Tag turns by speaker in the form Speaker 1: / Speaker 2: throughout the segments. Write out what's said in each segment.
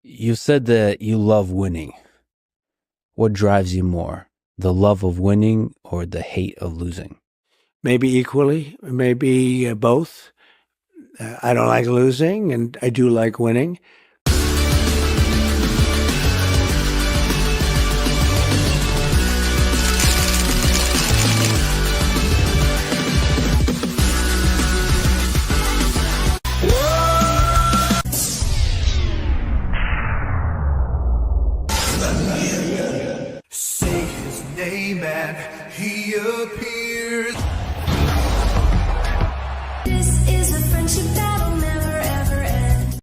Speaker 1: You said that you love winning. What drives you more, the love of winning or the hate of losing?
Speaker 2: Maybe equally, maybe both. I don't like losing, and I do like winning.
Speaker 3: Say his name and he appears.
Speaker 4: This is a friendship that'll never ever end.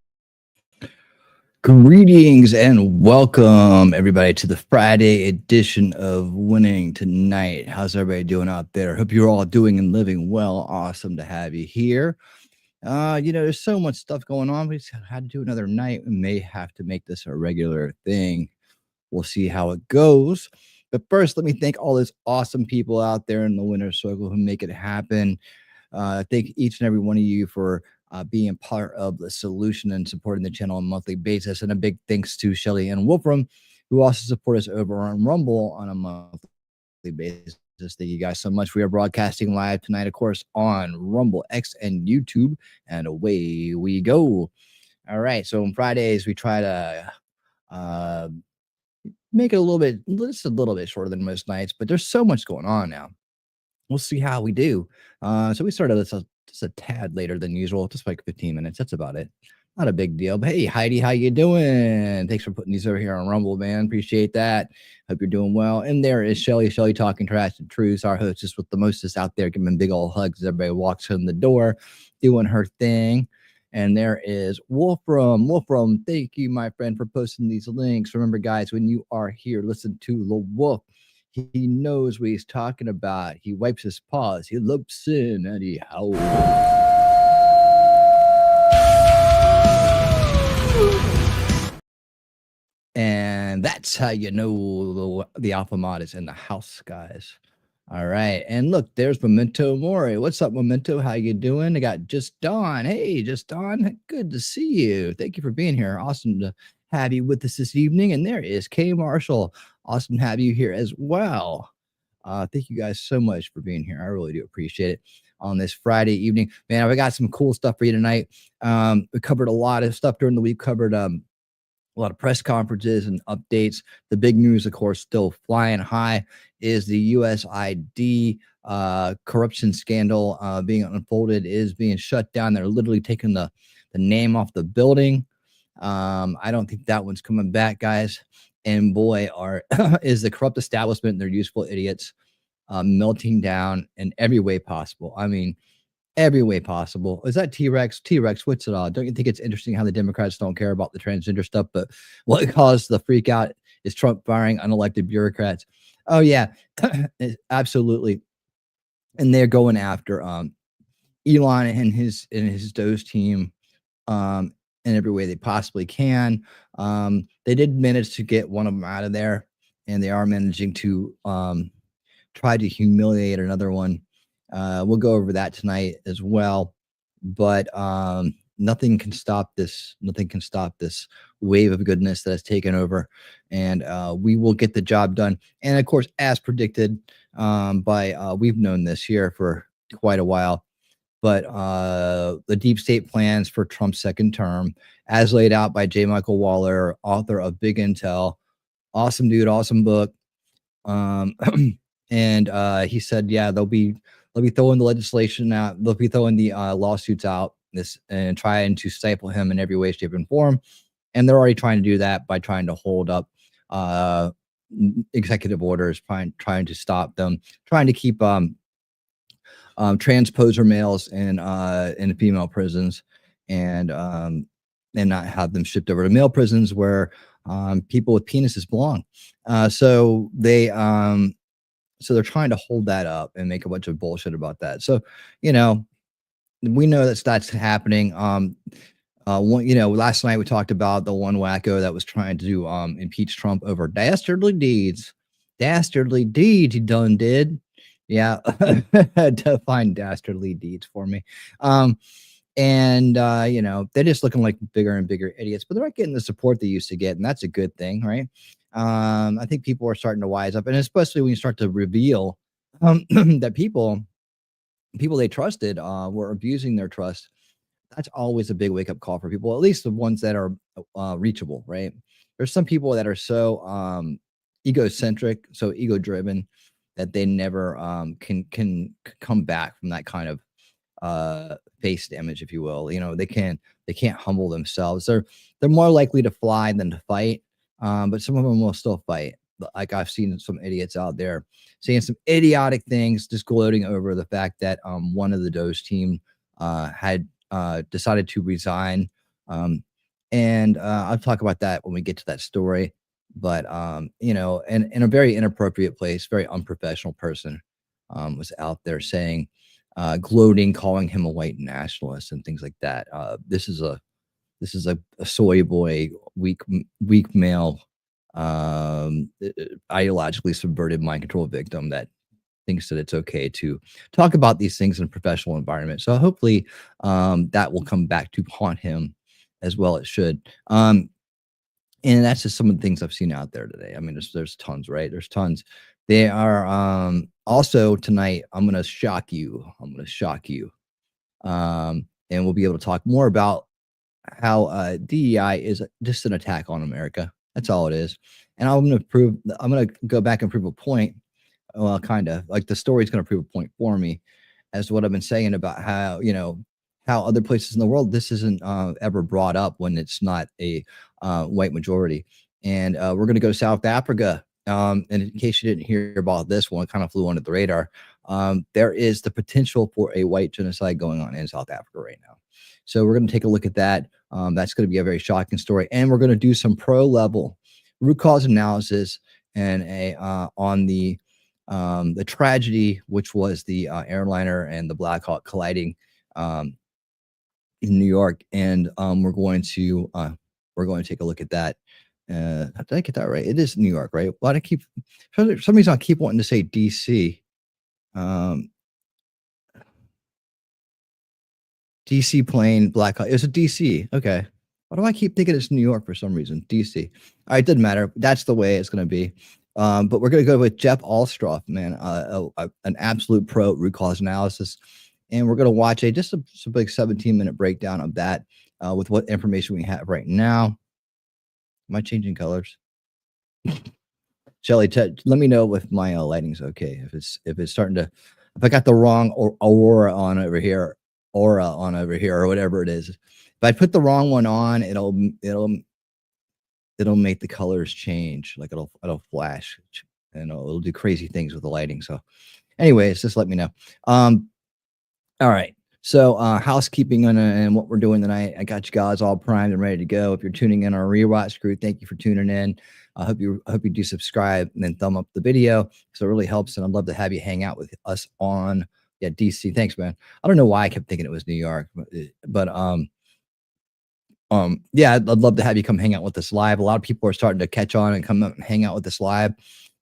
Speaker 5: Greetings and welcome everybody to the Friday edition of Winning Tonight. How's everybody doing out there? Hope you're all doing and living well. Awesome to have you here. There's so much stuff going on. We just had to do another night. We may have to make this a regular thing. We'll see how it goes. But first, let me thank all those awesome people out there in the winner's circle who make it happen. Thank each and every one of you for being part of the solution and supporting the channel on a monthly basis. And a big thanks to Shelly and Wolfram, who also support us over on Rumble on a monthly basis. Thank you guys so much. We are broadcasting live tonight, of course, on Rumble, X, and YouTube. And away we go. All right. So on Fridays, we try to make it just a little bit shorter than most nights, but there's so much going on now. We'll see how we do. So we started this just a tad later than usual, just like 15 minutes. That's about it. Not a big deal. But hey, Heidi, how you doing? Thanks for putting these over here on Rumble, man. Appreciate that. Hope you're doing well. And there is Shelly talking trash and truths, our hostess with the mostest out there, giving big old hugs as everybody walks in the door, doing her thing. And there is Wolfram. Wolfram, thank you, my friend, for posting these links. Remember, guys, when you are here, listen to the Wolf. He knows what he's talking about. He wipes his paws. He loops in and he howls. And that's how you know the Alpha Mod is in the house, guys. All right. And look, there's Memento Mori. What's up, Memento? How you doing? I got Just Dawn. Hey, Just Dawn. Good to see you. Thank you for being here. Awesome to have you with us this evening. And there is K Marshall. Awesome to have you here as well. Thank you guys so much for being here. I really do appreciate it on this Friday evening. Man, I got some cool stuff for you tonight. We covered a lot of stuff during the week. Covered a lot of press conferences and updates. The big news, of course, still flying high is the USAID corruption scandal being unfolded, is being shut down. They're literally taking the name off the building. I don't think that one's coming back, guys. And boy, is the corrupt establishment and their useful idiots melting down in every way possible. I mean, every way possible. Is that T-Rex? T-Rex, what's it all? Don't you think it's interesting how the Democrats don't care about the transgender stuff, but what caused the freak out is Trump firing unelected bureaucrats? Oh yeah, absolutely. And they're going after Elon and his Doge team in every way they possibly can. They did manage to get one of them out of there, and they are managing to try to humiliate another one. We'll go over that tonight as well, but nothing can stop this. Nothing can stop this wave of goodness that has taken over, and we will get the job done. And of course, as predicted, we've known this here for quite a while, but the deep state plans for Trump's second term, as laid out by J. Michael Waller, author of Big Intel, awesome dude, awesome book. And he said, yeah, they'll be throwing the legislation out. They'll be throwing the lawsuits out and trying to stifle him in every way, shape, and form. And they're already trying to do that by trying to hold up executive orders, trying to stop them, trying to keep transposer males in female prisons, and not have them shipped over to male prisons where people with penises belong. So they're trying to hold that up and make a bunch of bullshit about that. So, we know that's happening. Last night we talked about the one wacko that was trying to impeach Trump over dastardly deeds. Dastardly deeds he done did. Yeah. Define dastardly deeds for me. And you know, they're just looking like bigger and bigger idiots, but they're not getting the support they used to get, and that's a good thing, right? I think people are starting to wise up, and especially when you start to reveal that people they trusted were abusing their trust. That's always a big wake up call for people, at least the ones that are reachable, right? There's some people that are so egocentric, so ego driven that they never can come back from that kind of face damage, if you will. You know, they can't humble themselves. They're more likely to fly than to fight. But some of them will still fight. Like I've seen some idiots out there saying some idiotic things, just gloating over the fact that one of the Doge team had decided to resign. And I'll talk about that when we get to that story. But you know, and in a very inappropriate place, very unprofessional person was out there saying, gloating, calling him a white nationalist and things like that. This is a soy boy, weak male, ideologically subverted mind control victim that thinks that it's okay to talk about these things in a professional environment. So hopefully that will come back to haunt him as well. It should. And that's just some of the things I've seen out there today. I mean, there's tons, right? There's tons. They are also tonight. I'm gonna shock you. And we'll be able to talk more about how DEI is just an attack on America. That's all it is. And I'm gonna go back and prove a point. Well, kind of like the story's gonna prove a point for me as to what I've been saying about how, you know, how other places in the world this isn't ever brought up when it's not a white majority. And we're going to go to South Africa. And in case you didn't hear about this one, it kind of flew under the radar. There is the potential for a white genocide going on in South Africa right now. So we're going to take a look at that. That's going to be a very shocking story. And we're going to do some pro level root cause analysis and on the tragedy, which was the airliner and the Black Hawk colliding in New York. And we're going to take a look at that. Did I get that right? It is New York, right? Why do I keep, for some reason I keep wanting to say DC. DC plane, Black Hawk. It's a DC. Okay. Why do I keep thinking it's New York for some reason? DC. All right, doesn't matter. That's the way it's going to be. But we're going to go with Jeff Alstroff, man, an absolute pro root cause analysis. And we're going to watch just a big 17-minute breakdown of that with what information we have right now. Am I changing colors? Shelly, let me know if my lighting's okay. If it's starting to, if I got the wrong aurora on over here, or whatever it is. If I put the wrong one on, it'll make the colors change. Like it'll flash, and it'll do crazy things with the lighting. So, anyways, just let me know. All right. So housekeeping and what we're doing tonight. I got you guys all primed and ready to go. If you're tuning in our rewatch crew, thank you for tuning in. I hope you do subscribe and then thumb up the video because it really helps. And I'd love to have you hang out with us on DC. Thanks, man. I don't know why I kept thinking it was New York, but yeah, I'd love to have you come hang out with us live. A lot of people are starting to catch on and come up and hang out with us live.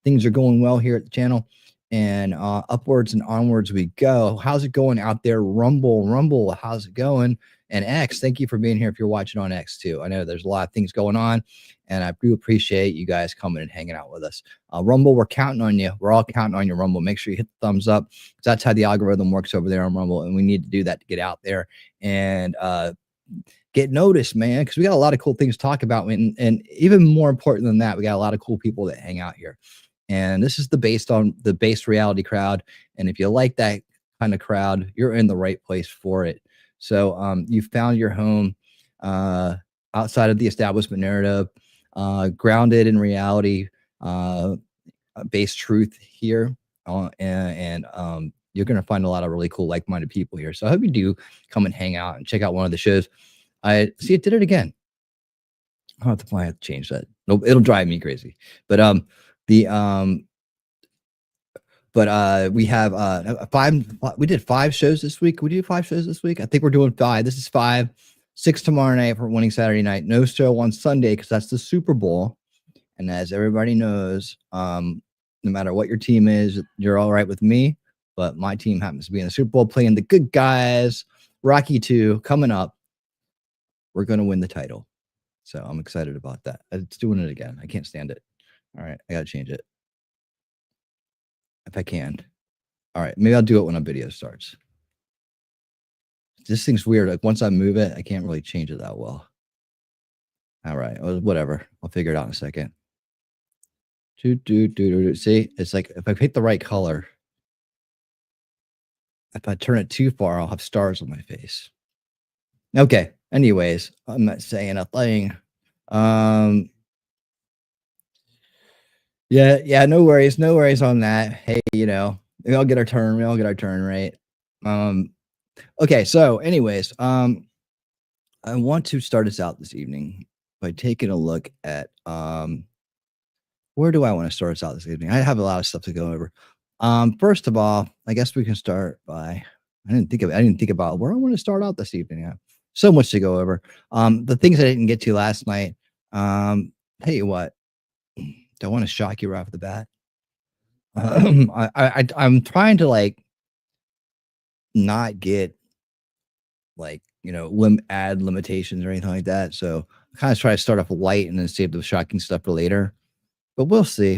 Speaker 5: Things are going well here at the channel. And upwards and onwards we go. How's it going out there? Rumble, how's it going? And X, thank you for being here if you're watching on X too. I know there's a lot of things going on, and I do appreciate you guys coming and hanging out with us. Rumble, we're counting on you. We're all counting on you, Rumble. Make sure you hit the thumbs up, because that's how the algorithm works over there on Rumble, and we need to do that to get out there and get noticed, man, because we got a lot of cool things to talk about. And even more important than that, we got a lot of cool people that hang out here. And this is the based reality crowd. And if you like that kind of crowd, you're in the right place for it. So you found your home outside of the establishment narrative, grounded in reality, based truth here. And you're going to find a lot of really cool, like-minded people here. So I hope you do come and hang out and check out one of the shows. I see it did it again. I have to change that. Nope, it'll drive me crazy. But we have we did 5 shows this week. We do 5 shows this week. I think we're doing 5. This is 5, 6 tomorrow night for Winning Saturday night. No show on Sunday because that's the Super Bowl. And as everybody knows, no matter what your team is, you're all right with me. But my team happens to be in the Super Bowl playing the good guys. Rocky 2 coming up. We're going to win the title. So I'm excited about that. It's doing it again. I can't stand it. All right. I got to change it. If I can. All right. Maybe I'll do it when a video starts. This thing's weird. Like once I move it, I can't really change it that well. All right. Well, whatever. I'll figure it out in a second. See, it's like if I pick the right color, if I turn it too far, I'll have stars on my face. Okay. Anyways, I'm not saying a thing. Yeah, no worries on that. Hey, we all get our turn. Right? Okay, so anyways, I want to start us out this evening by taking a look at where do I want to start us out this evening? I have a lot of stuff to go over. First of all, I guess we can start by I didn't think about where I want to start out this evening. Yeah. So much to go over. The things I didn't get to last night. Tell you what, don't want to shock you right off the bat. I'm trying to not get add limitations or anything like that. So I kind of try to start off light and then save the shocking stuff for later. But we'll see.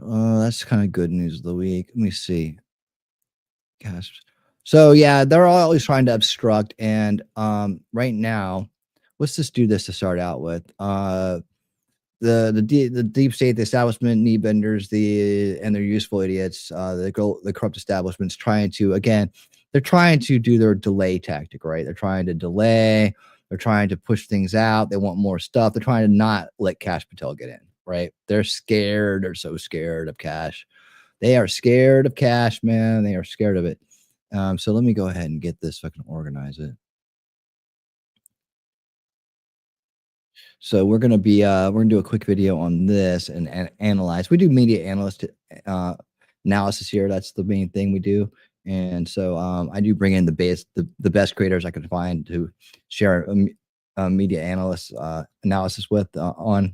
Speaker 5: That's kind of good news of the week. Let me see. Gosh. So yeah, they're always trying to obstruct. And right now, let's just do this to start out with. The deep state, the establishment, knee benders, and their useful idiots, the corrupt establishments trying to they're trying to do their delay tactic, right? They're trying to delay. They're trying to push things out. They want more stuff. They're trying to not let Cash Patel get in, right? They're scared. They're so scared of Cash. They are scared of Cash, man. They are scared of it. So let me go ahead and get this so I can organize it. So we're gonna do a quick video on this and analyze. We do media analyst analysis here. That's the main thing we do. And so I do bring in the best creators I can find to share media analysis analysis with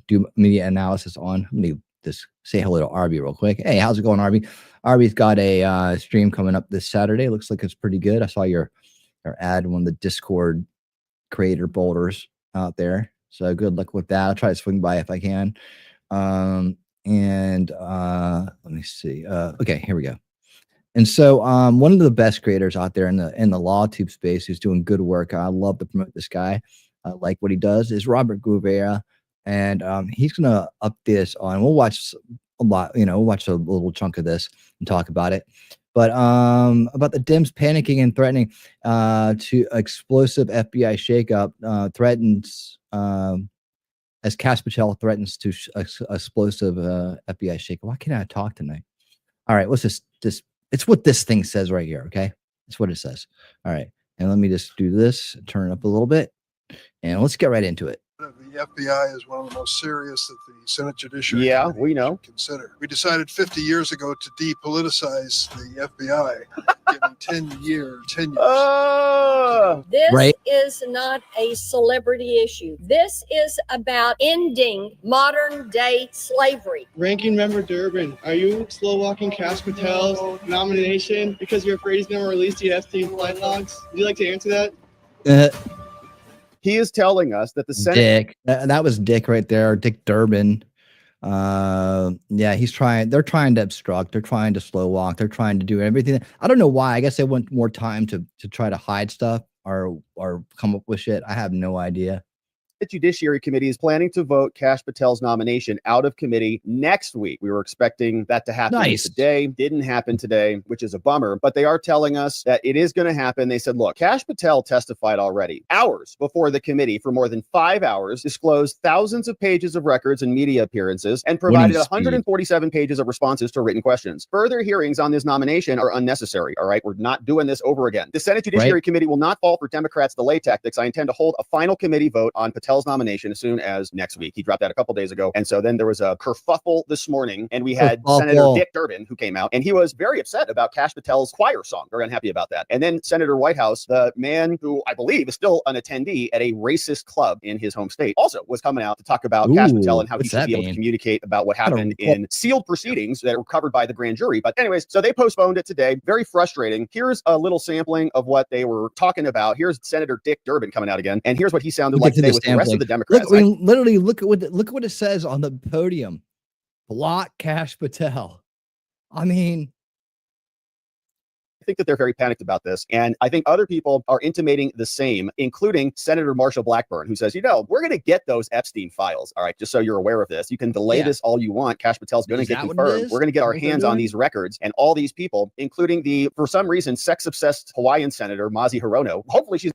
Speaker 5: do media analysis on. Let me just say hello to Arby real quick. Hey, how's it going, Arby? Arby's got a stream coming up this Saturday. Looks like it's pretty good. I saw your ad in one of the Discord creator boulders out there. So good luck with that. I'll try to swing by if I can. Let me see. Okay, here we go. And so one of the best creators out there in the law tube space who's doing good work. I love to promote this guy. I like what he does is Robert Gouveia. And he's gonna update us on. We'll watch a lot, we'll watch a little chunk of this and talk about it. But about the Dems panicking and threatening to explosive FBI shakeup threatens as Cash Patel threatens to explosive FBI shakeup. Why can't I talk tonight? All right, what's this? It's what this thing says right here. Okay, that's what it says. All right, and let me just do this, turn it up a little bit, and let's get right into it.
Speaker 6: The FBI is one of the most serious that the Senate Judiciary should consider. We decided 50 years ago to depoliticize the FBI, giving 10 years.
Speaker 7: This is not a celebrity issue. This is about ending modern day slavery.
Speaker 8: Ranking Member Durbin, are you slow walking Cash Patel's nomination because you're afraid he's going to release the Epstein flight logs? Would you like to answer that?
Speaker 9: He is telling us that the Senate.
Speaker 5: Dick. That was Dick right there. Dick Durbin. Yeah, they're trying to obstruct. They're trying to slow walk. They're trying to do everything. I don't know why. I guess they want more time to try to hide stuff or come up with shit. I have no idea.
Speaker 9: The Judiciary Committee is planning to vote Cash Patel's nomination out of committee next week. We were expecting that to happen today. Didn't happen today, which is a bummer, but they are telling us that it is going to happen. They said, look, Cash Patel testified already hours before the committee for more than 5 hours, disclosed thousands of pages of records and media appearances, and provided 147 pages of responses to written questions. Further hearings on this nomination are unnecessary. All right, we're not doing this over again. The Senate Judiciary Committee will not fall for Democrats' delay tactics. I intend to hold a final committee vote on Patel's Patel's nomination as soon as next week. He dropped that a couple days ago. And so then there was a kerfuffle this morning, and we had Senator Dick Durbin, who came out, and he was very upset about Kash Patel's choir song. Very unhappy about that. And then Senator Whitehouse, the man who I believe is still an attendee at a racist club in his home state, also was coming out to talk about Kash Patel and how he should be able to communicate about what happened in sealed proceedings that were covered by the grand jury. But anyways, so they postponed it today. Very frustrating. Here's a little sampling of what they were talking about. Here's Senator Dick Durbin coming out again, and here's what he sounded like today with the rest of the Democrats.
Speaker 5: Look, I mean, literally, look at what it says on the podium. Block Kash Patel. I mean,
Speaker 9: I think that they're very panicked about this. And I think other people are intimating the same, including Senator Marshall Blackburn, who says, we're going to get those Epstein files. All right, just so you're aware of this. You can delay this all you want. Kash Patel's going to get confirmed. We're going to get our hands on these records and all these people, including the, for some reason, sex-obsessed Hawaiian Senator Mazi Hirono. Hopefully she's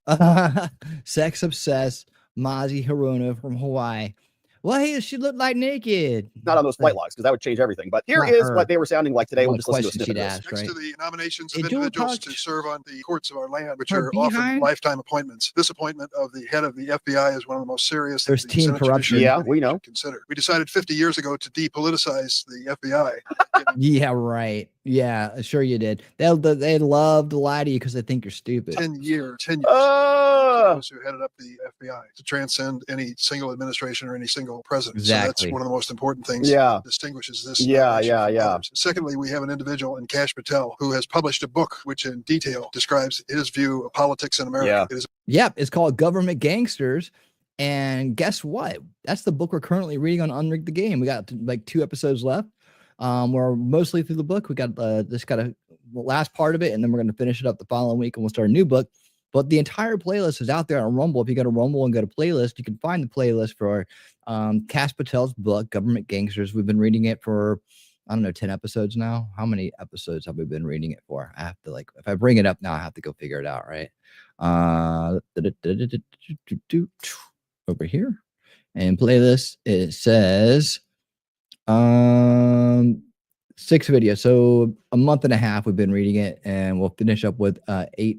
Speaker 5: sex-obsessed Mazi Hirono from Hawaii. Well, she looked like naked.
Speaker 9: Not on those flight logs, because that would change everything. But here is what they were sounding like today. We'll just listen to a snippet of this.
Speaker 6: Next to the nominations of individuals to serve on the courts of our land, which are often lifetime appointments. This appointment of the head of the FBI is one of the most serious.
Speaker 5: There's team corruption.
Speaker 9: Yeah, we know.
Speaker 6: Consider. We decided 50 years ago to depoliticize the FBI.
Speaker 5: Yeah, right. Yeah, sure you did. They love to lie to you because they think you're stupid.
Speaker 6: 10 years. Those who headed up the FBI to transcend any single administration or any single president.
Speaker 5: Exactly.
Speaker 6: So that's one of the most important things that distinguishes this.
Speaker 9: Yeah.
Speaker 6: Secondly, we have an individual in Kash Patel who has published a book which in detail describes his view of politics in America.
Speaker 5: It's called Government Gangsters. And guess what? That's the book we're currently reading on Unrig the Game. We got like 2 episodes left. We're mostly through the book. We got the last part of it, and then we're going to finish it up the following week, and we'll start a new book. But the entire playlist is out there on Rumble. If you go to Rumble and go to playlist, you can find the playlist for Kash Patel's book, Government Gangsters. We've been reading it for, 10 episodes now. How many episodes have we been reading it for? I have to if I bring it up now, I have to go figure it out, right? Over here. And playlist, it says 6 videos. So a month and a half we've been reading it, and we'll finish up with 8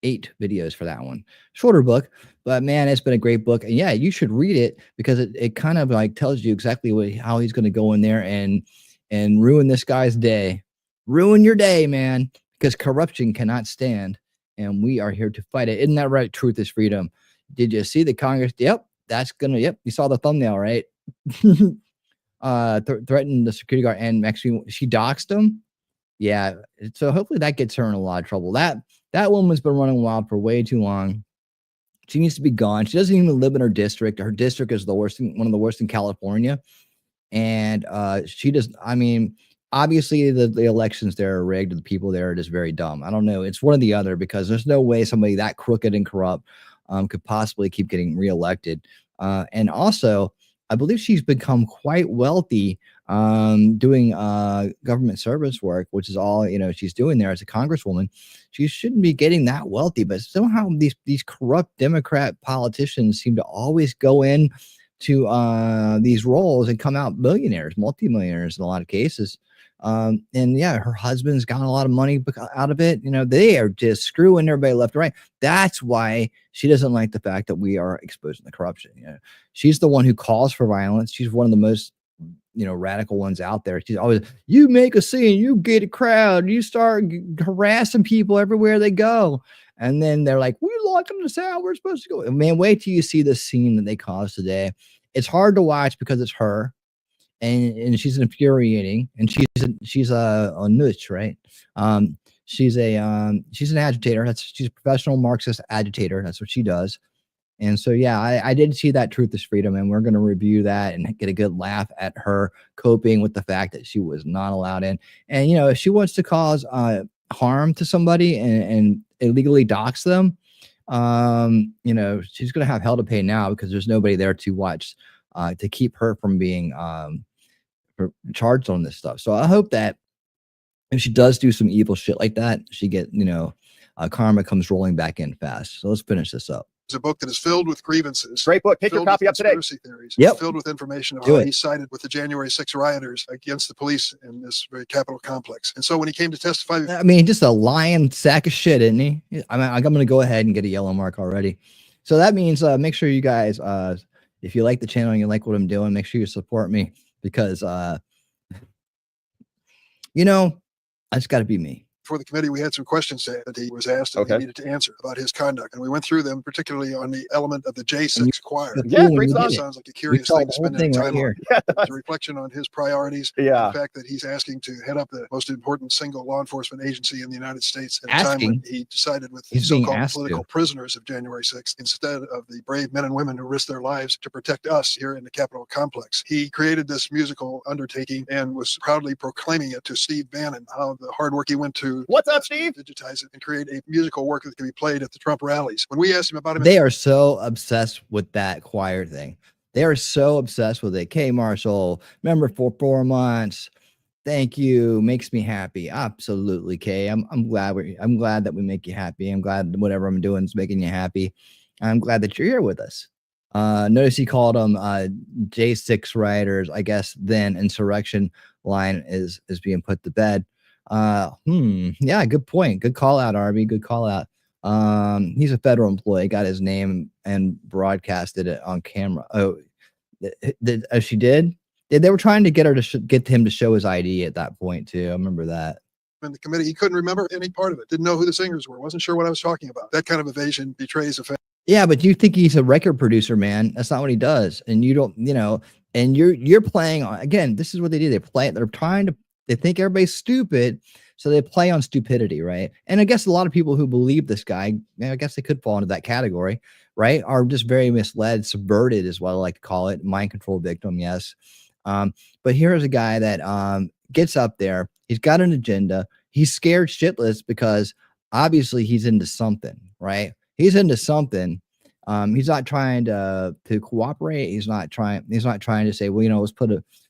Speaker 5: videos for that one. Shorter book, but man, it's been a great book. And yeah, you should read it because it kind of tells you exactly how he's going to go in there and ruin this guy's day. Ruin your day, man, because corruption cannot stand, and we are here to fight it. Isn't that right? Truth is freedom. Did you see the Congress? Yep. You saw the thumbnail, right? Threatened the security guard, and actually she doxed him. Yeah, so hopefully that gets her in a lot of trouble. That woman's been running wild for way too long. She needs to be gone. She doesn't even live in her district. Her district is one of the worst in California, and she does. I mean, obviously the elections there are rigged. The people there are just very dumb. I don't know. It's one or the other, because there's no way somebody that crooked and corrupt could possibly keep getting reelected. And also, I believe she's become quite wealthy doing government service work, which is all she's doing there as a congresswoman. She shouldn't be getting that wealthy, but somehow these corrupt Democrat politicians seem to always go in to these roles and come out millionaires, multimillionaires in a lot of cases. And yeah, her husband's got a lot of money out of it. They are just screwing everybody left and right. That's why she doesn't like the fact that we are exposing the corruption. She's the one who calls for violence. She's one of the most, radical ones out there. She's always, you make a scene, you get a crowd, you start harassing people everywhere they go. And then they're like, we locked them this out, we're supposed to go. Man, wait till you see the scene that they caused today. It's hard to watch because it's her. And she's infuriating, and she's a nutch, right? She's an agitator. She's a professional Marxist agitator. That's what she does. And so, yeah, I did see that Truth is Freedom, and we're going to review that and get a good laugh at her coping with the fact that she was not allowed in. And if she wants to cause harm to somebody and illegally dox them, she's going to have hell to pay now, because there's nobody there to watch to keep her from being charged on this stuff. So I hope that if she does do some evil shit like that, she get karma comes rolling back in fast. So let's finish this up.
Speaker 6: It's a book that is filled with grievances.
Speaker 9: Great book. Pick your copy up today.
Speaker 6: Conspiracy theories.
Speaker 5: Yep.
Speaker 6: Filled with information of how he sided with the January 6 rioters against the police in this very Capitol complex. And so when he came to testify,
Speaker 5: I mean, just a lying sack of shit, isn't he? I'm going to go ahead and get a yellow mark already. So that means make sure you guys If you like the channel and you like what I'm doing, make sure you support me because, you know, I just got to be me.
Speaker 6: For the committee, we had some questions that he was asked and he needed to answer about his conduct. And we went through them, particularly on the element of the J6 choir.
Speaker 9: Yeah, great song.
Speaker 6: Sounds like a curious thing to spend any time on.
Speaker 9: Yeah,
Speaker 6: It's a reflection on his priorities.
Speaker 9: Yeah.
Speaker 6: The fact that he's asking to head up the most important single law enforcement agency in the United States at a time when he decided with the so-called political prisoners of January 6th, instead of the brave men and women who risked their lives to protect us here in the Capitol complex. He created this musical undertaking and was proudly proclaiming it to Steve Bannon, how the hard work he went to.
Speaker 9: What's up, Steve?
Speaker 6: Digitize it and create a musical work that can be played at the Trump rallies. When we asked him about him,
Speaker 5: they are so obsessed with that choir thing. They are so obsessed with it. K Marshall, member for 4 months. Thank you. Makes me happy. Absolutely, Kay. I'm glad that we make you happy. I'm glad that whatever I'm doing is making you happy. I'm glad that you're here with us. Notice he called them J6 rioters. I guess then insurrection line is being put to bed. Yeah, good point. Good call out, Arby. Good call out. He's a federal employee, got his name and broadcasted it on camera. Oh, she did? They were trying to get her to get him to show his ID at that point too. I remember that.
Speaker 6: In the committee, he couldn't remember any part of it. Didn't know who the singers were. Wasn't sure what I was talking about. That kind of evasion betrays a fact.
Speaker 5: Yeah, but you think he's a record producer, man. That's not what he does. And you don't, and you're playing on, again, this is what they do. They think everybody's stupid, so they play on stupidity, right? And I guess a lot of people who believe this guy, I guess they could fall into that category, right? Are just very misled, subverted is what I like to call it, mind control victim, yes. But here's a guy that gets up there. He's got an agenda. He's scared shitless because obviously he's into something, right? He's into something. He's not trying to cooperate. He's not trying to say, well,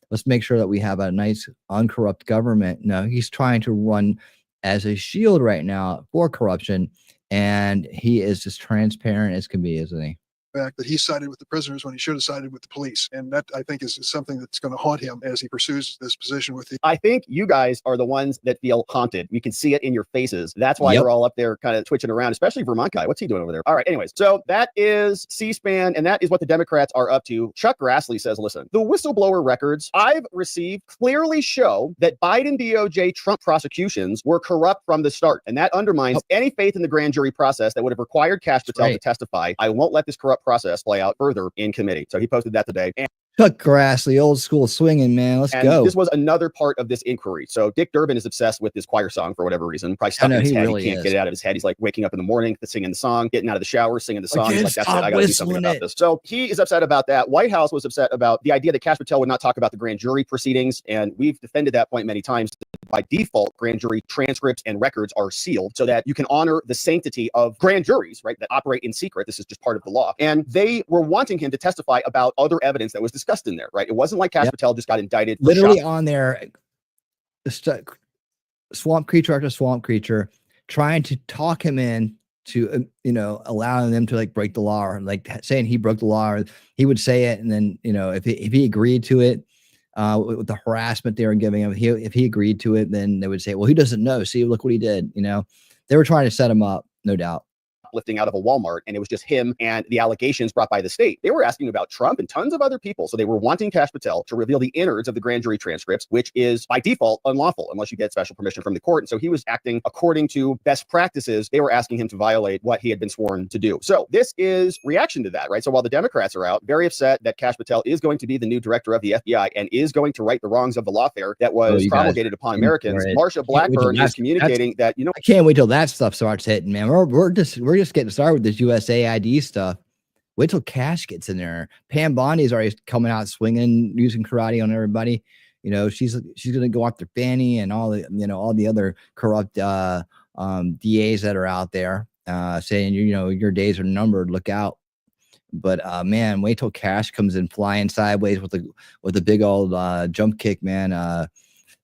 Speaker 5: let's make sure that we have a nice uncorrupt government. No, he's trying to run as a shield right now for corruption. And he is as transparent as can be, isn't he?
Speaker 6: Fact that he sided with the prisoners when he should have sided with the police. And that, I think, is something that's going to haunt him as he pursues this position with the.
Speaker 9: I think you guys are the ones that feel haunted. You can see it in your faces. That's why you're all up there kind of twitching around, especially Vermont guy. What's he doing over there? All right. Anyways, so that is C-SPAN, and that is what the Democrats are up to. Chuck Grassley says, listen, the whistleblower records I've received clearly show that Biden DOJ Trump prosecutions were corrupt from the start. And that undermines any faith in the grand jury process that would have required Kash Patel to testify. I won't let this corrupt process play out further in committee. So he posted that today. And
Speaker 5: Chuck Grassley, old school swinging, man. Let's go.
Speaker 9: This was another part of this inquiry. So Dick Durbin is obsessed with this choir song for whatever reason. Probably stuck in his head. He can't get it out of his head. He's like waking up in the morning, singing the song, getting out of the shower, singing the song. He's like, that's it. I got to do something about this. So he is upset about that. White House was upset about the idea that Kash Patel would not talk about the grand jury proceedings. And we've defended that point many times. By default, grand jury transcripts and records are sealed so that you can honor the sanctity of grand juries, right, that operate in secret. This is just part of the law. And they were wanting him to testify about other evidence that was discussed in there, right? It wasn't like Kash Patel just got indicted.
Speaker 5: Literally on there, swamp creature after swamp creature, trying to talk him in to, allowing them to like break the law, or like saying he broke the law, or he would say it. And then, if he agreed to it, with the harassment they were giving him, if he agreed to it, then they would say, well, he doesn't know. See, look what he did. They were trying to set him up, no doubt.
Speaker 9: Lifting out of a Walmart, and it was just him and the allegations brought by the state. They were asking about Trump and tons of other people. So they were wanting Kash Patel to reveal the innards of the grand jury transcripts, which is by default unlawful unless you get special permission from the court. And so he was acting according to best practices. They were asking him to violate what he had been sworn to do. So this is reaction to that, right? So while the Democrats are out, very upset that Kash Patel is going to be the new director of the FBI and is going to right the wrongs of the lawfare that was promulgated upon Americans, Marsha Blackburn is communicating that,
Speaker 5: I can't wait till that stuff starts hitting, man. We're just getting started with this USAID stuff. Wait till Kash gets in there. Pam Bondi's already coming out swinging, using karate on everybody. She's gonna go after Fannie and all the other corrupt DAs that are out there, saying your days are numbered. Look out. But man, wait till Kash comes in flying sideways with a big old jump kick, man.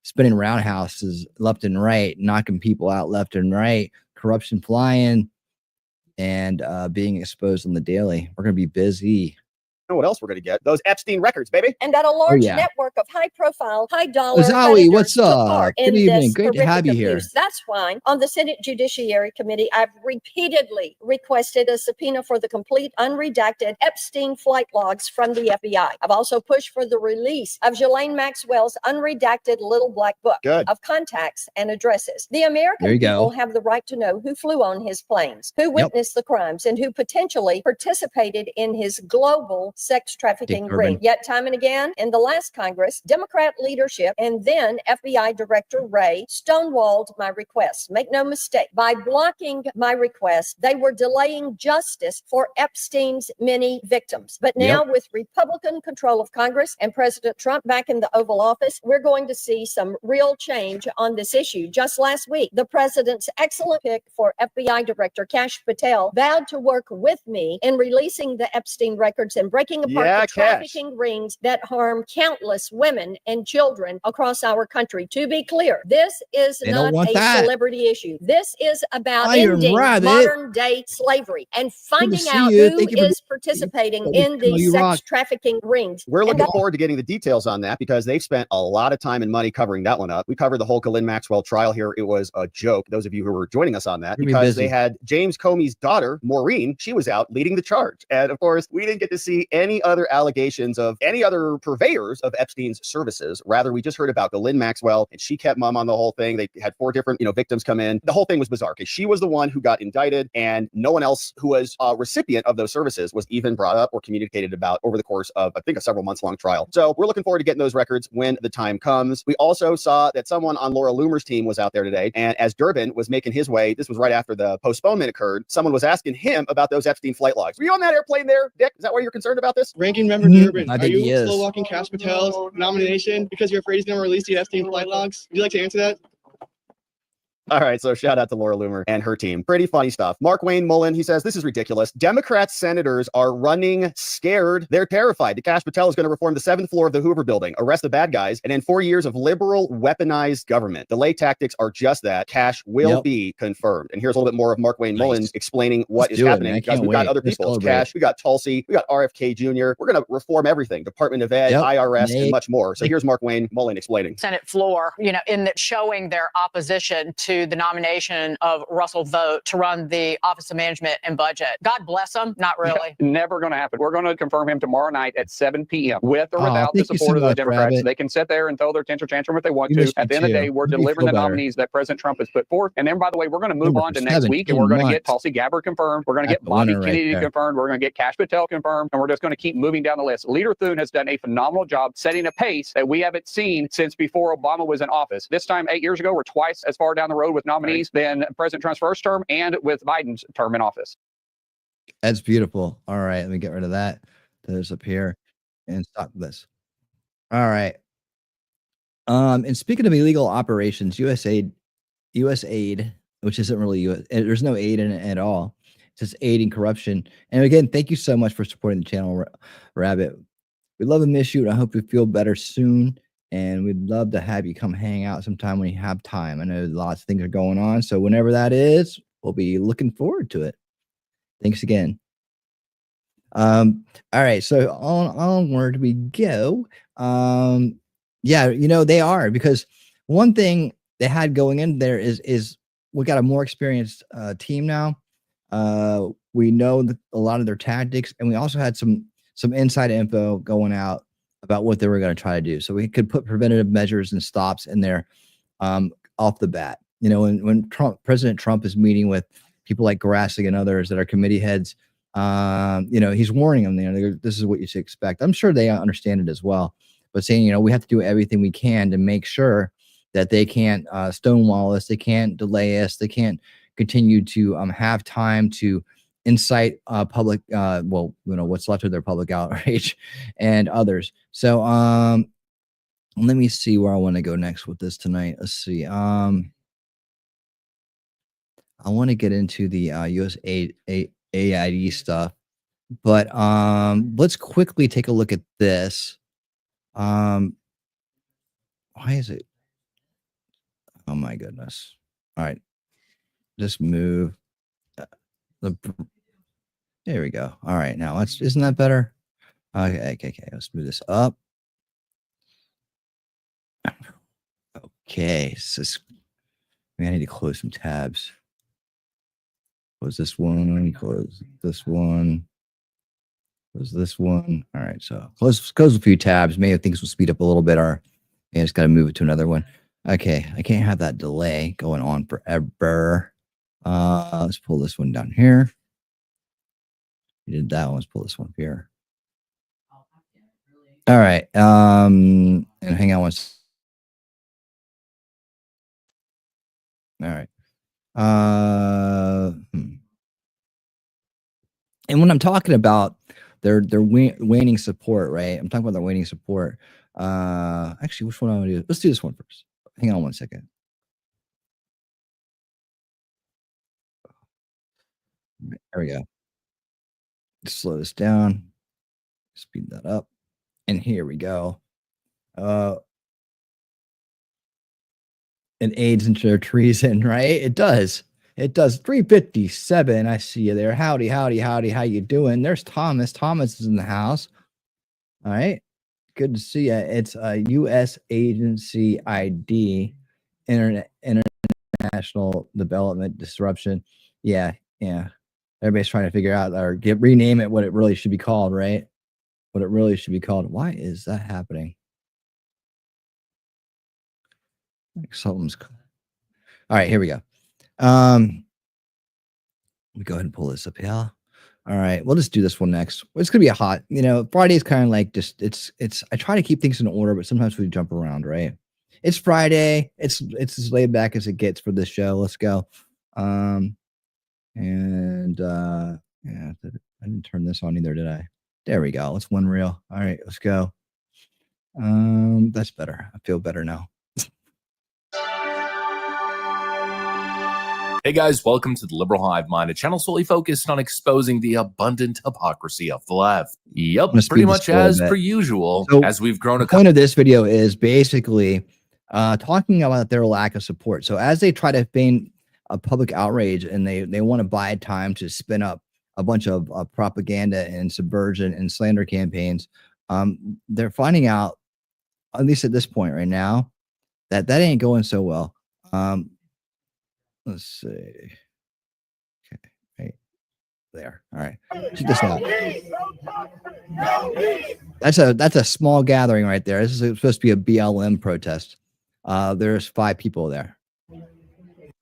Speaker 5: Spinning roundhouses left and right, knocking people out left and right, corruption flying, and being exposed on the daily. We're going to be busy.
Speaker 9: know what else we're going to get? Those Epstein records, baby.
Speaker 7: And that a large
Speaker 5: yeah.
Speaker 7: network of high-profile, high-dollar
Speaker 5: Zowie, what's
Speaker 7: took
Speaker 5: up?
Speaker 7: part
Speaker 5: Good
Speaker 7: in
Speaker 5: evening.
Speaker 7: this
Speaker 5: Great to have
Speaker 7: horrific
Speaker 5: you here.
Speaker 7: abuse. That's why on the Senate Judiciary Committee, I've repeatedly requested a subpoena for the complete unredacted Epstein flight logs from the FBI. I've also pushed for the release of Ghislaine Maxwell's unredacted little black book of contacts and addresses. The American people have the right to know who flew on his planes, who witnessed the crimes, and who potentially participated in his global sex trafficking ring. Yet time and again, in the last Congress, Democrat leadership and then FBI Director Wray stonewalled my requests. Make no mistake, by blocking my request, they were delaying justice for Epstein's many victims. But now with Republican control of Congress and President Trump back in the Oval Office, we're going to see some real change on this issue. Just last week, the president's excellent pick for FBI Director Kash Patel vowed to work with me in releasing the Epstein records and breaking apart the trafficking rings that harm countless women and children across our country. To be clear, this is not a celebrity issue. This is about ending modern day slavery and finding out who is participating in these sex trafficking rings.
Speaker 9: We're looking forward to getting the details on that because they've spent a lot of time and money covering that one up. We covered the whole Ghislaine Maxwell trial here. It was a joke, those of you who were joining us on that, because they had James Comey's daughter, Maureen, she was out leading the charge. And of course, we didn't get to see any other allegations of any other purveyors of Epstein's services. Rather, we just heard about Ghislaine Maxwell, and she kept mum on the whole thing. They had 4 different, victims come in. The whole thing was bizarre because she was the one who got indicted, and no one else who was a recipient of those services was even brought up or communicated about over the course of, I think, a several months long trial. So we're looking forward to getting those records when the time comes. We also saw that someone on Laura Loomer's team was out there today, and as Durbin was making his way, this was right after the postponement occurred, someone was asking him about those Epstein flight logs. Were you on that airplane there, Dick? Is that why you're concerned about this?
Speaker 8: Ranking Member Durbin, are you slow walking Kash Patel's nomination because you're afraid he's going to release the Epstein flight logs? Would you like to answer that?
Speaker 9: All right, so shout out to Laura Loomer and her team. Pretty funny stuff. Mark Wayne Mullen, he says, this is ridiculous. Democrat senators are running scared. They're terrified. Kash Patel is going to reform the 7th floor of the Hoover building, arrest the bad guys, and end 4 years of liberal weaponized government. Delay tactics are just that. Kash will be confirmed. And here's a little bit more of Mark Wayne Mullen explaining what is happening. Because we've got other people. Kash, we got Tulsi, we got RFK Jr. We're going to reform everything. Department of Ed, IRS, and much more. So here's Mark Wayne Mullen explaining.
Speaker 10: Senate floor, in that showing their opposition to the nomination of Russell Vought to run the Office of Management and Budget. God bless them. Not really.
Speaker 11: Never going to happen. We're going to confirm him tomorrow night at 7 p.m. with or without the support of the Democrats. They can sit there and throw their tantrum if they want to. At the end of the day, we're delivering the nominees that President Trump has put forth. And then, by the way, we're going to move on to next week, and we're going to get Tulsi Gabbard confirmed. We're going to get Bobby Kennedy confirmed. We're going to get Kash Patel confirmed. And we're just going to keep moving down the list. Leader Thune has done a phenomenal job setting a pace that we haven't seen since before Obama was in office. This time, 8 years ago, we're twice as far down the road with nominees than President Trump's first term and with Biden's term in office.
Speaker 5: That's beautiful. All right, let me get rid of that. This up here and stop this. All right. And speaking of illegal operations, USAID, which isn't really US, there's no aid in it at all. It's just aiding corruption. And again, thank you so much for supporting the channel, Rabbit. We love and miss you, and I hope you feel better soon. And we'd love to have you come hang out sometime when you have time. I know lots of things are going on. So whenever that is, we'll be looking forward to it. Thanks again. All right. So onward we go. Yeah, they are, because one thing they had going in there is we got a more experienced team now. We know a lot of their tactics, and we also had some inside info going out about what they were going to try to do. So we could put preventative measures and stops in there off the bat. When President Trump is meeting with people like Grassley and others that are committee heads, he's warning them, this is what you should expect. I'm sure they understand it as well, but saying, we have to do everything we can to make sure that they can't stonewall us, they can't delay us, they can't continue to have time to incite public, what's left of their public outrage and others. So let me see where I want to go next with this tonight. Let's see. I want to get into the USAID stuff, but let's quickly take a look at this. Why is it? Oh my goodness. All right. Just move. There we go. All right. Now isn't that better? Okay. Let's move this up. Okay, I need to close some tabs. Close this one. Close this one. Close this one. All right, so close a few tabs. Maybe things will speed up a little bit. Or I just got to move it to another one. Okay, I can't have that delay going on forever. Let's pull this one down here. We did that one. Let's pull this one up here. All right. And hang on one. All right. And when I'm talking about their waning support, right? I'm talking about their waning support. Actually, which one I want to do? Let's do this one first. Hang on one second. There we go. Slow this down. Speed that up. And here we go. It aids into their treason, right? It does. It does. 357. I see you there. Howdy. How you doing? There's Thomas. Thomas is in the house. All right. Good to see you. It's a U.S. agency ID, international development disruption. Yeah. Everybody's trying to figure out or rename it what it really should be called, right? What it really should be called. Why is that happening? Something's. All right, here we go. Let me go ahead and pull this up. Yeah. All right, we'll just do this one next. It's gonna be a hot, Friday is kind of like just it's. I try to keep things in order, but sometimes we jump around, right? It's Friday. It's as laid back as it gets for this show. Let's go. Yeah, I didn't turn this on either, did I? There we go. Let's one reel. All right, let's go. That's better. I feel better now.
Speaker 12: Hey guys, welcome to the Liberal Hive Mind, a channel solely focused on exposing the abundant hypocrisy of the left. Yep, pretty much as per usual, so as we've grown.
Speaker 5: The point of this video is basically talking about their lack of support. So as they try to feign a public outrage and they want to buy time to spin up a bunch of propaganda and subversion and slander campaigns, they're finding out, at least at this point right now, that ain't going so well. Let's see. Okay, right there. All right, check this out. That's a small gathering right there. This is supposed to be a BLM protest. There's 5 people there.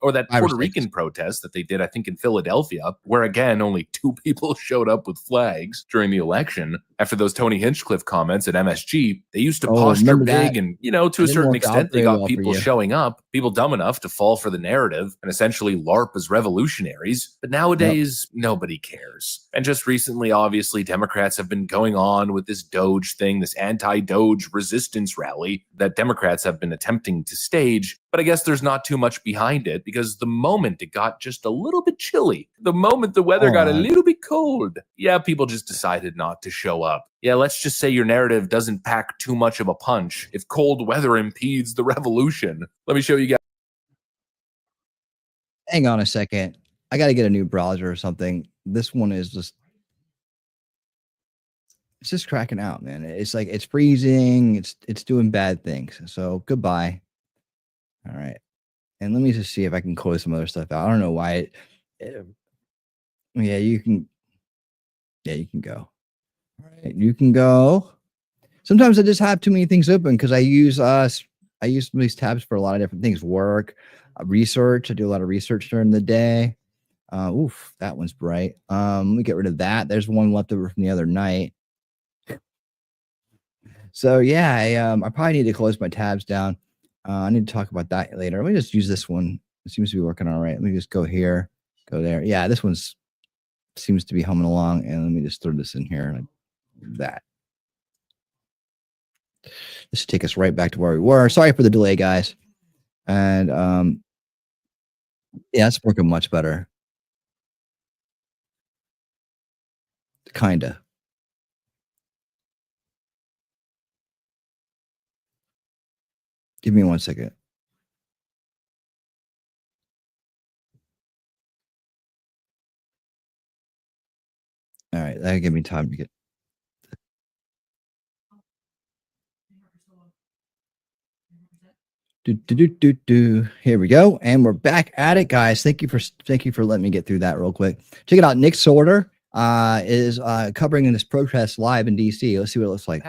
Speaker 12: Or that Puerto Rican protest that they did, I think, in Philadelphia, where, again, only 2 people showed up with flags during the election. After those Tony Hinchcliffe comments at MSG, they used to posture big and, to a certain extent, they got people showing up, people dumb enough to fall for the narrative and essentially LARP as revolutionaries. But nowadays, nobody cares. And just recently, obviously, Democrats have been going on with this Doge thing, this anti-Doge resistance rally that Democrats have been attempting to stage. But I guess there's not too much behind it, because the moment it got just a little bit chilly, the moment the weather got a little bit cold, people just decided not to show up. Yeah, let's just say your narrative doesn't pack too much of a punch if cold weather impedes the revolution. Let me show you guys.
Speaker 5: Hang on a second. I got to get a new browser or something. This one is just, it's just cracking out, man. It's like, it's freezing. It's doing bad things. So goodbye. All right. And let me just see if I can close some other stuff out. I don't know why. You can go. All right, you can go. Sometimes I just have too many things open because I use these tabs for a lot of different things. Work, research. I do a lot of research during the day. Oof, that one's bright. Let me get rid of that. There's one left over from the other night. So yeah, I probably need to close my tabs down. I need to talk about that later. Let me just use this one. It seems to be working all right. Let me just go here, go there. Yeah, this one's seems to be humming along. And let me just throw this in here like that. This should take us right back to where we were. Sorry for the delay, guys. And yeah, it's working much better. Kinda. Give me 1 second. All right, that'll give me time to get Here we go, and we're back at it, guys. Thank you for letting me get through that real quick. Check it out. Nick Sorter is covering this protest live in DC. Let's see what it looks like.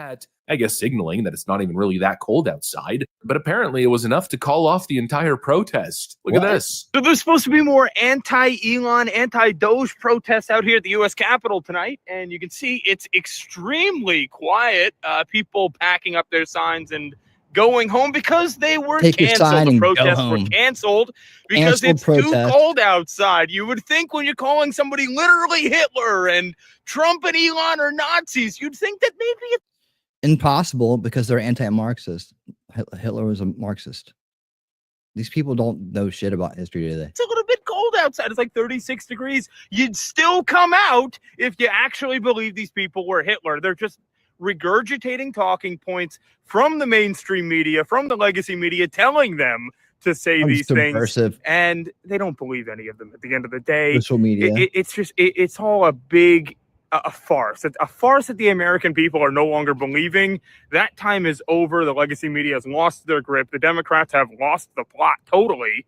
Speaker 12: I guess signaling that it's not even really that cold outside, but apparently it was enough to call off the entire protest. Look at this.
Speaker 13: So there's supposed to be more anti-Elon, anti-Doge protests out here at the U.S. Capitol tonight, and you can see it's extrememely quiet. People packing up their signs and going home because they were canceled. The protests were canceled because it's too cold outside. You would think when you're calling somebody literally Hitler and Trump and Elon are Nazis, you'd think that maybe it's
Speaker 5: impossible because they're anti-Marxist. Hitler was a Marxist. These people don't know shit about history, do they?
Speaker 13: It's a little bit cold outside. It's like 36 degrees. You'd still come out if you actually believe these people were Hitler. They're just regurgitating talking points from the mainstream media, from the legacy media, telling them to say these things, and they don't believe any of them at the end of the day.
Speaker 5: Social media.
Speaker 13: It's all a big farce. It's a farce that the American people are no longer believing. That time is over. The legacy media has lost their grip. The Democrats have lost the plot totally,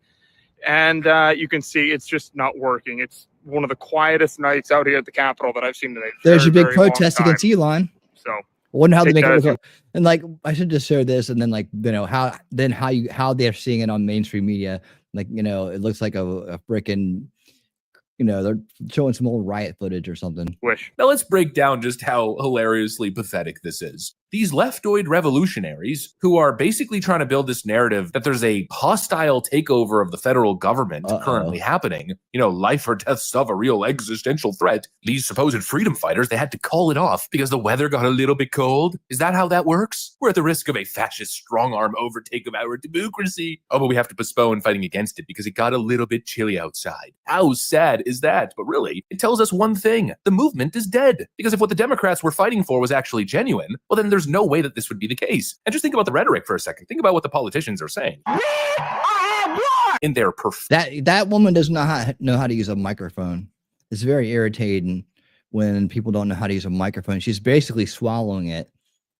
Speaker 13: and you can see it's just not working. It's one of the quietest nights out here at the Capitol that I've seen today.
Speaker 5: There's a big protest against Elon.
Speaker 13: So
Speaker 5: I wonder how they make it look. And like, I should just share this, and then like, you know, how they're seeing it on mainstream media. Like, you know, it looks like a freaking, you know, they're showing some old riot footage or something.
Speaker 12: Now let's break down just how hilariously pathetic this is. These leftoid revolutionaries who are basically trying to build this narrative that there's a hostile takeover of the federal government currently happening, you know, life or death stuff, a real existential threat. These supposed freedom fighters, they had to call it off because the weather got a little bit cold. Is that how that works? We're at the risk of a fascist strong-arm overtake of our democracy. Oh, but we have to postpone fighting against it because it got a little bit chilly outside. How sad is that? But really, it tells us one thing. The movement is dead. Because if what the Democrats were fighting for was actually genuine, well, then there's no way that this would be the case. And just think about the rhetoric for a second. Think about what the politicians are saying. In their
Speaker 5: that woman does not know how to use a microphone. It's very irritating when people don't know how to use a microphone. She's basically swallowing it,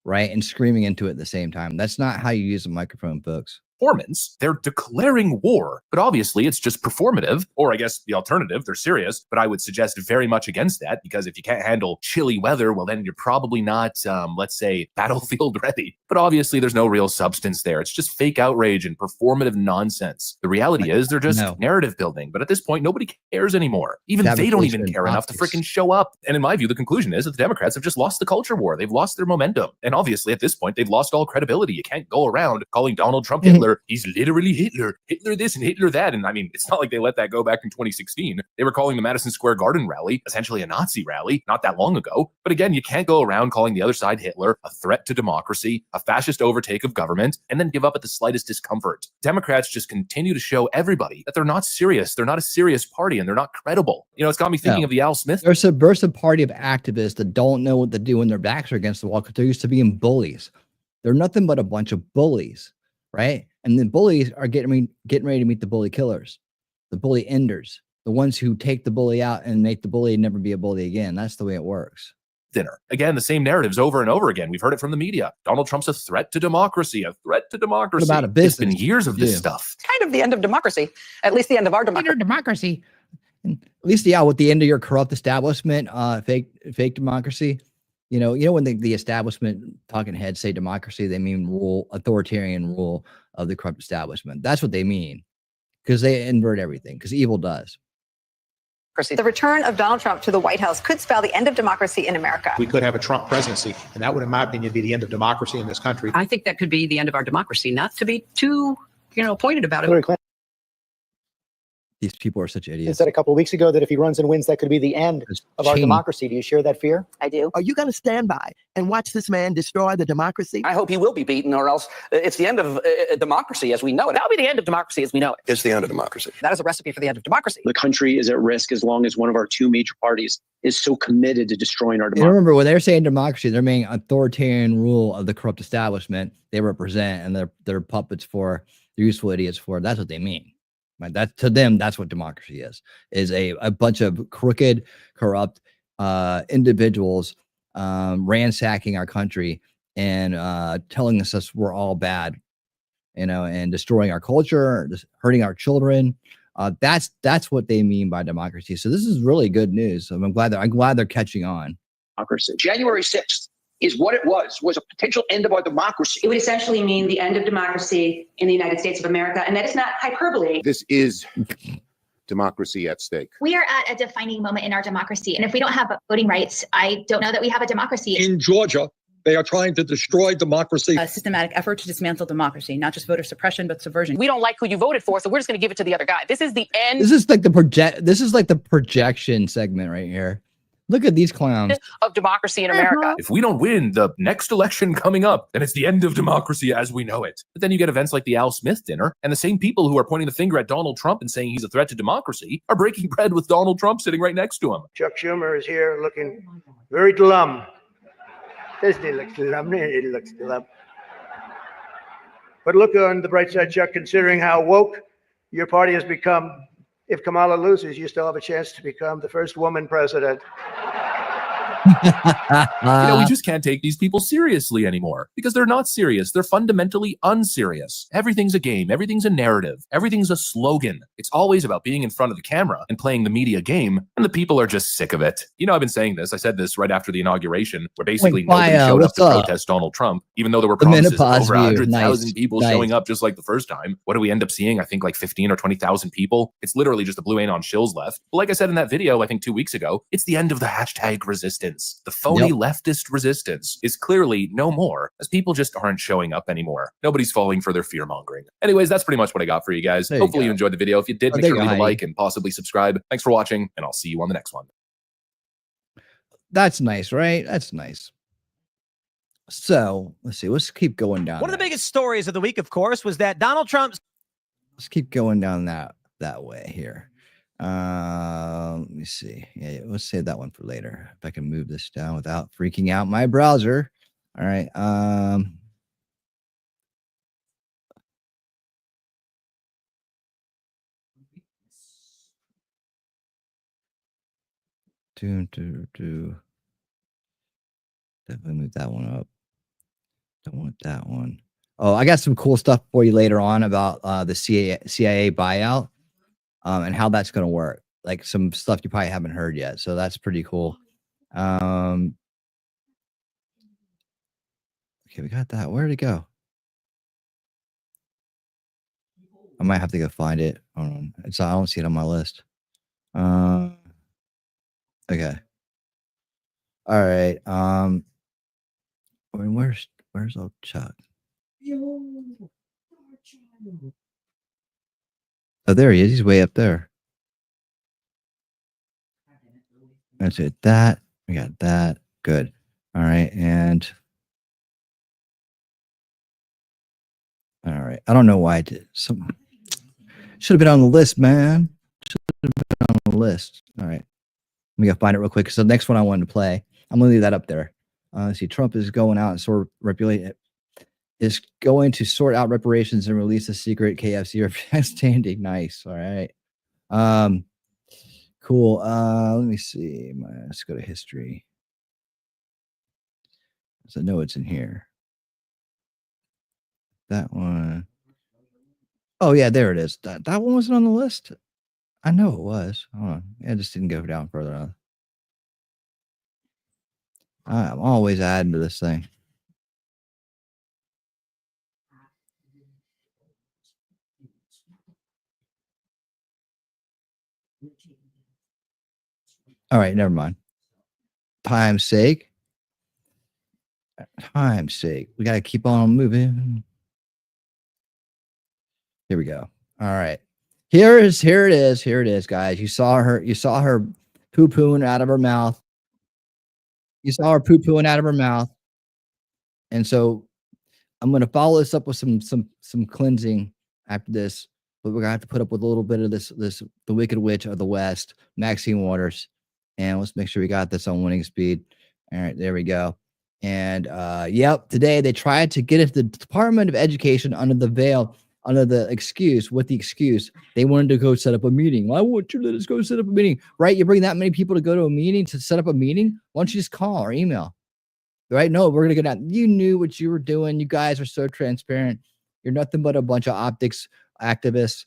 Speaker 5: right, and screaming into it at the same time. That's not how you use a microphone, folks.
Speaker 12: Performance. They're declaring war, but obviously it's just performative, or I guess the alternative, they're serious, but I would suggest very much against that, because if you can't handle chilly weather, well, then you're probably not, let's say, battlefield ready. But obviously there's no real substance there. It's just fake outrage and performative nonsense. The reality is they're just narrative building, but at this point, nobody cares anymore. Even they don't even care enough to freaking show up. And in my view, the conclusion is that the Democrats have just lost the culture war. They've lost their momentum. And obviously at this point, they've lost all credibility. You can't go around calling Donald Trump Hitler. He's literally Hitler, Hitler this and Hitler that. And I mean, it's not like they let that go back in 2016. They were calling the Madison Square Garden rally essentially a Nazi rally not that long ago. But again, you can't go around calling the other side Hitler, a threat to democracy, a fascist overtake of government, and then give up at the slightest discomfort. Democrats just continue to show everybody that they're not serious. They're not a serious party and they're not credible. You know, it's got me thinking of the Al Smith.
Speaker 5: They're a subversive party of activists that don't know what to do when their backs are against the wall because they're used to being bullies. They're nothing but a bunch of bullies, right? And the bullies are getting ready to meet the bully killers, the bully enders, the ones who take the bully out and make the bully never be a bully again. That's the way it works.
Speaker 12: Dinner. Again, the same narratives over and over again. We've heard it from the media. Donald Trump's a threat to democracy, a threat to democracy.
Speaker 5: What about a business?
Speaker 12: It's been years of this stuff.
Speaker 10: Kind of the end of democracy, at least the end of our
Speaker 5: democracy. At least, yeah, with the end of your corrupt establishment, fake democracy. You know when the establishment talking heads say democracy, they mean rule, authoritarian rule of the corrupt establishment. That's what they mean, because they invert everything, because evil does.
Speaker 14: The return of Donald Trump to the White House could spell the end of democracy in America.
Speaker 15: We could have a Trump presidency, and that would, in my opinion, be the end of democracy in this country.
Speaker 16: I think that could be the end of our democracy, not to be too, pointed about it.
Speaker 5: These people are such idiots.
Speaker 17: He said a couple of weeks ago that if he runs and wins, that could be the end of our democracy. Do you share that fear?
Speaker 14: I do.
Speaker 18: Are you going to stand by and watch this man destroy the democracy?
Speaker 19: I hope he will be beaten, or else it's the end of democracy as we know it. That'll be the end of democracy as we know it.
Speaker 20: It's the end of democracy.
Speaker 14: That is a recipe for the end of democracy.
Speaker 21: The country is at risk as long as one of our two major parties is so committed to destroying our democracy.
Speaker 5: Remember, when they're saying democracy, they're meaning authoritarian rule of the corrupt establishment they represent, and they're puppets for, they're useful idiots for. That's what they mean. Right? That to them, that's what democracy is a bunch of crooked, corrupt individuals ransacking our country and telling us we're all bad and destroying our culture, just hurting our children. That's what they mean by democracy. So this is really good news. I'm glad they're catching on.
Speaker 21: Democracy. January 6th is what it was a potential end of our democracy.
Speaker 14: It would essentially mean the end of democracy in the United States of America, and that is not hyperbole.
Speaker 20: This is democracy at stake.
Speaker 22: We are at a defining moment in our democracy, and if we don't have voting rights, I don't know that we have a democracy.
Speaker 23: In Georgia, they are trying to destroy democracy.
Speaker 24: A systematic effort to dismantle democracy, not just voter suppression, but subversion.
Speaker 10: We don't like who you voted for, so we're just going to give it to the other guy. This is the end.
Speaker 5: This is like the projection segment right here. Look at these clowns.
Speaker 10: Of democracy in America.
Speaker 12: If we don't win the next election coming up, then it's the end of democracy as we know it. But then you get events like the Al Smith dinner, and the same people who are pointing the finger at Donald Trump and saying he's a threat to democracy are breaking bread with Donald Trump sitting right next to him.
Speaker 25: Chuck Schumer is here looking very glum. It looks glum. It looks glum. But look on the bright side, Chuck, considering how woke your party has become. If Kamala loses, you still have a chance to become the first woman president.
Speaker 12: We just can't take these people seriously anymore because they're not serious. They're fundamentally unserious. Everything's a game. Everything's a narrative. Everything's a slogan. It's always about being in front of the camera and playing the media game, and the people are just sick of it. I've been saying this. I said this right after the inauguration, where basically nobody showed up to protest Donald Trump, even though there were promises of over 100,000 people showing up just like the first time. What do we end up seeing? I think like 15 or 20,000 people. It's literally just the blue ain't on shills left. But like I said in that video, I think 2 weeks ago, it's the end of the hashtag resistance. The phony leftist resistance is clearly no more, as people just aren't showing up anymore. Nobody's falling for their fear mongering. Anyways, that's pretty much what I got for you guys. Hopefully you enjoyed the video. If you did, make sure to leave a like and possibly subscribe. Thanks for watching, and I'll see you on the next one.
Speaker 5: That's nice, right? That's nice. So let's see. Let's keep going down.
Speaker 26: One of the biggest stories of the week, of course, was that Donald Trump's.
Speaker 5: Let's keep going down that way here. Let me see. Yeah, let's save that one for later. If I can move this down without freaking out my browser. All right. Definitely move that one up. Don't want that one. Oh, I got some cool stuff for you later on about the CIA buyout. And how that's going to work, like some stuff you probably haven't heard yet. So that's pretty cool. Okay, we got that. Where'd it go? I might have to go find it. Hold on. I don't see it on my list. Okay. All right. Where's old Chuck? Oh, there he is. He's way up there. That's it. That. We got that. Good. All right. And. All right. I don't know why I did. Should have been on the list, man. Should have been on the list. All right. Let me go find it real quick. So the next one I wanted to play, I'm going to leave that up there. Let's see. Trump is going out and is going to sort out reparations and release a secret KFC standing. Nice. All right. Cool. Let me see. Let's go to history. So I know it's in here. That one. Oh yeah, there it is. That one wasn't on the list. I know it was. Hold on. I just didn't go down further on. I'm always adding to this thing. All right, never mind. Time's sake. We got to keep on moving. Here we go. All right. Here it is, guys. You saw her poo-pooing out of her mouth. And so I'm going to follow this up with some cleansing after this, but we're going to have to put up with a little bit of this the Wicked Witch of the West, Maxine Waters. And let's make sure we got this on winning speed. All right, there we go. And yep, today they tried to get into the Department of Education under the excuse they wanted to go set up a meeting. Why won't you let us go set up a meeting? Right? You bring that many people to go to a meeting to set up a meeting? Why don't you just call or email? Right? No, we're gonna go down. You knew what you were doing. You guys are so transparent. You're nothing but a bunch of optics activists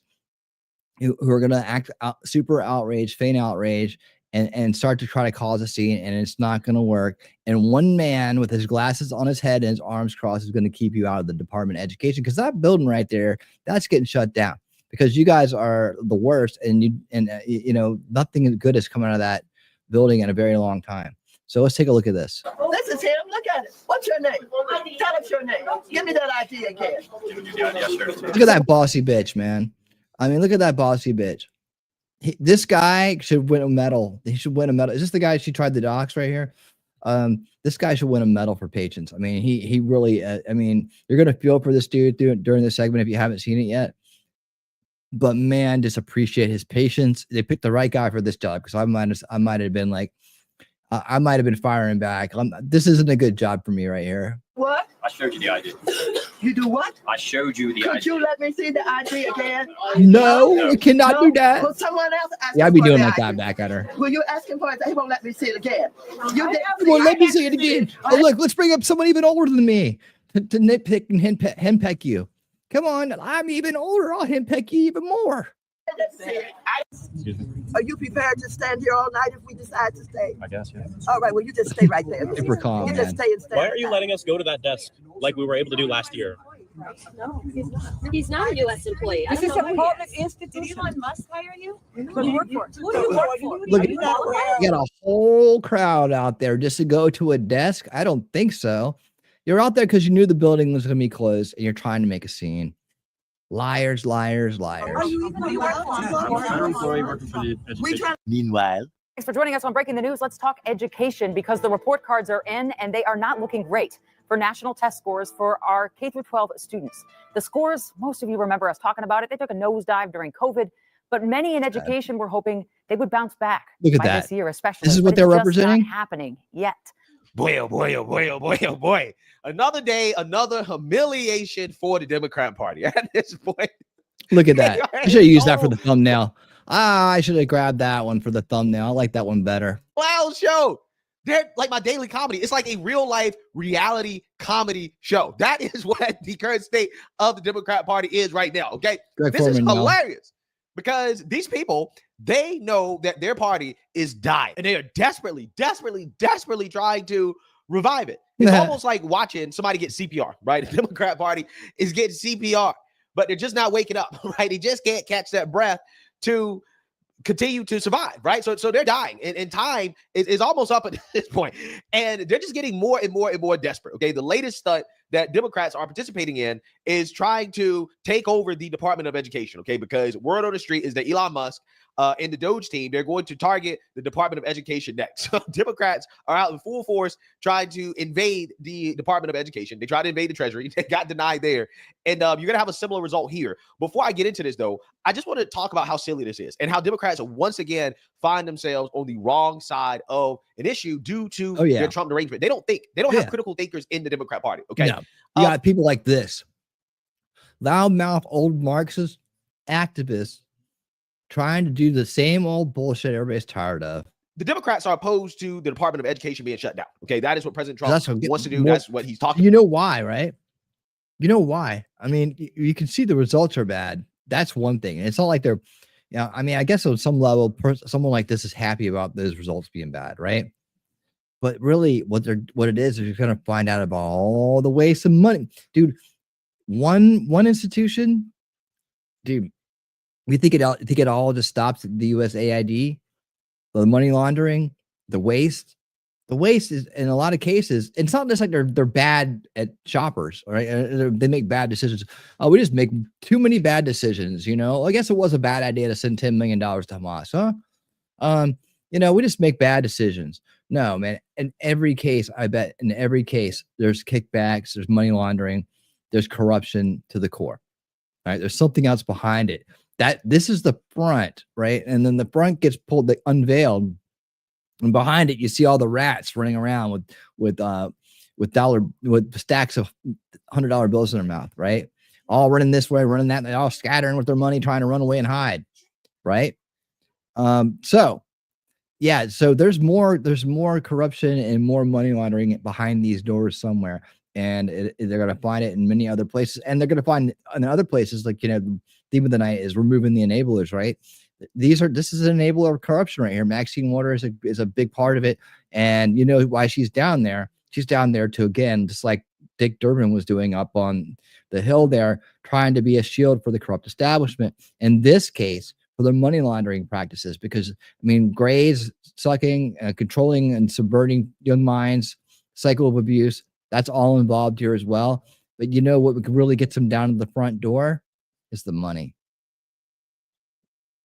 Speaker 5: who are going to act super outraged, feign outrage, and start to try to cause a scene, and it's not going to work. And one man with his glasses on his head and his arms crossed is going to keep you out of the Department of Education, because that building right there, that's getting shut down because you guys are the worst, and you know, nothing good has come out of that building in a very long time. So let's take a look at this.
Speaker 18: This is him. Look at it. What's your name? Tell us your name. Give me that ID again.
Speaker 5: Look at that bossy bitch, man. I mean, look at that bossy bitch. This guy should win a medal. He should win a medal. Is this the guy she tried the docs right here? This guy should win a medal for patience. I mean, he really, I mean, you're going to feel for this dude during this segment if you haven't seen it yet. But man, just appreciate his patience. They picked the right guy for this job, because I might have been like, I might have been firing back. This isn't a good job for me right here.
Speaker 18: What?
Speaker 1: I showed you the ID.
Speaker 18: You do what?
Speaker 1: I showed you the ID.
Speaker 18: Could you let me see the ID again?
Speaker 5: No, you cannot do that.
Speaker 18: Will someone else ask?
Speaker 5: Yeah, I'd be doing like that back at her.
Speaker 18: Will you ask him for it? He won't let me see it again. You did.
Speaker 5: Well, let me see it again. Oh, look, let's bring up someone even older than me to nitpick and henpeck you. Come on, I'm even older. I'll henpeck you even more.
Speaker 18: Are you prepared to stand here all night if we decide to stay?
Speaker 1: I guess, yeah.
Speaker 18: All right, well, you just stay right there.
Speaker 5: Super calm,
Speaker 18: You just
Speaker 5: man.
Speaker 18: stay and stand.
Speaker 1: Why aren't you letting us go to that desk like we were able to do last year?
Speaker 2: No, he's not a U.S. employee.
Speaker 18: This is a public institution.
Speaker 2: Did Elon Musk hire you? What do you work for? Who do you work for?
Speaker 5: Look, you got a whole crowd out there just to go to a desk. I don't think so. You're out there because you knew the building was going to be closed, and you're trying to make a scene. Liars, liars, liars.
Speaker 3: Meanwhile,
Speaker 14: Thanks for joining us on Breaking the News. Let's talk education, because the report cards are in and they are not looking great for national test scores for our K-12 students. The scores, most of you remember us talking about it, they took a nosedive during COVID, but many in education were hoping they would bounce back.
Speaker 5: Look at
Speaker 14: by
Speaker 5: that.
Speaker 14: This year, especially.
Speaker 5: This is what
Speaker 14: but
Speaker 5: they're
Speaker 14: it's just
Speaker 5: representing?
Speaker 14: Not happening yet.
Speaker 4: Boy, oh boy, oh boy, oh boy, oh boy. Another day, another humiliation for the Democrat Party at this point.
Speaker 5: Look at that. I should have used that for the thumbnail. I should have grabbed that one for the thumbnail. I like that one better.
Speaker 4: Clown show. They're like my daily comedy. It's like a real life reality comedy show. That is what the current state of the Democrat Party is right now. Okay.
Speaker 5: Greg
Speaker 4: This is
Speaker 5: Foreman, no.
Speaker 4: hilarious because these people, they know that their party is dying and they are desperately trying to revive it. It's almost like watching somebody get CPR, right? The Democrat Party is getting CPR, but they're just not waking up, right? They just can't catch that breath to continue to survive, right? So they're dying, and time is almost up at this point, and they're just getting more and more desperate. Okay, the latest stunt that Democrats are participating in is trying to take over the Department of Education. Okay, because word on the street is that Elon Musk and the Doge team, they're going to target the Department of Education next. So Democrats are out in full force trying to invade the Department of Education. They tried to invade the Treasury. They got denied there. And you're going to have a similar result here. Before I get into this, though, I just want to talk about how silly this is and how Democrats once again find themselves on the wrong side of an issue due to their Trump derangement. They don't think. They don't have critical thinkers in the Democrat Party. Okay.
Speaker 5: No. You got people like this. Loudmouth old Marxist activists trying to do the same old bullshit everybody's tired of.
Speaker 4: The Democrats are opposed to the Department of Education being shut down. Okay, that is what President Trump wants to do. That's what he's talking about.
Speaker 5: You know why, right? You know why? I mean, you can see the results are bad. That's one thing. And it's not like they're, I mean, I guess on some level, someone like this is happy about those results being bad, right? But really, what it is you're going to find out about all the waste of money, dude. One institution, dude. We think it all just stops at the USAID, the money laundering, the waste. The waste is in a lot of cases. It's not just like they're bad at shoppers, right? They make bad decisions. Oh, we just make too many bad decisions. I guess it was a bad idea to send $10 million to Hamas, huh? We just make bad decisions. No, man. In every case, I bet in every case, there's kickbacks, there's money laundering, there's corruption to the core. All right, there's something else behind it. This is the front, right? And then the front gets unveiled, and behind it you see all the rats running around with stacks of $100 bills in their mouth, right? All running this way, running that, and they all scattering with their money, trying to run away and hide, right? So there's more corruption and more money laundering behind these doors somewhere. and they're going to find it in many other places, and they're going to find in other places, like, you know, the theme of the night is removing the enablers, right? This is an enabler of corruption right here. Maxine Waters is a big part of it, and you know why she's down there. She's down there to, again, just like Dick Durbin was doing up on the Hill there, trying to be a shield for the corrupt establishment. In this case, for the money laundering practices, because I mean, grades, sucking, controlling and subverting young minds, cycle of abuse, that's all involved here as well. But you know what really gets them down to the front door is the money.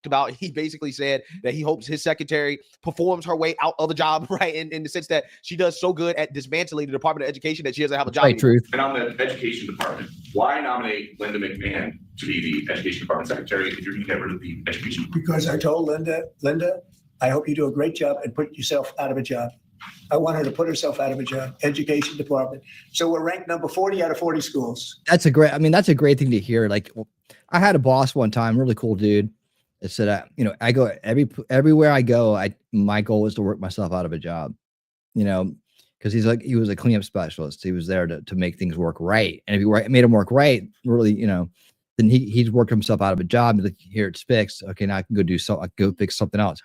Speaker 4: About, he basically said that he hopes his secretary performs her way out of the job, right? In the sense that she does so good at dismantling the Department of Education that she doesn't have a job.
Speaker 5: Right, truth.
Speaker 12: And on the education department, why nominate Linda McMahon to be the education department secretary if you're going to get rid of the education?
Speaker 25: Because I told Linda, I hope you do a great job and put yourself out of a job. I want her to put herself out of a job, education department. So we're ranked number 40 out of 40 schools.
Speaker 5: That's a great thing to hear. Like, I had a boss one time, really cool dude. It said, you know, I go everywhere I go. My goal was to work myself out of a job, you know, because he was a cleanup specialist. He was there to make things work right. And if you made him work right, really, you know, then he's worked himself out of a job. Like, here, it's fixed. Okay, now I can go fix something else.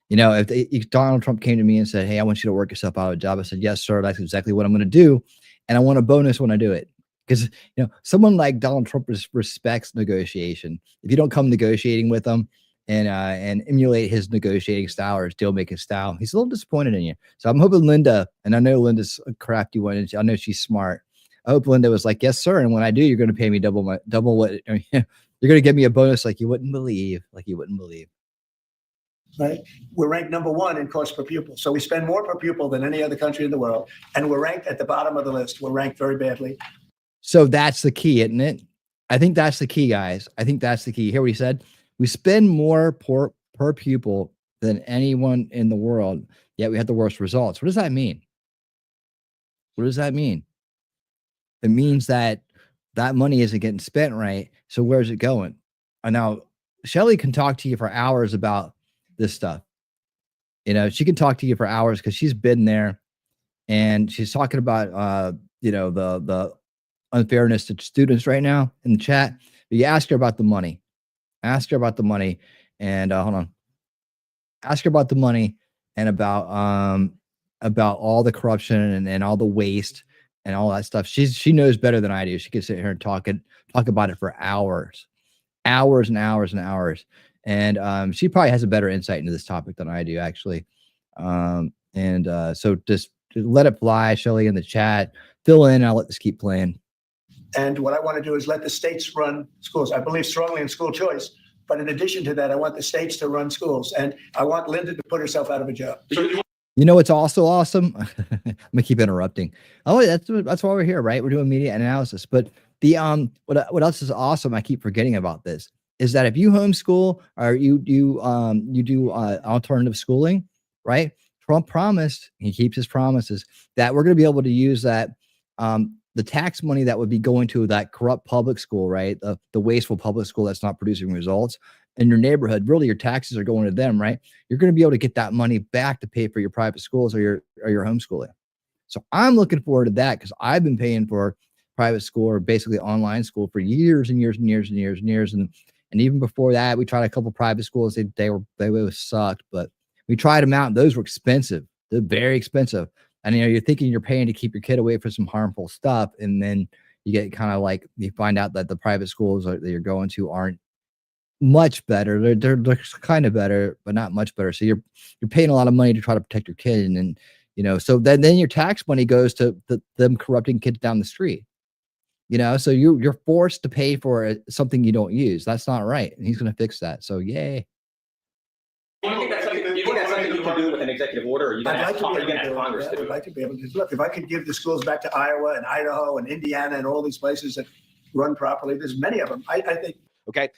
Speaker 5: You know, if Donald Trump came to me and said, "Hey, I want you to work yourself out of a job," I said, "Yes, sir. That's exactly what I'm going to do, and I want a bonus when I do it." Because, you know, someone like Donald Trump respects negotiation. If you don't come negotiating with him and emulate his negotiating style or his deal making style, he's a little disappointed in you. So I'm hoping Linda, and I know Linda's a crafty one, and I know she's smart. I hope Linda was like, "Yes, sir. And when I do, you're going to pay me double what you're going to give me a bonus like you wouldn't believe,
Speaker 25: Right? We're ranked number 1 in cost per pupil. So we spend more per pupil than any other country in the world. And we're ranked at the bottom of the list. We're ranked very badly.
Speaker 5: So that's the key, isn't it? I think that's the key, guys. I think that's the key. You hear what he said? We spend more per pupil than anyone in the world, yet we have the worst results. What does that mean? What does that mean? It means that money isn't getting spent right. So where's it going? And now Shelly can talk to you for hours about this stuff. You know, she can talk to you for hours because she's been there, and she's talking about you know, the unfairness to students right now in the chat. But you ask her about the money. Ask her about the money, and hold on. Ask her about the money and about all the corruption and all the waste and all that stuff. She knows better than I do. She could sit here and talk about it for hours and hours and hours. And she probably has a better insight into this topic than I do, actually. So just let it fly, Shelly, in the chat. Fill in, and I'll let this keep playing.
Speaker 25: And what I want to do is let the states run schools. I believe strongly in school choice. But in addition to that, I want the states to run schools. And I want Linda to put herself out of a job.
Speaker 5: You know what's also awesome? I'm gonna keep interrupting. Oh, that's why we're here, right? We're doing media analysis. But the what else is awesome? I keep forgetting about this. Is that if you homeschool or you do alternative schooling, right? Trump promised, he keeps his promises, that we're going to be able to use that the tax money that would be going to that corrupt public school, right? The wasteful public school that's not producing results in your neighborhood. Really, your taxes are going to them, right? You're going to be able to get that money back to pay for your private schools or your homeschooling. So I'm looking forward to that because I've been paying for private school or basically online school for years and years and years and years and years. And even before that, we tried a couple private schools. They sucked, but we tried them out. And those were expensive. They're very expensive. And you're thinking you're paying to keep your kid away from some harmful stuff, and then you get kind of like you find out that the private schools that you're going to aren't much better. They're kind of better, but not much better. So you're paying a lot of money to try to protect your kid, and then so then your tax money goes to them corrupting kids down the street. So you're forced to pay for something you don't use. That's not right, and he's going to fix that. So yay.
Speaker 1: Do you think that's something you can do with an executive order, or are you going to ask Congress to do it?
Speaker 25: I'd like to be able to look. If I could give the schools back to Iowa and Idaho and Indiana and all these places that run properly, there's many of them. I think.
Speaker 4: Okay.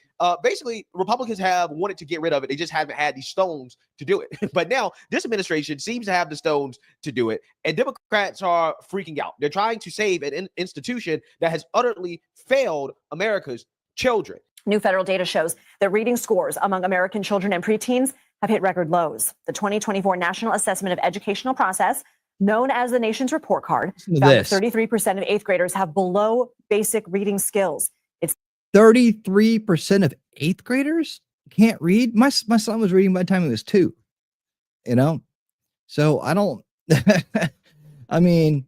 Speaker 4: Basically, Republicans have wanted to get rid of it. They just haven't had the stones to do it. But now this administration seems to have the stones to do it. And Democrats are freaking out. They're trying to save an institution that has utterly failed America's children.
Speaker 6: New federal data shows that reading scores among American children and preteens have hit record lows. The 2024 National Assessment of Educational Process known as the nation's report card,
Speaker 5: Listen to
Speaker 6: found that
Speaker 5: this.
Speaker 6: 33% of eighth graders have below basic reading skills. It's
Speaker 5: 33% of eighth graders can't read. My son was reading by the time he was 2. You know, so I don't. I mean,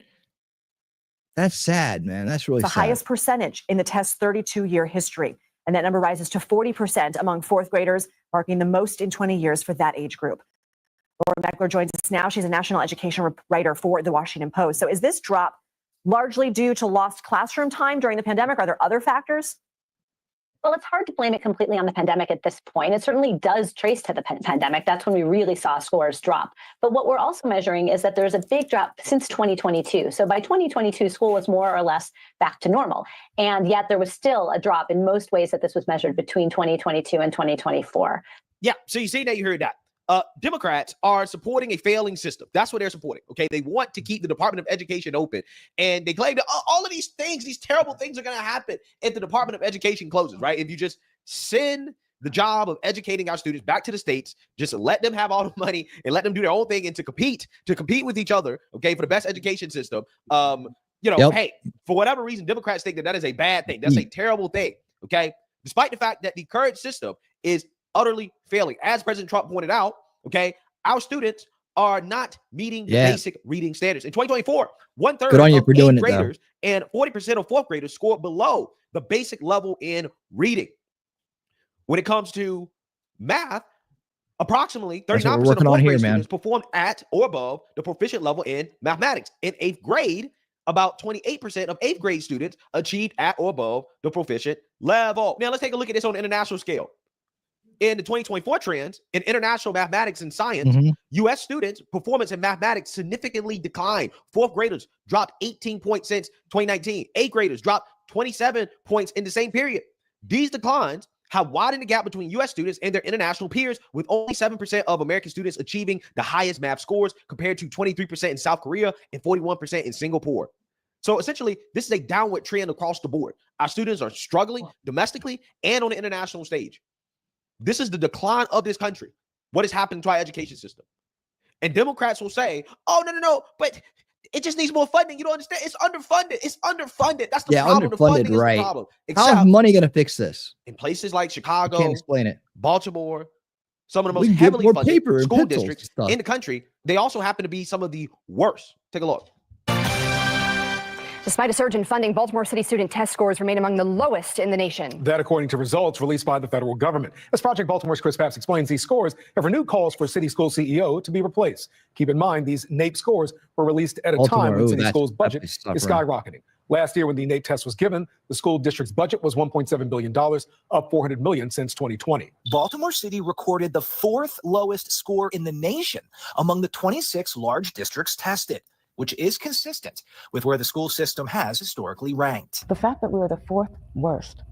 Speaker 5: that's sad, man. That's really
Speaker 6: the
Speaker 5: sad.
Speaker 6: highest percentage in the test's 32-year history. And that number rises to 40% among fourth graders, marking the most in 20 years for that age group. Laura Meckler joins us now. She's a national education writer for The Washington Post. So is this drop largely due to lost classroom time during the pandemic? Are there other factors?
Speaker 7: Well, it's hard to blame it completely on the pandemic at this point. It certainly does trace to the pandemic. That's when we really saw scores drop. But what we're also measuring is that there's a big drop since 2022. So by 2022, school was more or less back to normal. And yet there was still a drop in most ways that this was measured between 2022 and 2024.
Speaker 4: Yeah, so you see that, you heard that. Democrats are supporting a failing system. That's what they're supporting. Okay, they want to keep the Department of Education open, and they claim that all of these things, these terrible things, are going to happen if the Department of Education closes. Right? If you just send the job of educating our students back to the states, just let them have all the money and let them do their own thing, and to compete with each other. Okay, for the best education system. Hey, for whatever reason, Democrats think that is a bad thing. That's a terrible thing. Okay, despite the fact that the current system is utterly failing. As President Trump pointed out, okay, our students are not meeting the basic reading standards. In 2024, 1/3
Speaker 5: Good on you
Speaker 4: of
Speaker 5: for doing
Speaker 4: eighth
Speaker 5: it, though.
Speaker 4: graders and 40% of fourth graders scored below the basic level in reading. When it comes to math, approximately 39% of fourth grade students performed at or above the proficient level in mathematics. In eighth grade, about 28% of eighth grade students achieved at or above the proficient level. Now, let's take a look at this on an international scale. In the 2024 trends in international mathematics and science, U.S. students' performance in mathematics significantly declined. Fourth graders dropped 18 points since 2019. Eighth graders dropped 27 points in the same period. These declines have widened the gap between U.S. students and their international peers, with only 7% of American students achieving the highest math scores, compared to 23% in South Korea and 41% in Singapore. So essentially, this is a downward trend across the board. Our students are struggling domestically and on the international stage. This is the decline of this country. What is happening to our education system? And Democrats will say, oh, no, but it just needs more funding. You don't understand. It's underfunded. It's underfunded. That's the problem. The funding is the problem.
Speaker 5: How is money going to fix this?
Speaker 4: In places like Chicago,
Speaker 5: I can't explain it.
Speaker 4: Baltimore, some of the most heavily funded school districts
Speaker 5: stuff
Speaker 4: in the country, they also happen to be some of the worst. Take a look.
Speaker 6: Despite a surge in funding, Baltimore City student test scores remain among the lowest in the nation.
Speaker 8: That according to results released by the federal government. As Project Baltimore's Chris Papps explains, these scores have renewed calls for city school CEO to be replaced. Keep in mind, these NAEP scores were released at a time when city schools' budget is skyrocketing. Last year, when the NAEP test was given, the school district's budget was $1.7 billion, up $400 million since 2020.
Speaker 9: Baltimore City recorded the 4th lowest score in the nation among the 26 large districts tested, which is consistent with where the school system has historically ranked.
Speaker 11: The fact that we are the 4th worst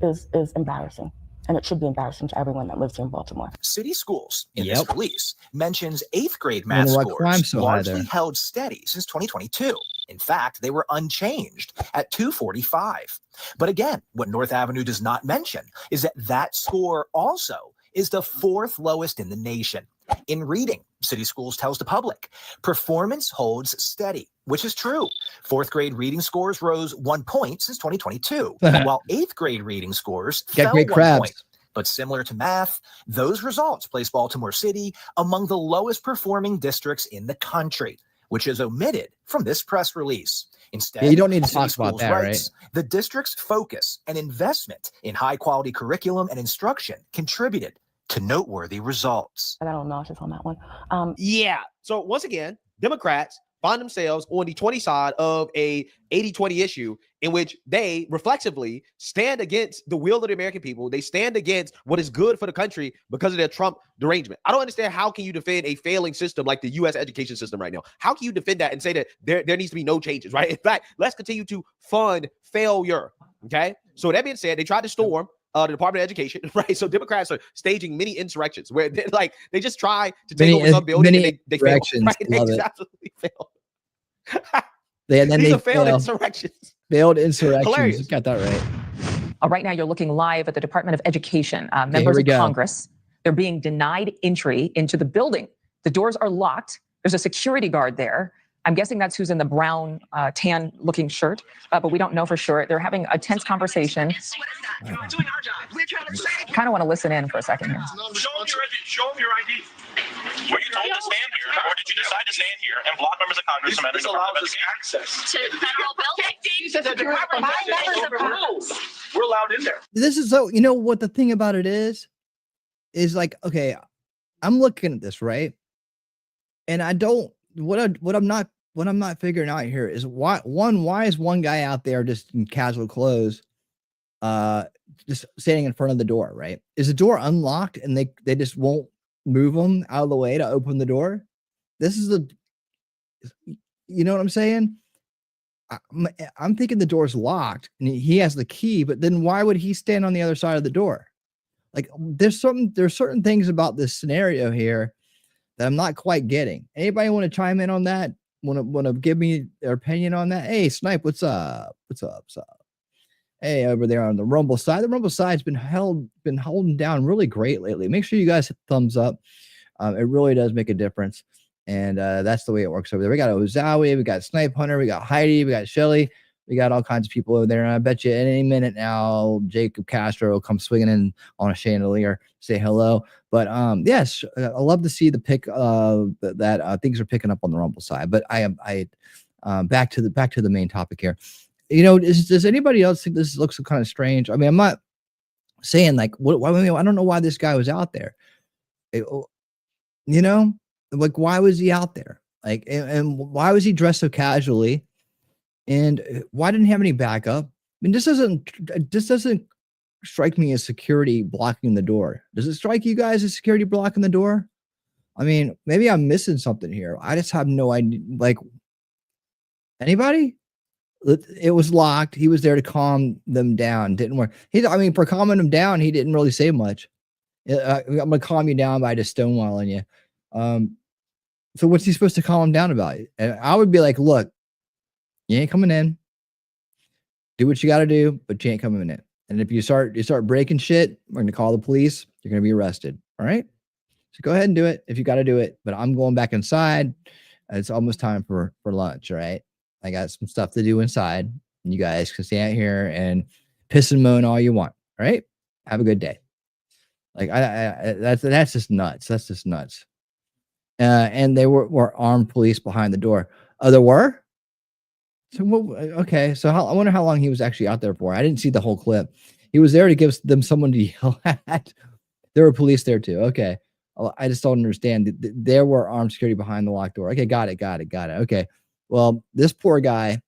Speaker 11: is embarrassing, and it should be embarrassing to everyone that lives here in Baltimore.
Speaker 9: City schools in this release mentions 8th grade math scores largely held steady since 2022. In fact, they were unchanged at 245. But again, what North Avenue does not mention is that that score also is the 4th lowest in the nation. In reading, City Schools tells the public, performance holds steady, which is true. 4th grade reading scores rose 1 point since 2022, while 8th grade reading scores fell 1 point. But similar to math, those results place Baltimore City among the lowest performing districts in the country, which is omitted from this press release. Instead,
Speaker 5: you don't need to talk about that, right?
Speaker 9: The district's focus and investment in high-quality curriculum and instruction contributed to noteworthy results.
Speaker 11: I got a little nauseous on that one.
Speaker 4: So once again, Democrats find themselves on the 20 side of a 80-20 issue in which they reflexively stand against the will of the American people. They stand against what is good for the country because of their Trump derangement. I don't understand, how can you defend a failing system like the U.S. education system right now? How can you defend that and say that there needs to be no changes, right? In fact, let's continue to fund failure, okay? So that being said, they tried to storm the Department of Education, right? So Democrats are staging mini insurrections where they just try to take over some building and they fail, right? They just absolutely fail. These are failed insurrections.
Speaker 5: Failed insurrections.
Speaker 4: Hilarious.
Speaker 5: You got that right.
Speaker 13: Right now, you're looking live at the Department of Education. Members of Congress, they're being denied entry into the building. The doors are locked. There's a security guard there. I'm guessing that's who's in the brown, tan looking shirt, but we don't know for sure. They're having a tense conversation. Kind of want to listen in for a second here.
Speaker 15: Show them your ID. Were you told to stand here, or did you decide to stand here and block members of Congress from entering the Department of Education?
Speaker 22: To federal buildings.
Speaker 15: We're allowed in there.
Speaker 5: This is so, you know what the thing about it is like, okay, I'm looking at this, right? And I don't, what I'm not figuring out here is why is one guy out there just in casual clothes, just standing in front of the door, right? Is the door unlocked and they just won't move them out of the way to open the door? This is you know what I'm saying? I'm thinking the door's locked and he has the key, but then why would he stand on the other side of the door? Like there's certain things about this scenario here that I'm not quite getting. Anybody want to chime in on that? Want to give me their opinion on that? Hey, Snipe, what's up? What's up? Hey, over there on the Rumble side. The Rumble side's been holding down really great lately. Make sure you guys hit thumbs up. It really does make a difference. And that's the way it works over there. We got Ozawi, we got Snipe Hunter, we got Heidi, we got Shelly, we got all kinds of people over there. And I bet you at any minute now, Jacob Castro will come swinging in on a chandelier, say hello. But yes, I love to see the pick that things are picking up on the Rumble side. But back to the main topic here. You know, does anybody else think this looks kind of strange? I mean, I'm not saying like, I don't know why this guy was out there. You know, like why was he out there? Like, and why was he dressed so casually? And why didn't he have any backup? I mean, this doesn't strike me as security blocking the door. Does it strike you guys as security blocking the door? I mean, maybe I'm missing something here. I just have no idea. Like, anybody? It was locked. He was there to calm them down. Didn't work. I mean, for calming them down, he didn't really say much. I'm gonna calm you down by just stonewalling you. So what's he supposed to calm him down about? And I would be like, look, you ain't coming in. Do what you got to do, but you ain't coming in. And if you start breaking shit, we're gonna call the police. You're gonna be arrested. All right. So go ahead and do it if you got to do it. But I'm going back inside. It's almost time for lunch. All right. I got some stuff to do inside. And you guys can stay out here and piss and moan all you want. All right. Have a good day. Like that's just nuts. That's just nuts. And they were armed police behind the door. Oh, there were? So okay. So I wonder how long he was actually out there for. I didn't see the whole clip. He was there to give them someone to yell at. There were police there too. Okay. I just don't understand. There were armed security behind the locked door. Okay, got it. Okay. Well, this poor guy.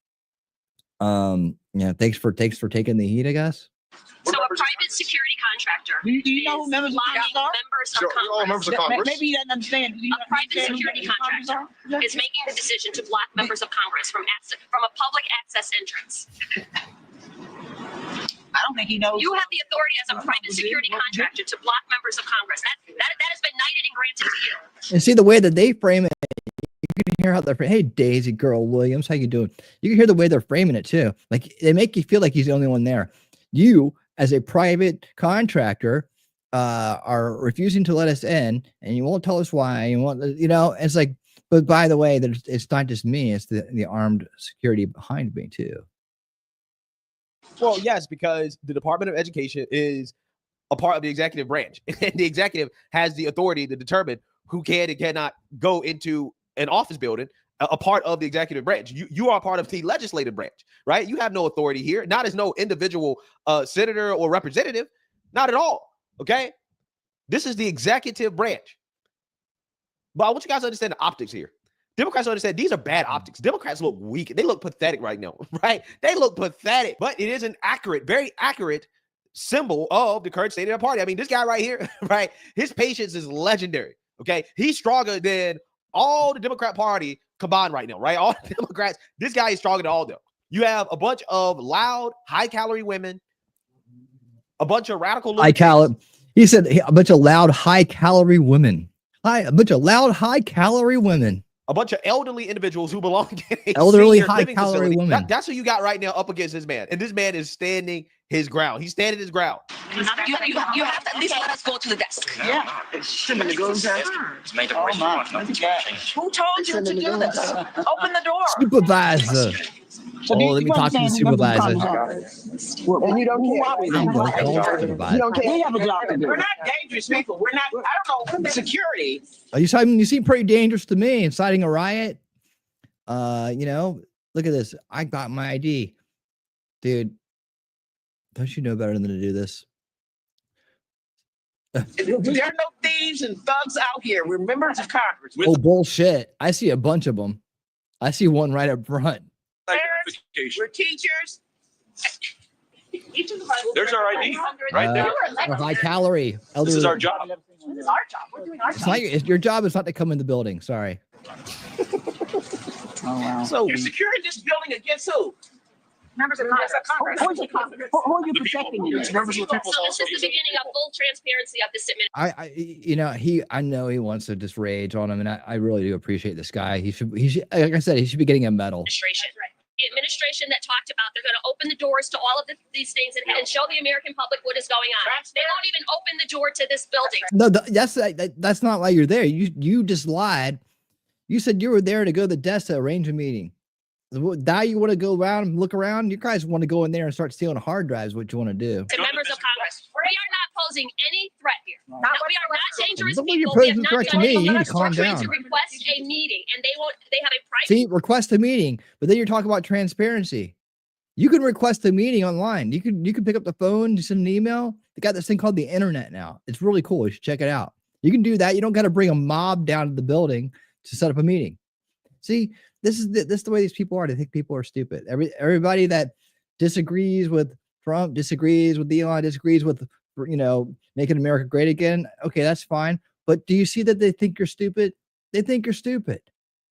Speaker 5: Yeah. Thanks for taking the heat, I guess.
Speaker 22: So a private security contractor.
Speaker 18: Do you know who members of Congress are?
Speaker 22: Members of Congress.
Speaker 18: Maybe you don't understand.
Speaker 22: A private security contractor is making the decision to block members of Congress from a public access entrance.
Speaker 18: I don't think he knows.
Speaker 22: You have the authority as a private security contractor to block members of Congress. That has been knighted and granted to you.
Speaker 5: And see the way that they frame it. You can hear how they're hey Daisy Girl Williams, how you doing? You can hear the way they're framing it too. Like they make you feel like he's the only one there. You, as a private contractor, are refusing to let us in, and you won't tell us why. You won't, it's like. But by the way, it's not just me; it's the armed security behind me too.
Speaker 4: Well, yes, because the Department of Education is a part of the executive branch, and the executive has the authority to determine who can and cannot go into an office building. A part of the executive branch. You are part of the legislative branch, right? You have no authority here, not as no individual senator or representative, not at all. Okay, this is the executive branch. But I want you guys to understand the optics here. Democrats understand these are bad optics. Democrats look weak. They look pathetic right now, right? They look pathetic, but it is an accurate, very accurate symbol of the current state of the party. I mean, this guy right here, right? His patience is legendary. Okay, he's stronger than all the Democrat Party combined right now, right? All the Democrats, this guy is stronger than all of them. You have a bunch of loud, high-calorie women, a bunch of radical.
Speaker 5: He said a bunch of loud, high-calorie women. A bunch of loud, high-calorie women.
Speaker 4: A bunch of elderly individuals who belong in a
Speaker 5: elderly, high-calorie women.
Speaker 4: That's who you got right now up against this man, and this man is standing his ground. He's standing his ground.
Speaker 18: You have to at least let us go to the desk. Yeah. Shouldn't go inside. Who told you to do this? Open the door.
Speaker 5: Supervisor. Let me talk to the supervisor.
Speaker 18: And you don't care.
Speaker 5: I'm going to call supervisor.
Speaker 18: You don't care. We have a job to do. We're not dangerous people. We're not, I don't know, security.
Speaker 5: You seem pretty dangerous to me, inciting a riot. Look at this. I got my ID. Dude, don't you know better than to do this?
Speaker 18: There are no thieves and thugs out here. We're members of Congress.
Speaker 5: Oh, bullshit. I see a bunch of them. I see one right up front.
Speaker 18: Parents, we're teachers.
Speaker 15: There's our ID right there.
Speaker 5: High calorie.
Speaker 15: This is our job.
Speaker 18: This is our job. We're doing our job.
Speaker 5: Your job is not to come in the building. Sorry.
Speaker 18: Oh, wow.
Speaker 4: So
Speaker 18: you're securing this building against who? Members of Congress. Who are you protecting? Members of the people.
Speaker 22: So this is the beginning of full transparency of this administration.
Speaker 5: I know he wants to just rage on him, and I really do appreciate this guy. He should, like I said, he should be getting a medal.
Speaker 22: The administration that talked about they're going to open the doors to all of these things and show the American public what is going on. They won't even open the door to this building.
Speaker 5: No, that's not why you're there. You just lied. You said you were there to go to the desk to arrange a meeting. Now you want to go around and look around. You guys want to go in there and start stealing hard drives. What you want to do?
Speaker 22: To members of Congress, we are not posing any threat here. We are not dangerous
Speaker 5: You're
Speaker 22: people.
Speaker 5: posing
Speaker 22: We have
Speaker 5: threat
Speaker 22: not
Speaker 5: to me.
Speaker 22: done
Speaker 5: You need to
Speaker 22: anything.
Speaker 5: calm
Speaker 22: We're trying
Speaker 5: down.
Speaker 22: to request a meeting, and they have a private.
Speaker 5: See, request a meeting, but then you're talking about transparency. You can request a meeting online. You can pick up the phone, send an email. They got this thing called the internet now. It's really cool. You should check it out. You can do that. You don't got to bring a mob down to the building to set up a meeting. See, this is the way these people are. They think people are stupid. Everybody that disagrees with Trump, disagrees with Elon, disagrees with making America great again. Okay, that's fine. But do you see that they think you're stupid? They think you're stupid.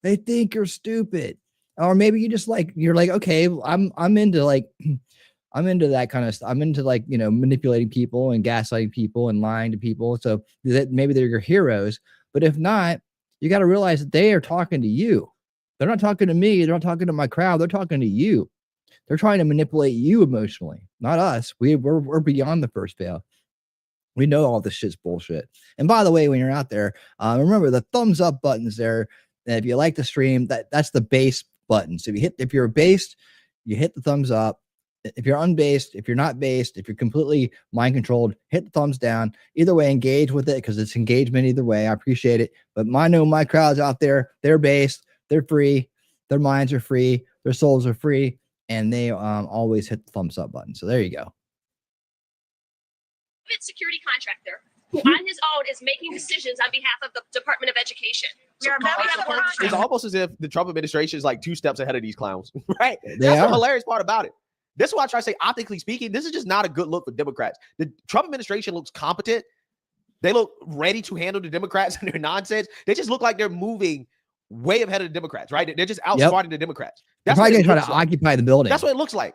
Speaker 5: They think you're stupid. Or maybe you just you're like, okay, I'm into that kind of stuff. I'm into manipulating people and gaslighting people and lying to people. So that maybe they're your heroes. But if not, you got to realize that they are talking to you. They're not talking to me. They're not talking to my crowd. They're talking to you. They're trying to manipulate you emotionally, not us. We're beyond the first fail. We know all this shit's bullshit. And by the way, when you're out there, remember the thumbs up buttons there. And if you like the stream, that's the base button. So if you're based, you hit the thumbs up. If you're unbased, if you're not based, if you're completely mind controlled, hit the thumbs down. Either way, engage with it because it's engagement either way. I appreciate it. But I know my crowds out there, they're based, they're free, their minds are free, their souls are free, and they always hit the thumbs up button. So there you go.
Speaker 22: Security contractor who on his own is making decisions on behalf of the Department of Education. We are members of Congress.
Speaker 4: It's almost as if the Trump administration is like 2 steps ahead of these clowns, right?
Speaker 5: They
Speaker 4: That's
Speaker 5: are.
Speaker 4: the hilarious part about it. This is why I try to say, optically speaking, this is just not a good look for Democrats. The Trump administration looks competent. They look ready to handle the Democrats and their nonsense. They just look like they're moving way ahead of the Democrats, right? They're just outsmarting the Democrats.
Speaker 5: They're probably going to try to occupy the building.
Speaker 4: That's what it looks like.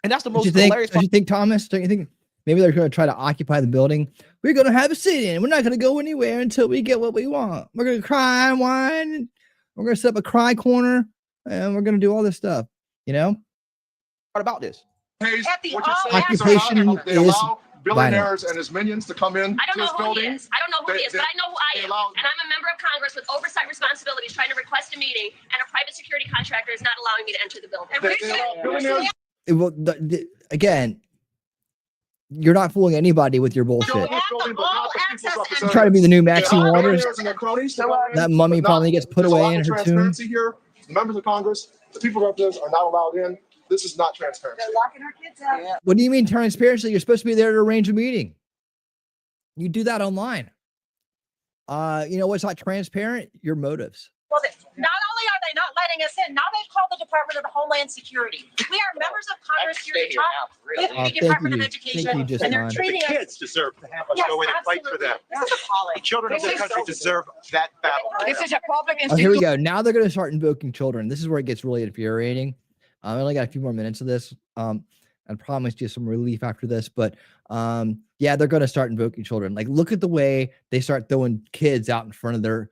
Speaker 4: And that's the most
Speaker 5: hilarious
Speaker 4: part.
Speaker 5: Don't you think, Thomas? Don't you think maybe they're going to try to occupy the building? We're going to have a sit-in. We're not going to go anywhere until we get what we want. We're going to cry and whine. We're going to set up a cry corner, and we're going to do all this stuff,
Speaker 4: What about this?
Speaker 5: Occupation is
Speaker 15: billionaires and his minions to come in.
Speaker 22: I don't
Speaker 15: to
Speaker 22: know
Speaker 15: his
Speaker 22: who
Speaker 15: building.
Speaker 22: he is. I don't know who he is, but I know who I am. And I'm a member of Congress with oversight responsibilities trying to request a meeting, and a private security contractor is not allowing me to enter the building.
Speaker 5: Well, again, you're not fooling anybody with your bullshit. You're trying to be the new Maxine Waters. That mummy probably gets put away in her tomb.
Speaker 15: Here, the members of Congress, the people representatives are not allowed in. This is not transparent.
Speaker 18: They're locking our kids out.
Speaker 5: What do you mean transparency? You're supposed to be there to arrange a meeting. You do that online. What's not transparent? Your motives.
Speaker 18: Well, not only are they not letting us in, now they've called the Department of Homeland Security. We are members of Congress here to talk with the Department of Education, and they're treating us.
Speaker 15: Kids deserve to have us go in and fight for them. The children of the country deserve that battle.
Speaker 18: This is a public
Speaker 5: Oh, here we go. Now they're going to start invoking children. This is where it gets really infuriating. I only got a few more minutes of this. I promised you some relief after this, but yeah, they're going to start invoking children. Like, look at the way they start throwing kids out in front of their,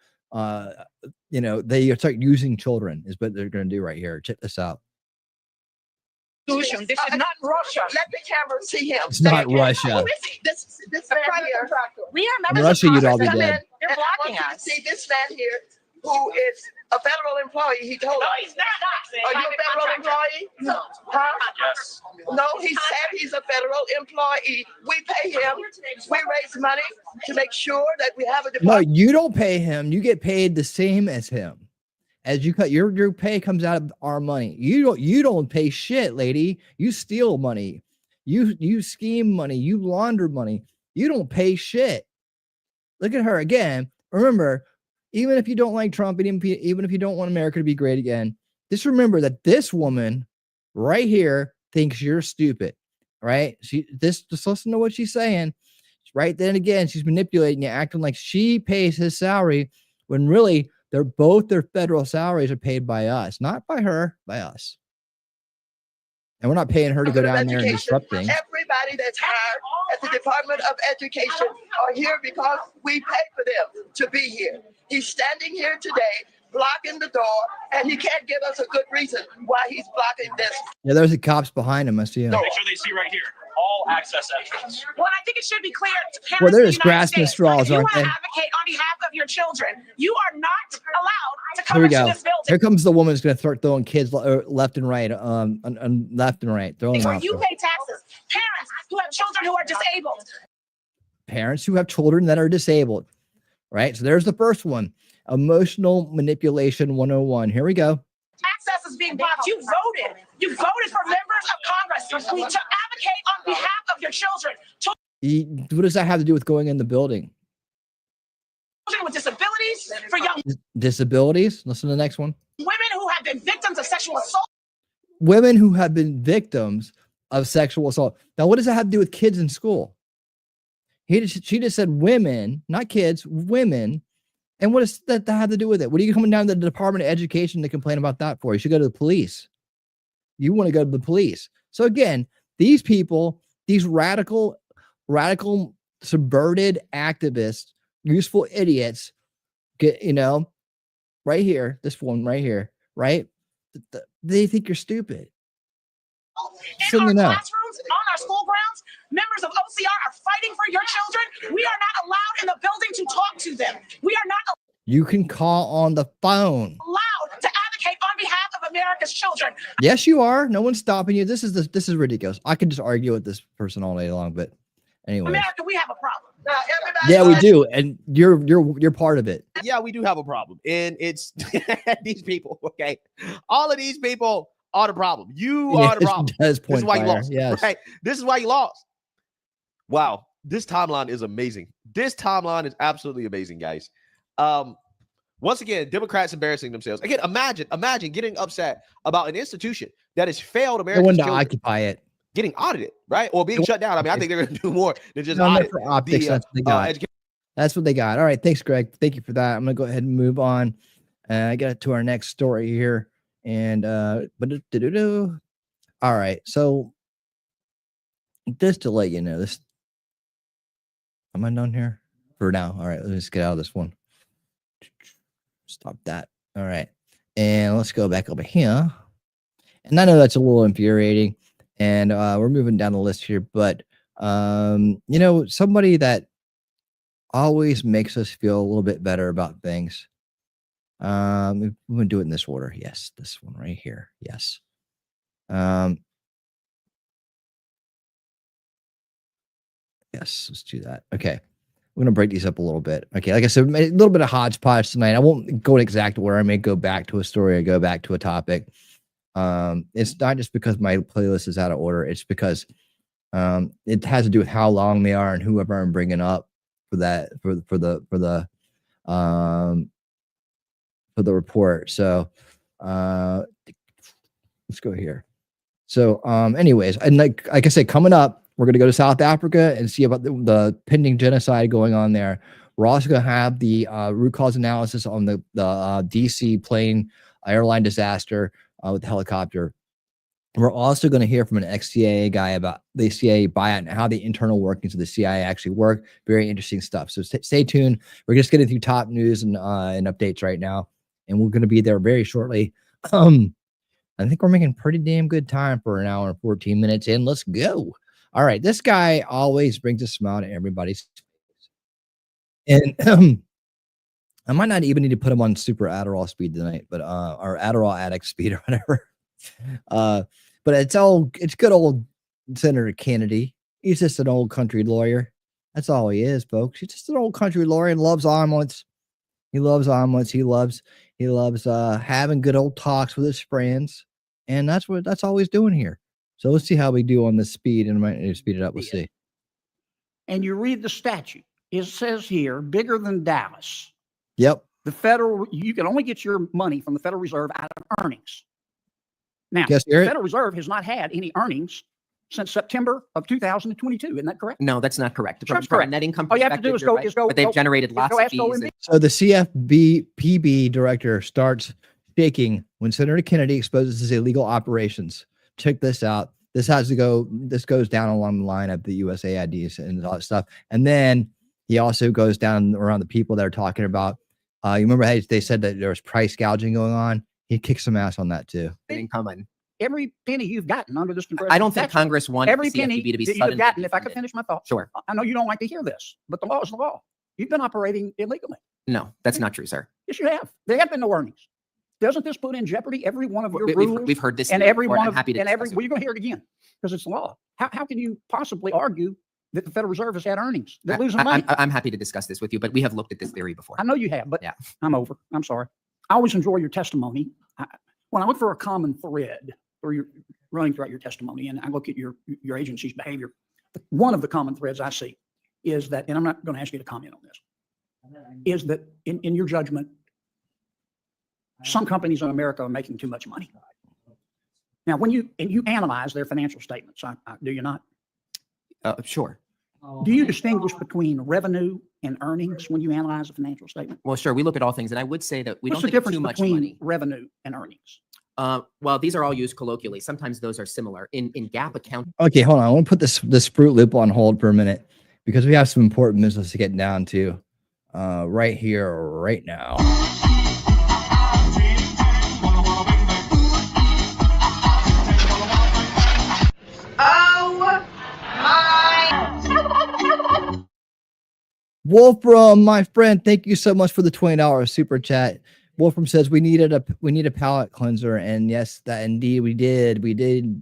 Speaker 5: they start using children is what they're going to do right here. Check this out.
Speaker 18: This is not Russia. Let the camera see him.
Speaker 5: It's not Russia.
Speaker 18: Who is he? This man here. We are
Speaker 5: In
Speaker 18: members
Speaker 5: Russia,
Speaker 18: of
Speaker 5: you'd all be
Speaker 18: Congress. Come
Speaker 5: dead.
Speaker 18: in. They're blocking us. See this man here, who is a federal employee. He told us. He's not. Are you a federal employee? No. Huh?
Speaker 15: Yes.
Speaker 18: No, he said he's a federal employee. We pay him. We raise money to make sure that we have a
Speaker 5: No,
Speaker 18: department.
Speaker 5: you don't pay him. You get paid the same as him. As you cut your pay comes out of our money. You don't pay shit, lady. You steal money. You scheme money. You launder money. You don't pay shit. Look at her again. Remember, even if you don't like Trump, even if you don't want America to be great again, just remember that this woman right here thinks you're stupid, right? Just listen to what she's saying. Right then again, she's manipulating you, acting like she pays his salary when really their federal salaries are paid by us, not by her, by us. And we're not paying her to go down there and disrupt things.
Speaker 18: Everybody that's hired at the Department of Education are here because we pay for them to be here. He's standing here today, blocking the door, and he can't give us a good reason why he's blocking this.
Speaker 5: Yeah, there's the cops behind him. I see him.
Speaker 15: Make sure they see right here. All access entrance.
Speaker 18: Well, I think it should be clear to parents
Speaker 5: Well, they're
Speaker 18: in the
Speaker 5: just
Speaker 18: United
Speaker 5: grasping
Speaker 18: States,
Speaker 5: straws,
Speaker 18: if you
Speaker 5: aren't
Speaker 18: want to
Speaker 5: they?
Speaker 18: advocate on behalf of your children, you are not allowed to
Speaker 5: Here
Speaker 18: come
Speaker 5: we
Speaker 18: into
Speaker 5: go.
Speaker 18: this building.
Speaker 5: Here comes the woman who's going to start throwing kids left and right, left and right, throwing them
Speaker 18: Where
Speaker 5: out
Speaker 18: you
Speaker 5: there.
Speaker 18: pay taxes. Parents who have children who are disabled.
Speaker 5: Parents who have children that are disabled, right? So there's the first one, emotional manipulation 101. Here we go.
Speaker 18: Access is being blocked. You voted. You voted for members of Congress to advocate on behalf of your children.
Speaker 5: What does that have to do with going in the building?
Speaker 18: Children with disabilities, for young
Speaker 5: Disabilities. Listen to the next one.
Speaker 18: women who have been victims of sexual assault.
Speaker 5: Women who have been victims of sexual assault. Now, what does that have to do with kids in school? She just said women, not kids, women. And what does that have to do with it? What are you coming down to the Department of Education to complain about that for? You should go to the police. You want to go to the police. So again, these people, these radical, subverted activists, useful idiots, get, right here, this one right here, right? They think you're stupid.
Speaker 18: In our classrooms, on our school grounds, members of OCR are fighting for your children. We are not allowed in the building to talk to them. We are not
Speaker 5: You can call on the phone.
Speaker 18: allowed to advocate on behalf of America's children.
Speaker 5: Yes, you are. No one's stopping you. This is ridiculous. I could just argue with this person all day long, but anyway.
Speaker 18: America, we have a problem. Now, everybody
Speaker 5: Yeah, we do, and you're part of it.
Speaker 4: Yeah, we do have a problem, and it's these people. Okay, all of these people are the problem. You are the problem. This is why you lost.
Speaker 5: Yes.
Speaker 4: Right? This is why you lost. Wow, this timeline is amazing. This timeline is absolutely amazing, guys. Once again, Democrats embarrassing themselves. Again, imagine getting upset about an institution that has failed American
Speaker 5: No one to
Speaker 4: children
Speaker 5: occupy it.
Speaker 4: getting audited, right? Or being shut down. I mean, I think they're going to do more than just
Speaker 5: No,
Speaker 4: audit
Speaker 5: for optics,
Speaker 4: the
Speaker 5: that's what they got.
Speaker 4: education.
Speaker 5: That's what they got. All right, thanks, Greg. Thank you for that. I'm gonna go ahead and move on. I got to our next story here, and all right. So just to let you know, this. Am I done here for now? All right, let's get out of this one. Stop that. All right, and let's go back over here. And I know that's a little infuriating, and we're moving down the list here, but somebody that always makes us feel a little bit better about things. We're gonna do it in this order. Yes, this one right here. Yes. Yes, let's do that. Okay. We're gonna break these up a little bit. Okay, like I said, a little bit of hodgepodge tonight. I won't go in exact order. I may go back to a story or go back to a topic. It's not just because my playlist is out of order. It's because it has to do with how long they are and whoever I'm bringing up for that for the report. So let's go here. So anyways, and like I said, coming up, we're going to go to South Africa and see about the pending genocide going on there. We're also going to have the root cause analysis on the DC plane airline disaster with the helicopter. We're also going to hear from an ex-CIA guy about the CIA buyout and how the internal workings of the CIA actually work. Very interesting stuff. So stay tuned. We're just getting through top news and updates right now, and we're going to be there very shortly. I think we're making pretty damn good time for an hour and 14 minutes in. Let's go. All right. This guy always brings a smile to everybody's face. And I might not even need to put him on super Adderall speed tonight, but or Adderall addict speed or whatever. But it's good old Senator Kennedy. He's just an old country lawyer. That's all he is, folks. He's just an old country lawyer and loves omelets. He loves omelets. He loves having good old talks with his friends. And that's all he's doing here. So let's see how we do on the speed, and I might need to speed it up. Let's see.
Speaker 16: And you read the statute. It says here, bigger than Dallas.
Speaker 5: Yep.
Speaker 16: You can only get your money from the Federal Reserve out of earnings. Now,
Speaker 5: Yes,
Speaker 16: the Federal Reserve has not had any earnings since September of 2022. Isn't that correct?
Speaker 1: No, that's not correct.
Speaker 16: That's
Speaker 1: From
Speaker 16: correct.
Speaker 1: a net income
Speaker 16: All you have to do is
Speaker 1: perspective,
Speaker 16: go,
Speaker 1: but they've generated lots of fees.
Speaker 5: So the CFPB director starts shaking when Senator Kennedy exposes his illegal operations. Check this out. This goes down along the line of the USAID and all that stuff. And then he also goes down around the people that are talking about, you remember how they said that there was price gouging going on? He kicks some ass on that too.
Speaker 1: Income.
Speaker 16: Every penny you've gotten under this congressional
Speaker 1: I don't think
Speaker 16: statute,
Speaker 1: Congress wants
Speaker 16: every
Speaker 1: the
Speaker 16: penny
Speaker 1: CFPB to be
Speaker 16: that
Speaker 1: suddenly
Speaker 16: you've gotten. If I could finish my thought.
Speaker 1: Sure.
Speaker 16: I know you don't like to hear this, but the law is the law. You've been operating illegally.
Speaker 1: No, that's not true, sir.
Speaker 16: Yes, you have. There have been no earnings. Doesn't this put in jeopardy every one of your
Speaker 1: We've-
Speaker 16: rules?
Speaker 1: we've heard this
Speaker 16: and
Speaker 1: before,
Speaker 16: every
Speaker 1: and
Speaker 16: one
Speaker 1: I'm
Speaker 16: of
Speaker 1: happy to
Speaker 16: and every.
Speaker 1: discuss it.
Speaker 16: Well, you're going to hear it again because it's law. How can you possibly argue that the Federal Reserve has had earnings? They're losing money.
Speaker 1: I'm happy to discuss this with you, but we have looked at this theory before.
Speaker 16: I know you have, but
Speaker 1: Yeah.
Speaker 16: I'm over. I'm sorry. I always enjoy your testimony. When I look for a common thread or you're running throughout your testimony and I look at your agency's behavior, one of the common threads I see is that, and I'm not going to ask you to comment on this, is that in your judgment, some companies in America are making too much money. Now, when you analyze their financial statements, do you not?
Speaker 1: Sure.
Speaker 16: Do you distinguish between revenue and earnings when you analyze a financial statement?
Speaker 1: Well, sure. We look at all things, and I would say that we
Speaker 16: What's
Speaker 1: don't
Speaker 16: the
Speaker 1: think it's
Speaker 16: difference
Speaker 1: too much
Speaker 16: between
Speaker 1: money.
Speaker 16: revenue and earnings?
Speaker 1: Well, these are all used colloquially. Sometimes those are similar. In GAAP account.
Speaker 5: Okay, hold on. I want to put this Fruit Loop on hold for a minute because we have some important business to get down to right here, right now.
Speaker 2: Oh my!
Speaker 5: Wolfram, my friend, thank you so much for the $20 super chat. Wolfram says we need a palate cleanser, and yes, that indeed we did.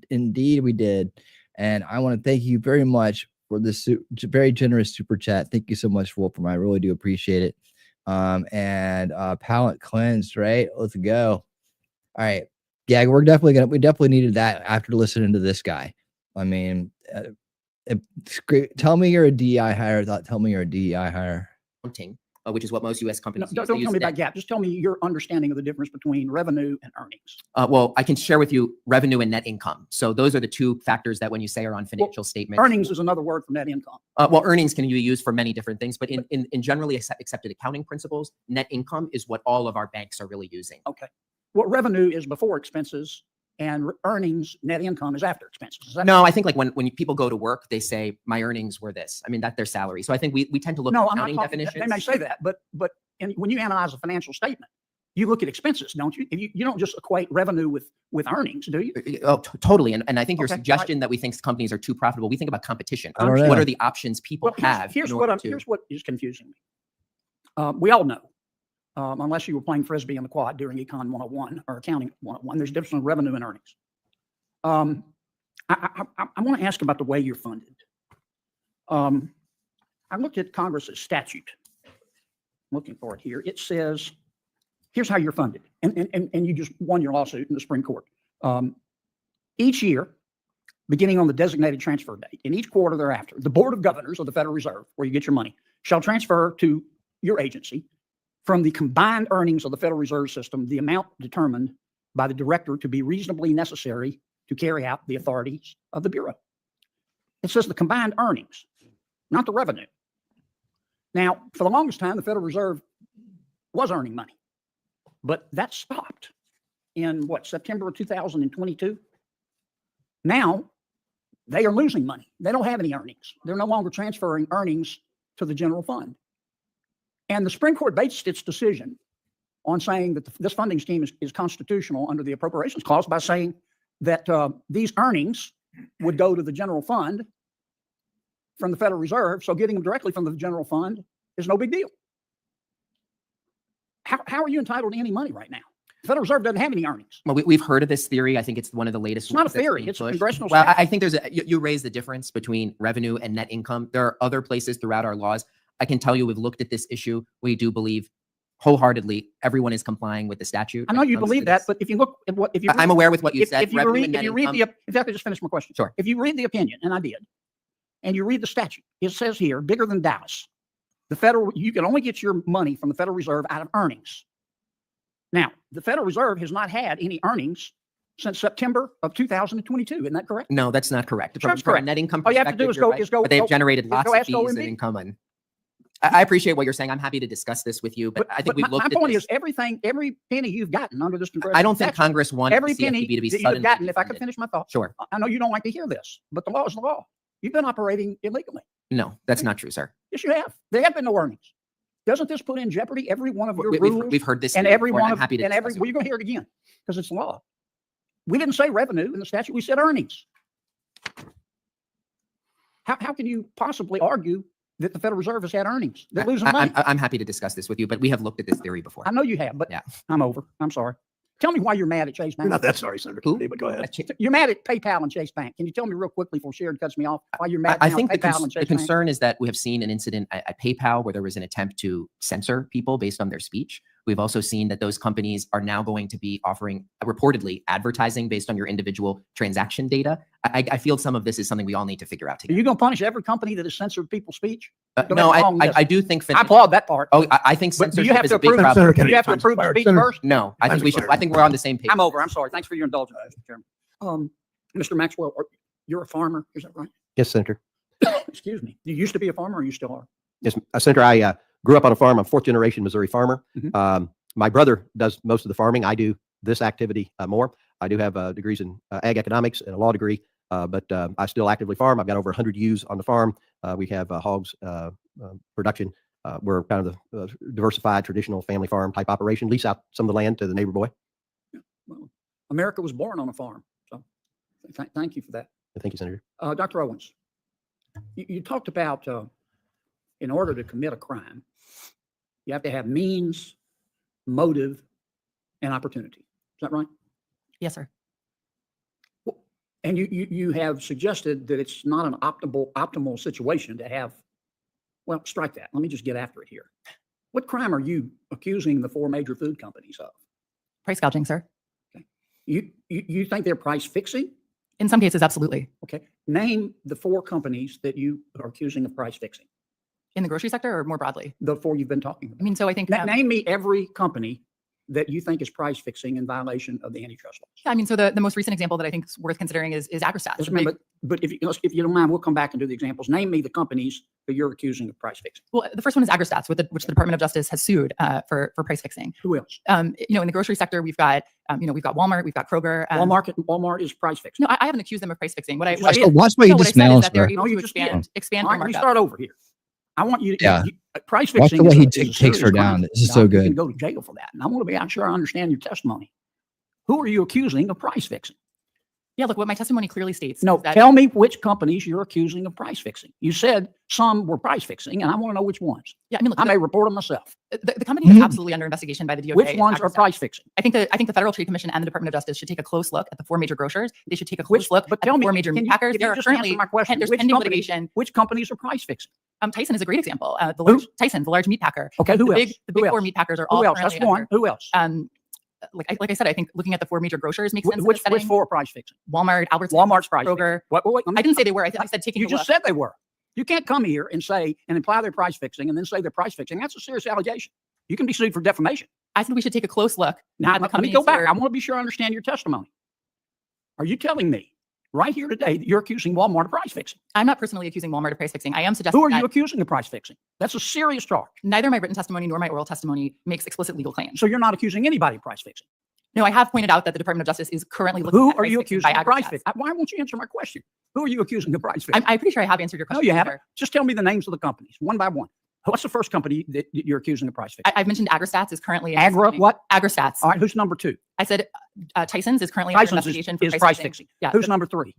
Speaker 5: Indeed we did. And I want to thank you very much for this very generous super chat. Thank you so much, Wolfram. I really do appreciate it. And palate cleansed, right? Let's go. All right. Yeah, we definitely needed that after listening to this guy. I mean, it's great. Tell me you're a DEI hire. Tell me you're a DEI hire.
Speaker 1: Accounting, which is what most U.S. companies use.
Speaker 16: Don't tell me about GAAP. Just tell me your understanding of the difference between revenue and earnings.
Speaker 1: Well, I can share with you revenue and net income. So those are the two factors that when you say are on financial statements.
Speaker 16: Earnings is another word for net income.
Speaker 1: Well, earnings can be used for many different things, but in generally accepted accounting principles, net income is what all of our banks are really using.
Speaker 16: Okay. Well, revenue is before expenses, and earnings, net income, is after expenses.
Speaker 1: No, I think like when people go to work, they say my earnings were this. I mean, that's their salary. So I think we tend to look at accounting definitions.
Speaker 16: They may say that, but when you analyze a financial statement, you look at expenses, don't you? You don't just equate revenue with earnings, do you?
Speaker 1: Oh, totally. And I think your suggestion that we think companies are too profitable, we think about competition. What are the options people have?
Speaker 16: Here's what is confusing me. We all know, unless you were playing Frisbee in the quad during Econ 101 or Accounting 101, there's a difference between revenue and earnings. I want to ask about the way you're funded. I looked at Congress's statute. I'm looking for it here. It says, here's how you're funded. And you just won your lawsuit in the Supreme Court. Each year, beginning on the designated transfer date, in each quarter thereafter, the Board of Governors of the Federal Reserve, where you get your money, shall transfer to your agency from the combined earnings of the Federal Reserve System the amount determined by the director to be reasonably necessary to carry out the authorities of the Bureau. It says the combined earnings, not the revenue. Now, for the longest time, the Federal Reserve was earning money, but that stopped in September of 2022. Now, they are losing money. They don't have any earnings. They're no longer transferring earnings to the general fund. And the Supreme Court based its decision on saying that this funding scheme is constitutional under the appropriations clause by saying that these earnings would go to the general fund from the Federal Reserve. So getting them directly from the general fund is no big deal. How are you entitled to any money right now? The Federal Reserve doesn't have any earnings.
Speaker 1: Well, we've heard of this theory. I think it's one of the latest.
Speaker 16: It's not a theory. It's a congressional.
Speaker 1: Well, I think there's you raise the difference between revenue and net income. There are other places throughout our laws. I can tell you we've looked at this issue. We do believe wholeheartedly everyone is complying with the statute.
Speaker 16: I know you believe that, but if you look at what,
Speaker 1: I'm aware with what you said.
Speaker 16: If you read if I could just finish my question.
Speaker 1: Sure.
Speaker 16: If you read the opinion, and I did, and you read the statute, it says here, bigger than Dallas, you can only get your money from the Federal Reserve out of earnings. Now, the Federal Reserve has not had any earnings since September of 2022. Isn't that correct?
Speaker 1: No, that's not correct.
Speaker 16: Sure, that's
Speaker 1: From a
Speaker 16: correct.
Speaker 1: net income
Speaker 16: All you have to do
Speaker 1: perspective,
Speaker 16: is go.
Speaker 1: but they've generated lots of
Speaker 16: ask
Speaker 1: fees and
Speaker 16: OMB.
Speaker 1: income. And I appreciate what you're saying. I'm happy to discuss this with you, but I think we've looked at
Speaker 16: my point
Speaker 1: this.
Speaker 16: is every penny you've gotten under this congressional
Speaker 1: I don't think
Speaker 16: statute,
Speaker 1: Congress wanted
Speaker 16: every
Speaker 1: the
Speaker 16: penny
Speaker 1: CFPB to be
Speaker 16: that you've
Speaker 1: suddenly
Speaker 16: gotten. If I could
Speaker 1: defunded.
Speaker 16: finish my thought.
Speaker 1: Sure.
Speaker 16: I know you don't like to hear this, but the law is the law. You've been operating illegally.
Speaker 1: No, that's not true, sir.
Speaker 16: Yes, you have. There have been no earnings. Doesn't this put in jeopardy every one of your
Speaker 1: We've
Speaker 16: rules?
Speaker 1: heard this
Speaker 16: and
Speaker 1: here
Speaker 16: every
Speaker 1: before,
Speaker 16: one
Speaker 1: I'm
Speaker 16: of
Speaker 1: happy to
Speaker 16: and every.
Speaker 1: discuss it.
Speaker 16: Well, you're going to hear it again because it's law. We didn't say revenue in the statute. We said earnings. How can you possibly argue that the Federal Reserve has had earnings? They're losing money.
Speaker 1: I'm happy to discuss this with you, but we have looked at this theory before.
Speaker 16: I know you have, but
Speaker 1: Yeah.
Speaker 16: I'm over. I'm sorry. Tell me why you're mad at Chase Bank.
Speaker 25: You're not that sorry, Senator Kennedy, but go ahead.
Speaker 16: You're mad at PayPal and Chase Bank. Can you tell me real quickly before Sharon cuts me off why you're mad
Speaker 1: I
Speaker 16: now
Speaker 1: think
Speaker 16: at PayPal and Chase
Speaker 1: the
Speaker 16: Bank?
Speaker 1: concern is that we have seen an incident at PayPal where there was an attempt to censor people based on their speech. We've also seen that those companies are now going to be offering reportedly advertising based on your individual transaction data. I feel some of this is something we all need to figure out
Speaker 16: Are
Speaker 1: together.
Speaker 16: you going to punish every company that has censored people's speech?
Speaker 1: No, I do think.
Speaker 16: I applaud that part.
Speaker 1: Oh, I think
Speaker 16: But do you
Speaker 1: censorship
Speaker 16: have
Speaker 1: is
Speaker 16: to
Speaker 1: a big
Speaker 16: approve?
Speaker 1: problem.
Speaker 16: Do you have to approve the speech first?
Speaker 1: No, I think we should. I think we're on the same page.
Speaker 16: I'm over. I'm sorry. Thanks for your indulgence, Mr. Chairman. Mr. Maxwell, you're a farmer, is that right?
Speaker 17: Yes, Senator.
Speaker 16: Excuse me. You used to be a farmer, or you still are?
Speaker 17: Yes, Senator. I grew up on a farm. I'm fourth generation Missouri farmer. My brother does most of the farming. I do this activity more. I do have degrees in ag economics and a law degree, but I still actively farm. I've got over 100 ewes on the farm. We have hogs production. We're kind of the diversified traditional family farm type operation. Lease out some of the land to the neighbor boy.
Speaker 16: Well, America was born on a farm. So thank you for that.
Speaker 17: Thank you, Senator.
Speaker 16: Dr. Owens, you talked about in order to commit a crime, you have to have means, motive, and opportunity. Is that right?
Speaker 14: Yes, sir.
Speaker 16: And you have suggested that it's not an optimal situation to have, well, strike that. Let me just get after it here. What crime are you accusing the four major food companies of?
Speaker 14: Price gouging, sir.
Speaker 16: Okay. You think they're price fixing?
Speaker 14: In some cases, absolutely.
Speaker 16: Okay. Name the four companies that you are accusing of price fixing.
Speaker 14: In the grocery sector or more broadly?
Speaker 16: The four you've been talking about.
Speaker 14: I mean, so I think
Speaker 16: name me every company that you think is price fixing in violation of the antitrust laws.
Speaker 14: Yeah, I mean, so the most recent example that I think is worth considering is AgriStats.
Speaker 16: Yes, ma'am, but if you don't mind, we'll come back and do the examples. Name me the companies that you're accusing of price fixing.
Speaker 14: Well, the first one is AgriStats, which the Department of Justice has sued for price fixing.
Speaker 16: Who else?
Speaker 14: In the grocery sector, we've got Walmart, we've got Kroger.
Speaker 16: Walmart is price fixing.
Speaker 14: No, I haven't accused them of price fixing. What I
Speaker 5: Watch what you just announced.
Speaker 14: they're able to expand their
Speaker 16: Let me
Speaker 14: markup.
Speaker 16: start over here. I want you to price
Speaker 5: Watch
Speaker 16: fixing.
Speaker 5: the way he
Speaker 16: is a
Speaker 5: takes her
Speaker 16: serious
Speaker 5: down.
Speaker 16: crime.
Speaker 5: This is so
Speaker 16: You
Speaker 5: good.
Speaker 16: can go to jail for that. And I want to be sure I understand your testimony. Who are you accusing of price fixing?
Speaker 14: Yeah, look, what my testimony clearly states.
Speaker 16: No,
Speaker 14: is that
Speaker 16: tell me which companies you're accusing of price fixing. You said some were price fixing, and I want to know which ones.
Speaker 14: Yeah, I mean, look,
Speaker 16: I may report them myself.
Speaker 14: The company is absolutely under investigation by the DOJ.
Speaker 16: Which ones are price fixing?
Speaker 14: I think the Federal Trade Commission and the Department of Justice should take a close look at the four major grocers. They should take a close look at the four major meat packers. There are currently there's pending litigation.
Speaker 16: Which companies are price fixing?
Speaker 14: Tyson is a great example. Tyson, the large meat packer.
Speaker 16: Okay, who else?
Speaker 14: The big four meat packers are all
Speaker 16: Who else? That's one. Who else?
Speaker 14: Like I said, I think looking at the four major grocers makes sense.
Speaker 16: Which four price fixing?
Speaker 14: Walmart, Albertsons,
Speaker 16: Walmart's price
Speaker 14: Kroger.
Speaker 16: Wait,
Speaker 14: I didn't say they were. I said taking.
Speaker 16: You just said they were. You can't come here and say and imply they're price fixing and then say they're price fixing. That's a serious allegation. You can be sued for defamation.
Speaker 14: I said we should take a close look.
Speaker 16: Now let me go back. I want to be sure I understand your testimony. Are you telling me right here today that you're accusing Walmart of price fixing?
Speaker 14: I'm not personally accusing Walmart of price fixing. I am suggesting.
Speaker 16: Who are you accusing of price fixing? That's a serious charge.
Speaker 14: Neither my written testimony nor my oral testimony makes explicit legal claims.
Speaker 16: So you're not accusing anybody of price fixing?
Speaker 14: No, I have pointed out that the Department of Justice is currently looking
Speaker 16: Who
Speaker 14: at
Speaker 16: are you accusing of price
Speaker 14: AgriStats.
Speaker 16: fixing? Why won't you answer my question? Who are you accusing of price fixing?
Speaker 14: I'm pretty sure I have answered your question.
Speaker 16: No, you haven't. Just tell me the names of the companies, one by one. What's the first company that you're accusing of price fixing?
Speaker 13: I've mentioned AgriStats is currently
Speaker 16: what?
Speaker 13: AgriStats.
Speaker 16: All right, who's number 2?
Speaker 13: I said Tyson's is currently under investigation for
Speaker 16: price fixing.
Speaker 13: Yeah.
Speaker 16: Who's number 3?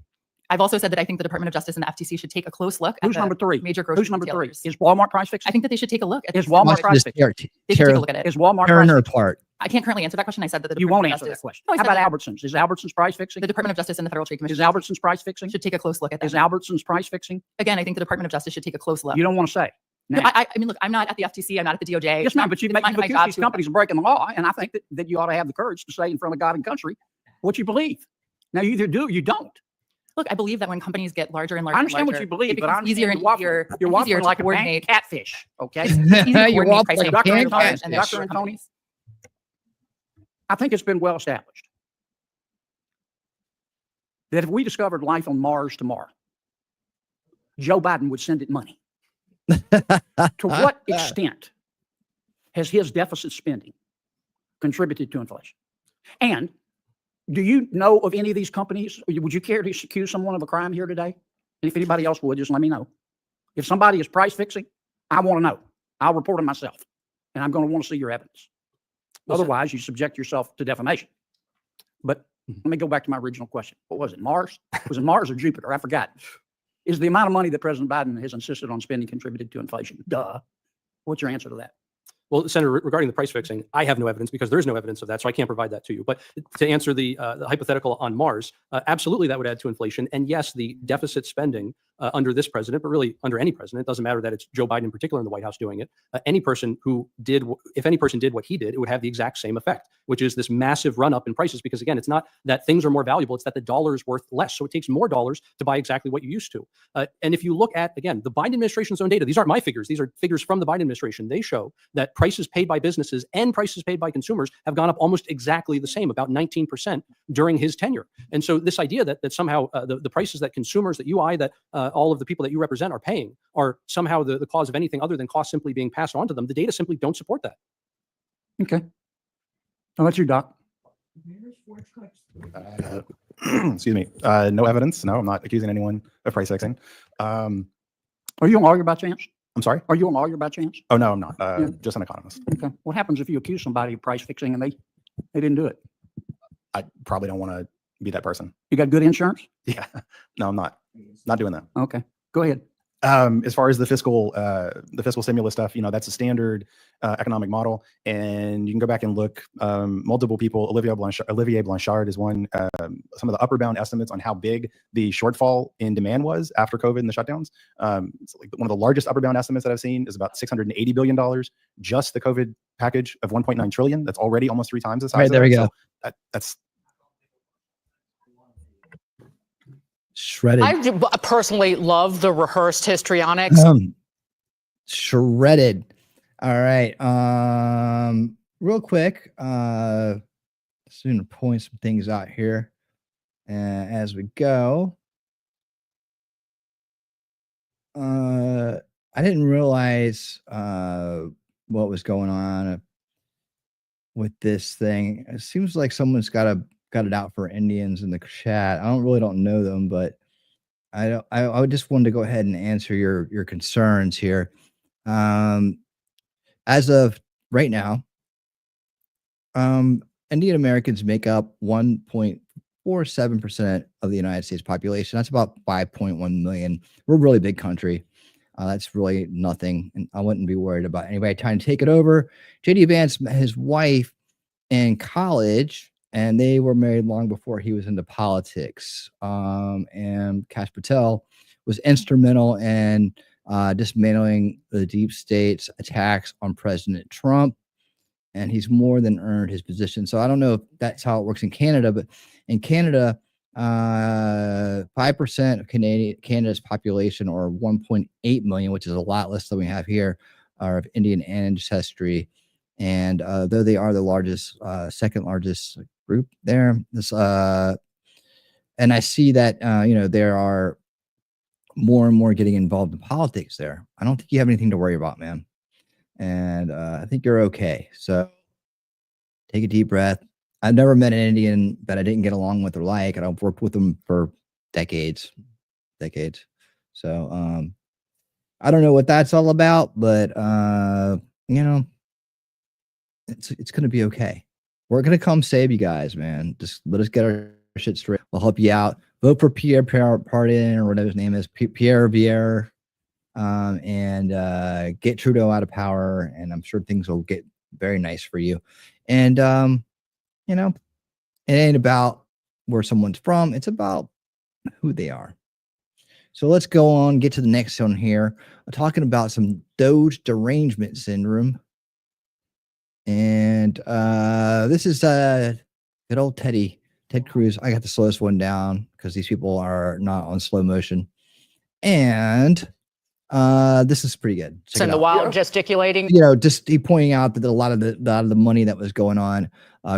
Speaker 13: I've also said that I think the Department of Justice and the FTC should take a close look at
Speaker 16: Who's number 3?
Speaker 13: Major grocery
Speaker 16: Who's number 3?
Speaker 13: retailers.
Speaker 16: Is Walmart price fixing?
Speaker 13: I think that they should take a look at
Speaker 16: Is Walmart price fixing?
Speaker 13: They should take a look at it.
Speaker 16: Is Walmart
Speaker 5: Tearing
Speaker 16: price
Speaker 5: her
Speaker 16: fixing?
Speaker 5: apart.
Speaker 13: I can't currently answer that question. I said that the
Speaker 16: You won't
Speaker 13: Department
Speaker 16: answer
Speaker 13: of
Speaker 16: that
Speaker 13: Justice.
Speaker 16: question.
Speaker 13: No, I
Speaker 16: How
Speaker 13: said
Speaker 16: about
Speaker 13: that.
Speaker 16: Albertsons? Is Albertsons price fixing?
Speaker 13: The Department of Justice and the Federal Trade Commission
Speaker 16: Is Albertsons price fixing?
Speaker 13: should take a close look at that.
Speaker 16: Is Albertsons price fixing?
Speaker 13: Again, I think the Department of Justice should take a close look.
Speaker 16: You don't want to say.
Speaker 13: No,
Speaker 16: Now.
Speaker 13: I mean, look, I'm not at the FTC. I'm not at the DOJ.
Speaker 16: Yes, ma'am, but you
Speaker 13: It's
Speaker 16: make
Speaker 13: not my
Speaker 16: accuse
Speaker 13: job
Speaker 16: these
Speaker 13: to-
Speaker 16: companies of breaking the law, and I think that you ought to have the courage to say in front of God and country what you believe. Now, you either do or you don't.
Speaker 13: Look, I believe that when companies get larger and larger,
Speaker 16: I understand
Speaker 13: and
Speaker 16: what you
Speaker 13: larger,
Speaker 16: believe,
Speaker 13: it
Speaker 16: but I
Speaker 13: becomes easier and
Speaker 16: understand
Speaker 13: easier,
Speaker 16: you're
Speaker 13: easier
Speaker 16: waffling
Speaker 13: to
Speaker 16: like a
Speaker 13: coordinate.
Speaker 16: catfish, okay?
Speaker 13: It's easy to
Speaker 5: You're
Speaker 13: coordinate
Speaker 5: waffling
Speaker 13: pricing
Speaker 5: like a
Speaker 13: between
Speaker 5: can
Speaker 13: cars
Speaker 5: catfish.
Speaker 13: and the
Speaker 16: Dr.
Speaker 13: insurance
Speaker 16: Antoni?
Speaker 13: companies.
Speaker 16: I think it's been well established that if we discovered life on Mars tomorrow, Joe Biden would send it money. To what extent has his deficit spending contributed to inflation? And do you know of any of these companies? Would you care to accuse someone of a crime here today? And if anybody else would, just let me know. If somebody is price fixing, I want to know. I'll report it myself. And I'm going to want to see your evidence. Otherwise, you subject yourself to defamation. But let me go back to my original question. What was it? Mars? Was it Mars or Jupiter? I forgot. Is the amount of money that President Biden has insisted on spending contributed to inflation? Duh. What's your answer to that?
Speaker 10: Well, Senator, regarding the price fixing, I have no evidence because there is no evidence of that, so I can't provide that to you. But to answer the hypothetical on Mars, absolutely that would add to inflation. And yes, the deficit spending under this president, but really under any president, it doesn't matter that it's Joe Biden in particular in the White House doing it. Any person who did, if any person did what he did, it would have the exact same effect, which is this massive run up in prices. Because again, it's not that things are more valuable, it's that the dollar is worth less. So it takes more dollars to buy exactly what you used to. And if you look at, again, the Biden administration's own data, these aren't my figures, these are figures from the Biden administration. They show that prices paid by businesses and prices paid by consumers have gone up almost exactly the same, about 19% during his tenure. And so this idea that somehow the prices that consumers, that you, that all of the people that you represent are paying are somehow the cause of anything other than costs simply being passed on to them, the data simply don't support that.
Speaker 16: Okay. How about you, Doc?
Speaker 19: Excuse me. No evidence. No, I'm not accusing anyone of price fixing.
Speaker 16: Are you a lawyer by chance?
Speaker 19: I'm sorry?
Speaker 16: Are you a lawyer by chance?
Speaker 19: Oh, no, I'm not. Just an economist.
Speaker 16: Okay. What happens if you accuse somebody of price fixing and they didn't do it?
Speaker 19: I probably don't want to be that person.
Speaker 16: You got good insurance?
Speaker 19: Yeah. No, I'm not. Not doing that.
Speaker 16: Okay. Go ahead.
Speaker 19: As far as the fiscal stimulus stuff, that's a standard economic model, and you can go back and look. Multiple people, Olivier Blanchard is one. Some of the upper bound estimates on how big the shortfall in demand was after COVID and the shutdowns. It's like one of the largest upper bound estimates that I've seen is about $680 billion. Just the COVID package of $1.9 trillion. That's already almost 3 times the size.
Speaker 5: Right, there we go.
Speaker 19: So that's
Speaker 5: shredded.
Speaker 20: I personally love the rehearsed histrionics.
Speaker 5: Shredded. All right. Real quick, soon to point some things out here as we go. I didn't realize what was going on with this thing. It seems like someone's got it out for Indians in the chat. I don't know them, but I just wanted to go ahead and answer your concerns here. As of right now, Indian Americans make up 1.47% of the United States population. That's about 5.1 million. We're a really big country. That's really nothing, and I wouldn't be worried about anybody trying to take it over. J.D. Vance met his wife in college, and they were married long before he was into politics. And Kash Patel was instrumental in dismantling the deep state's attacks on President Trump, and he's more than earned his position. So I don't know if that's how it works in Canada, but in Canada, 5% of Canada's population, or 1.8 million, which is a lot less than we have here, are of Indian ancestry. And though they are the largest, second largest group there, and I see that there are more and more getting involved in politics there. I don't think you have anything to worry about, man. And I think you're okay. So take a deep breath. I've never met an Indian that I didn't get along with or like, and I've worked with them for decades. So I don't know what that's all about, but you know, it's gonna be okay. We're gonna come save you guys, man. Just let us get our shit straight. We'll help you out. Vote for Pierre Pardin or whatever his name is, Pierre Vier, and get Trudeau out of power. And I'm sure things will get very nice for you. And you know, it ain't about where someone's from. It's about who they are. So let's go on, get to the next one here. We're talking about some Doge derangement syndrome. And this is good old Ted Cruz. I got to slow this one down because these people are not on slow motion. And this is pretty good.
Speaker 20: It's in the wild gesticulating.
Speaker 5: You know, just he pointing out that a lot of the money that was going on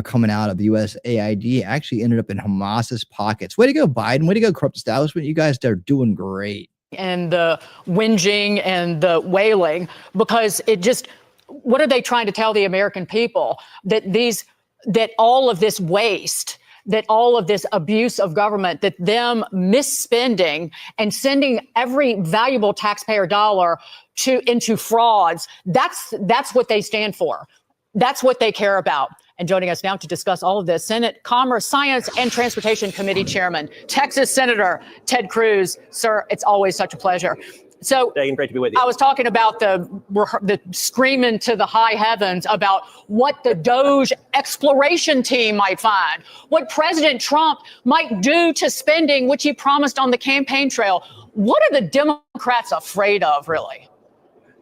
Speaker 5: coming out of the USAID actually ended up in Hamas's pockets. Way to go, Biden. Way to go, corrupt establishment. You guys are doing great.
Speaker 20: And the whinging and the wailing, because it just, what are they trying to tell the American people? That all of this waste, that all of this abuse of government, that them misspending and sending every valuable taxpayer dollar into frauds, that's what they stand for. That's what they care about. And joining us now to discuss all of this, Senate Commerce, Science, and Transportation Committee Chairman, Texas Senator Ted Cruz. Sir, it's always such a pleasure. So
Speaker 3: great to be with you.
Speaker 20: I was talking about the screaming to the high heavens about what the Doge exploration team might find, what President Trump might do to spending, which he promised on the campaign trail. What are the Democrats afraid of, really?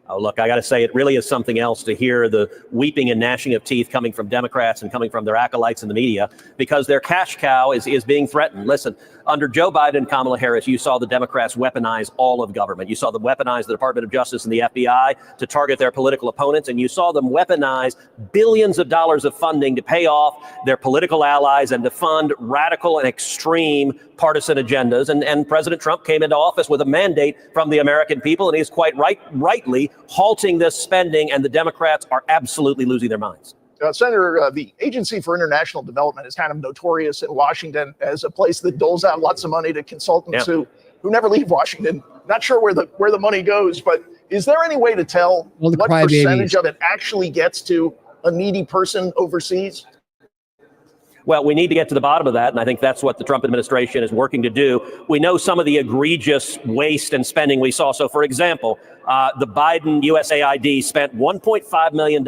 Speaker 3: Oh, look, I got to say, it really is something else to hear the weeping and gnashing of teeth coming from Democrats and coming from their acolytes in the media, because their cash cow is being threatened. Listen, under Joe Biden and Kamala Harris, you saw the Democrats weaponize all of government. You saw them weaponize the Department of Justice and the FBI to target their political opponents. And you saw them weaponize billions of dollars of funding to pay off their political allies and to fund radical and extreme partisan agendas. And President Trump came into office with a mandate from the American people, and he's quite rightly halting this spending, and the Democrats are absolutely losing their minds.
Speaker 12: Senator, the Agency for International Development is kind of notorious in Washington as a place that doles out lots of money to consultants who never leave Washington. Not sure where the money goes, but is there any way to tell what percentage of it actually gets to a needy person overseas?
Speaker 3: Well, we need to get to the bottom of that, and I think that's what the Trump administration is working to do. We know some of the egregious waste and spending we saw. So, for example, the Biden USAID spent $1.5 million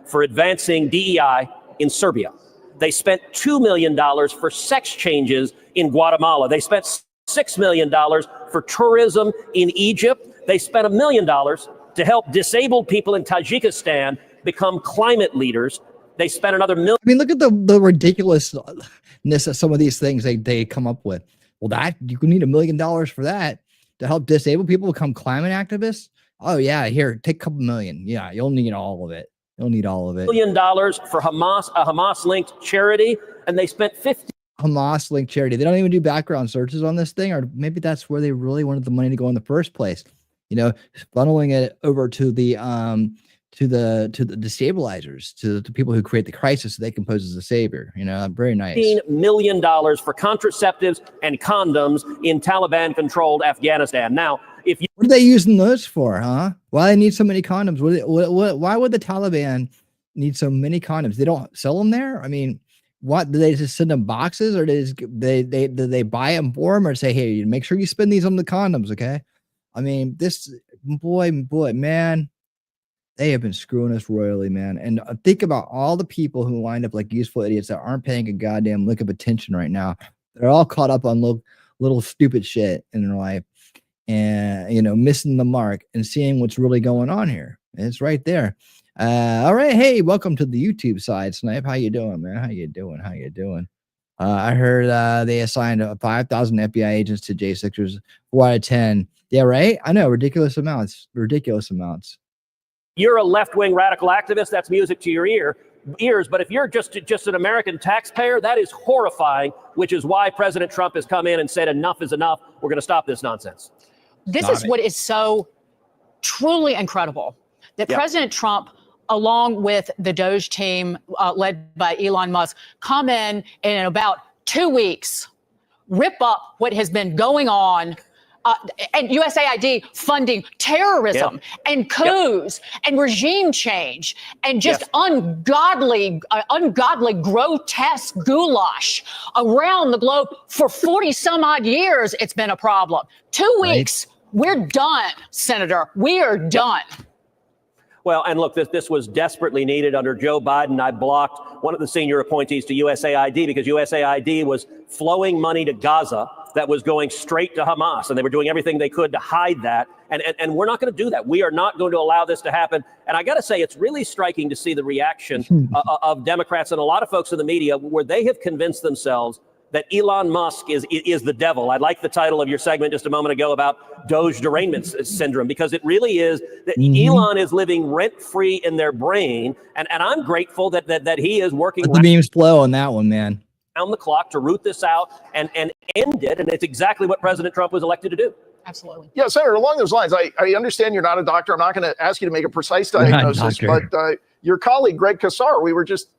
Speaker 3: for advancing DEI in Serbia. They spent $2 million for sex changes in Guatemala. They spent $6 million for tourism in Egypt. They spent $1 million to help disabled people in Tajikistan become climate leaders. They spent another million.
Speaker 5: I mean, look at the ridiculousness of some of these things they come up with. Well, that you can need $1 million for that to help disabled people become climate activists. Oh yeah, here, take a couple million. Yeah, you'll need all of it. You'll need all of it.
Speaker 3: $1 million for Hamas, a Hamas-linked charity, and they spent
Speaker 5: Hamas-linked charity. They don't even do background searches on this thing, or maybe that's where they really wanted the money to go in the first place. You know, funneling it over to the destabilizers, to the people who create the crisis, so they can pose as a savior. You know, very nice.
Speaker 3: $15 million for contraceptives and condoms in Taliban-controlled Afghanistan. Now,
Speaker 5: what are they using those for, huh? Why they need so many condoms? Why would the Taliban need so many condoms? They don't sell them there. I mean, what do they just send them boxes, or do they buy them for them, or say, hey, make sure you spend these on the condoms, okay? I mean, this boy, man. They have been screwing us royally, man. And think about all the people who wind up like useful idiots that aren't paying a goddamn lick of attention right now. They're all caught up on little stupid shit in their life, and, you know, missing the mark and seeing what's really going on here. It's right there. All right. Hey, welcome to the YouTube side, Snipe. How you doing, man? How you doing? I heard they assigned 5,000 FBI agents to J6ers, 4 out of 10. Yeah, right. I know, ridiculous amounts.
Speaker 3: You're a left-wing radical activist, that's music to your ears. But if you're just an American taxpayer, that is horrifying, which is why President Trump has come in and said enough is enough. We're going to stop this nonsense.
Speaker 20: This is what is so truly incredible, that President Trump, along with the Doge team led by Elon Musk, come in about 2 weeks, rip up what has been going on and USAID funding terrorism and coups and regime change and just ungodly, grotesque goulash around the globe for 40 some odd years. It's been a problem. 2 weeks, we're done, Senator. We are done.
Speaker 3: Well, and look, this was desperately needed under Joe Biden. I blocked one of the senior appointees to USAID because USAID was flowing money to Gaza that was going straight to Hamas, and they were doing everything they could to hide that. And we're not going to do that. We are not going to allow this to happen. And I got to say, it's really striking to see the reaction of Democrats and a lot of folks in the media where they have convinced themselves that Elon Musk is the devil. I like the title of your segment just a moment ago about Doge derangement syndrome, because it really is that Elon is living rent-free in their brain. And I'm grateful that he is working
Speaker 5: Let the beams flow on that one, man.
Speaker 3: Down the clock to root this out and end it. And it's exactly what President Trump was elected to do.
Speaker 20: Absolutely.
Speaker 12: Yeah, Senator, along those lines, I understand you're not a doctor. I'm not going to ask you to make a precise diagnosis, but your colleague, Greg Casar, we were just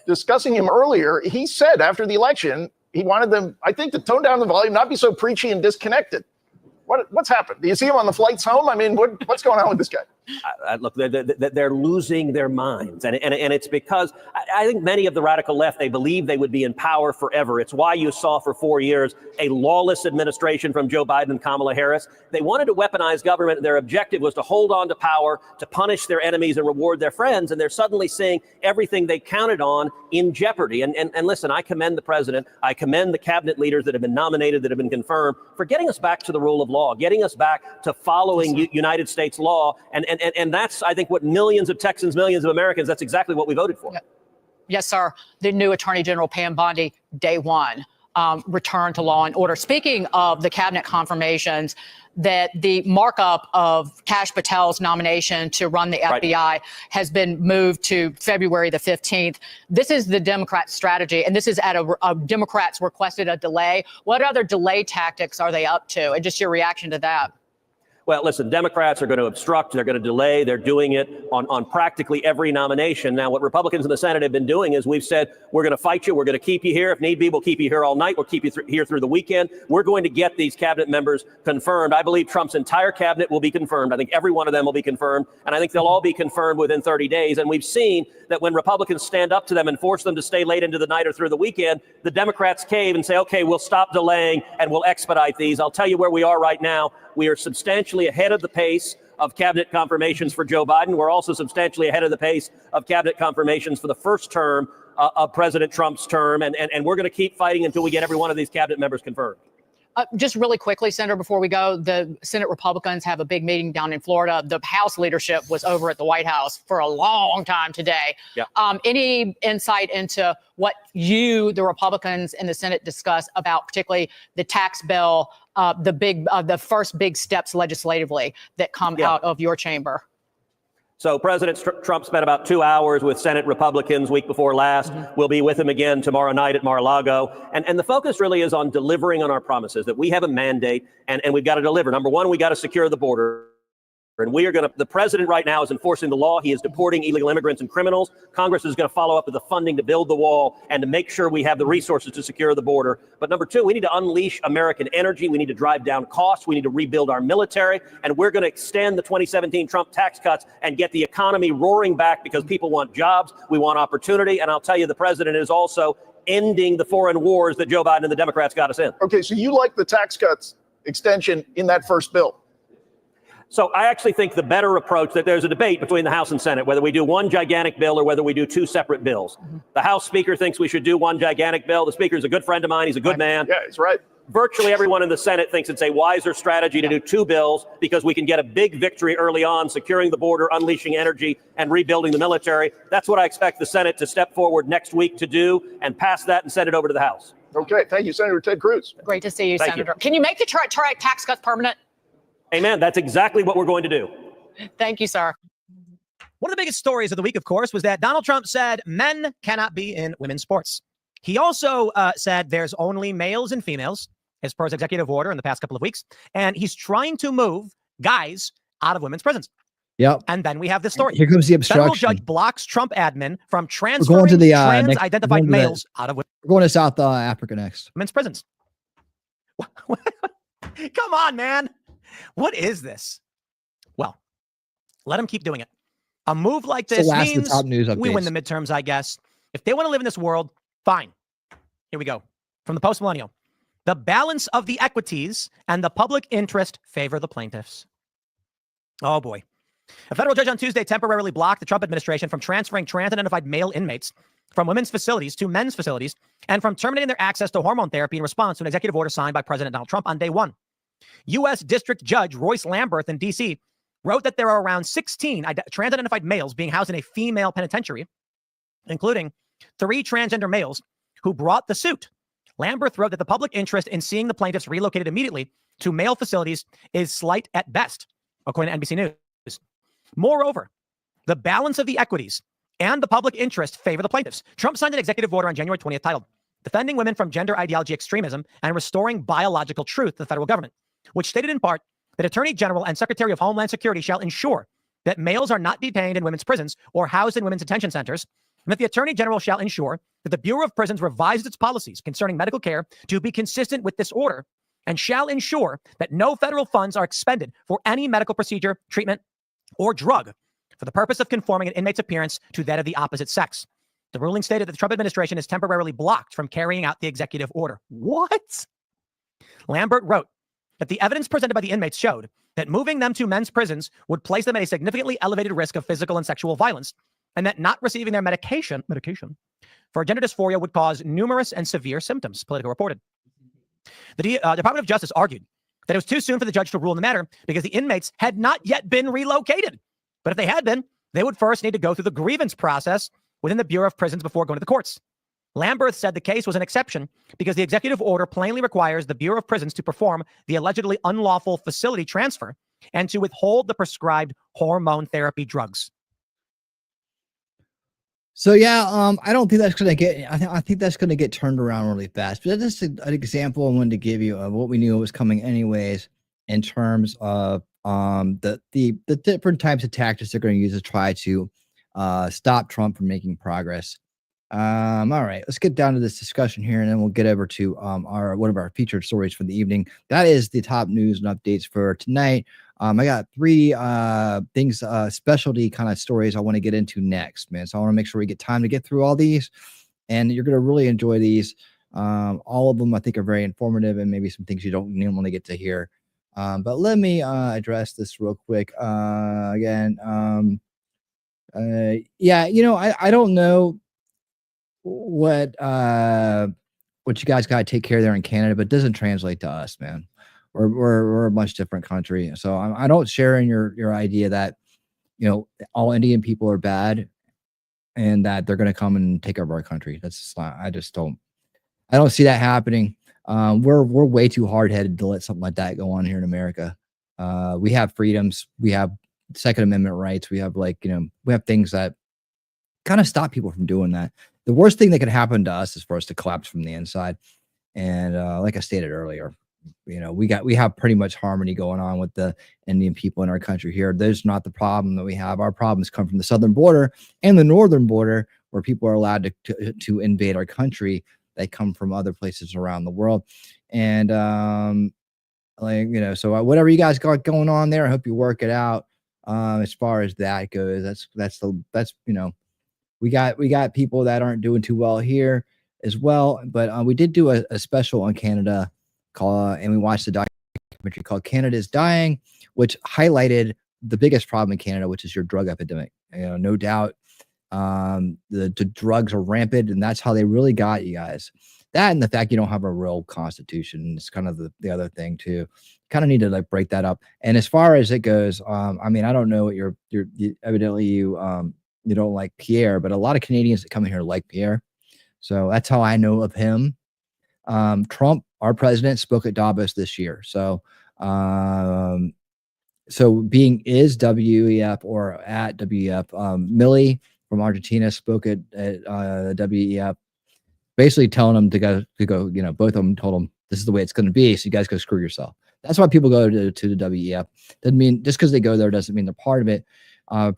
Speaker 12: discussing him earlier. He said after the election, he wanted them, I think, to tone down the volume, not be so preachy and disconnected. What's happened? Do you see him on the flights home? I mean, what's going on with this guy?
Speaker 3: Look, they're losing their minds. And it's because I think many of the radical left, they believe they would be in power forever. It's why you saw for 4 years a lawless administration from Joe Biden and Kamala Harris. They wanted to weaponize government. Their objective was to hold on to power, to punish their enemies and reward their friends. And they're suddenly seeing everything they counted on in jeopardy. And listen, I commend the president. I commend the cabinet leaders that have been nominated, that have been confirmed, for getting us back to the rule of law, getting us back to following United States law. And that's, I think, what millions of Texans, millions of Americans, that's exactly what we voted for.
Speaker 20: Yes, sir. The new Attorney General, Pam Bondi, day one, return to law and order. Speaking of the cabinet confirmations, that the markup of Kash Patel's nomination to run the FBI has been moved to February the 15th. This is the Democrat strategy, and this is at a Democrats requested a delay. What other delay tactics are they up to? And just your reaction to that.
Speaker 3: Well, listen, Democrats are going to obstruct. They're going to delay. They're doing it on practically every nomination. Now, what Republicans in the Senate have been doing is we've said, we're going to fight you. We're going to keep you here. If need be, we'll keep you here all night. We'll keep you here through the weekend. We're going to get these cabinet members confirmed. I believe Trump's entire cabinet will be confirmed. I think every one of them will be confirmed. And I think they'll all be confirmed within 30 days. And we've seen that when Republicans stand up to them and force them to stay late into the night or through the weekend, the Democrats cave and say, OK, we'll stop delaying and we'll expedite these. I'll tell you where we are right now. We are substantially ahead of the pace of cabinet confirmations for Joe Biden. We're also substantially ahead of the pace of cabinet confirmations for the first term of President Trump's term. And we're going to keep fighting until we get every one of these cabinet members confirmed.
Speaker 20: Just really quickly, Senator, before we go, the Senate Republicans have a big meeting down in Florida. The House leadership was over at the White House for a long time today. Any insight into what the Republicans in the Senate discuss about particularly the tax bill, the first big steps legislatively that come out of your chamber?
Speaker 3: So President Trump spent about 2 hours with Senate Republicans week before last. We'll be with him again tomorrow night at Mar-a-Lago. And the focus really is on delivering on our promises, that we have a mandate and we've got to deliver. Number one, we got to secure the border. And the president right now is enforcing the law. He is deporting illegal immigrants and criminals. Congress is going to follow up with the funding to build the wall and to make sure we have the resources to secure the border. But number two, we need to unleash American energy. We need to drive down costs. We need to rebuild our military. And we're going to extend the 2017 Trump tax cuts and get the economy roaring back because people want jobs. We want opportunity. And I'll tell you, the president is also ending the foreign wars that Joe Biden and the Democrats got us in.
Speaker 12: Okay, so you like the tax cuts extension in that first bill?
Speaker 3: So I actually think the better approach, that there's a debate between the House and Senate, whether we do one gigantic bill or whether we do two separate bills. The House Speaker thinks we should do one gigantic bill. The Speaker is a good friend of mine. He's a good man.
Speaker 12: Yeah, he's right.
Speaker 3: Virtually everyone in the Senate thinks it's a wiser strategy to do two bills because we can get a big victory early on, securing the border, unleashing energy, and rebuilding the military. That's what I expect the Senate to step forward next week to do and pass that and send it over to the House.
Speaker 12: Okay, thank you, Senator Ted Cruz.
Speaker 20: Great to see you,
Speaker 3: Thank
Speaker 20: Senator.
Speaker 3: you.
Speaker 20: Can you make the tax cuts permanent?
Speaker 3: Amen. That's exactly what we're going to do.
Speaker 20: Thank you, sir.
Speaker 6: One of the biggest stories of the week, of course, was that Donald Trump said men cannot be in women's sports. He also said there's only males and females, as per his executive order in the past couple of weeks. And he's trying to move guys out of women's prisons.
Speaker 5: Yep.
Speaker 6: And then we have this story.
Speaker 5: Here comes the obstruction.
Speaker 6: Federal judge blocks Trump admin from transferring trans-identified males out of
Speaker 5: We're going to South Africa next.
Speaker 6: Women's prisons. Come on, man. What is this? Well, let him keep doing it. A move like
Speaker 5: It's the
Speaker 6: this
Speaker 5: last of the
Speaker 6: means
Speaker 5: top news
Speaker 6: we win
Speaker 5: updates.
Speaker 6: the midterms, I guess. If they want to live in this world, fine. Here we go. From the post-millennial. The balance of the equities and the public interest favor the plaintiffs. Oh, boy. A federal judge on Tuesday temporarily blocked the Trump administration from transferring trans-identified male inmates from women's facilities to men's facilities and from terminating their access to hormone therapy in response to an executive order signed by President Donald Trump on day one. U.S. District Judge Royce Lamberth in D.C. wrote that there are around 16 trans-identified males being housed in a female penitentiary, including 3 transgender males who brought the suit. Lamberth wrote that the public interest in seeing the plaintiffs relocated immediately to male facilities is slight at best, according to NBC News. Moreover, the balance of the equities and the public interest favor the plaintiffs. Trump signed an executive order on January 20th titled Defending Women from Gender Ideology Extremism and Restoring Biological Truth to the federal government, which stated in part that Attorney General and Secretary of Homeland Security shall ensure that males are not detained in women's prisons or housed in women's detention centers, and that the Attorney General shall ensure that the Bureau of Prisons revises its policies concerning medical care to be consistent with this order, and shall ensure that no federal funds are expended for any medical procedure, treatment, or drug for the purpose of conforming an inmate's appearance to that of the opposite sex. The ruling stated that the Trump administration is temporarily blocked from carrying out the executive order. What? Lambert wrote that the evidence presented by the inmates showed that moving them to men's prisons would place them at a significantly elevated risk of physical and sexual violence, and that not receiving their medication for gender dysphoria would cause numerous and severe symptoms, Politico reported. The Department of Justice argued that it was too soon for the judge to rule in the matter because the inmates had not yet been relocated. But if they had been, they would first need to go through the grievance process within the Bureau of Prisons before going to the courts. Lamberth said the case was an exception because the executive order plainly requires the Bureau of Prisons to perform the allegedly unlawful facility transfer and to withhold the prescribed hormone therapy drugs.
Speaker 5: So yeah, I don't think that's going to get. I think that's going to get turned around really fast. But that's just an example I wanted to give you of what we knew was coming, anyways, in terms of the different types of tactics they're going to use to try to stop Trump from making progress. All right, let's get down to this discussion here, and then we'll get over to one of our featured stories for the evening. That is the top news and updates for tonight. I got 3 things, specialty kind of stories I want to get into next, man. So I want to make sure we get time to get through all these, and you're going to really enjoy these. All of them, I think, are very informative, and maybe some things you don't normally get to hear. But let me address this real quick. Again, yeah, you know, I don't know what you guys got to take care of there in Canada, but it doesn't translate to us, man. We're a much different country. So I don't share in your idea that, you know, all Indian people are bad and that they're going to come and take over our country. That's just not, I don't see that happening. We're way too hard-headed to let something like that go on here in America. We have freedoms. We have Second Amendment rights. We have, like, you know, we have things that kind of stop people from doing that. The worst thing that could happen to us is for us to collapse from the inside. And like I stated earlier, you know, we have pretty much harmony going on with the Indian people in our country here. There's not the problem that we have. Our problems come from the southern border and the northern border, where people are allowed to invade our country. They come from other places around the world. And like, you know, so whatever you guys got going on there, I hope you work it out. As far as that goes, that's you know, we got people that aren't doing too well here as well. But we did do a special on Canada and we watched the documentary called Canada is Dying, which highlighted the biggest problem in Canada, which is your drug epidemic. You know, no doubt the drugs are rampant, and that's how they really got you guys. That and the fact you don't have a real constitution is kind of the other thing too. Kind of need to, like, break that up. And as far as it goes, I mean, I don't know what you evidently you don't like Pierre, but a lot of Canadians that come in here like Pierre. So that's how I know of him. Trump, our president, spoke at Davos this year. So being is WEF or at WEF, Millie from Argentina spoke at WEF, basically telling them to go, you know, both of them told them this is the way it's going to be. So you guys go screw yourself. That's why people go to the WEF. Doesn't mean just because they go there doesn't mean they're part of it.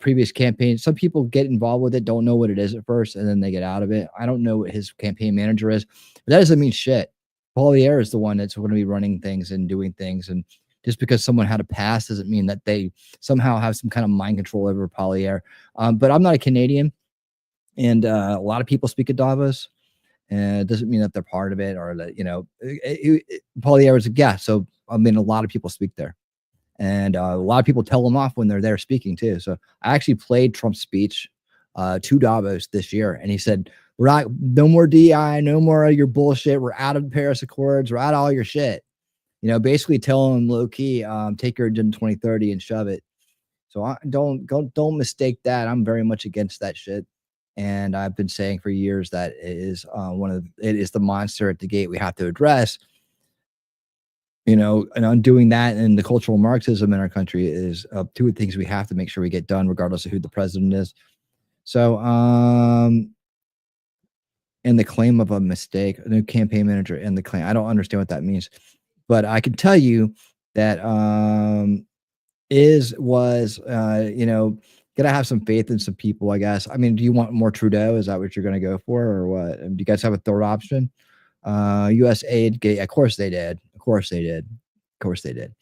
Speaker 5: Previous campaigns, some people get involved with it, don't know what it is at first, and then they get out of it. I don't know what his campaign manager is, but that doesn't mean shit. Paulier is the one that's going to be running things and doing things. And just because someone had a pass doesn't mean that they somehow have some kind of mind control over Paulier. But I'm not a Canadian, and a lot of people speak at Davos, and it doesn't mean that they're part of it or that, Paulier is a guest. So, I mean, a lot of people speak there, and a lot of people tell them off when they're there speaking too. So I actually played Trump's speech to Davos this year, and he said, "We're not, no more DI, no more of your bullshit. We're out of the Paris Accords. We're out of all your shit." Basically telling them low key, take your Agenda 2030 and shove it. So don't mistake that. I'm very much against that shit, and I've been saying for years that it is it is the monster at the gate we have to address. And undoing that and the cultural Marxism in our country is two things we have to make sure we get done, regardless of who the president is. So, and the claim of a mistake, a new campaign manager and the claim, I don't understand what that means, but I can tell you that gotta have some faith in some people, I guess. I mean, do you want more Trudeau? Is that what you're gonna go for, or what? Do you guys have a third option? USAID, of course they did. Of course they did. Of course they did.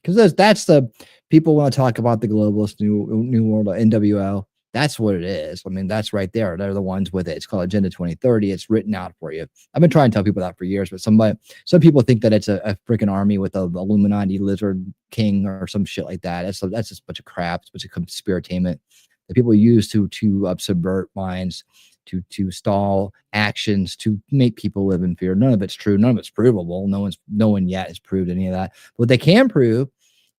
Speaker 5: Because that's the people want to talk about the globalist new world, NWO. That's what it is. I mean, that's right there. They're the ones with it. It's called Agenda 2030. It's written out for you. I've been trying to tell people that for years, but some people think that it's a freaking army with a Illuminati lizard king or some shit like that. That's just a bunch of crap. It's a bunch of conspiratainment that people use to subvert minds, to stall actions, to make people live in fear. None of it's true. None of it's provable. No one yet has proved any of that. What they can prove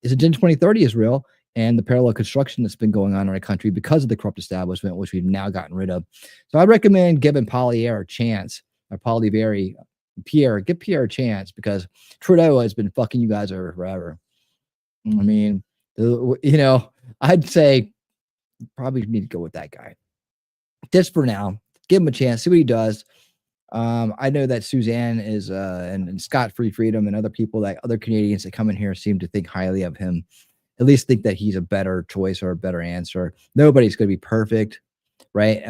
Speaker 5: is Agenda 2030 is real, and the parallel construction that's been going on in our country because of the corrupt establishment, which we've now gotten rid of. So I recommend giving Paulier a chance, or Pierre, give Pierre a chance, because Trudeau has been fucking you guys over forever. I mean, I'd say probably need to go with that guy. Just for now, give him a chance, see what he does. I know that Suzanne is, and Scott Free Freedom and other Canadians that come in here seem to think highly of him. At least think that he's a better choice or a better answer. Nobody's going to be perfect, right?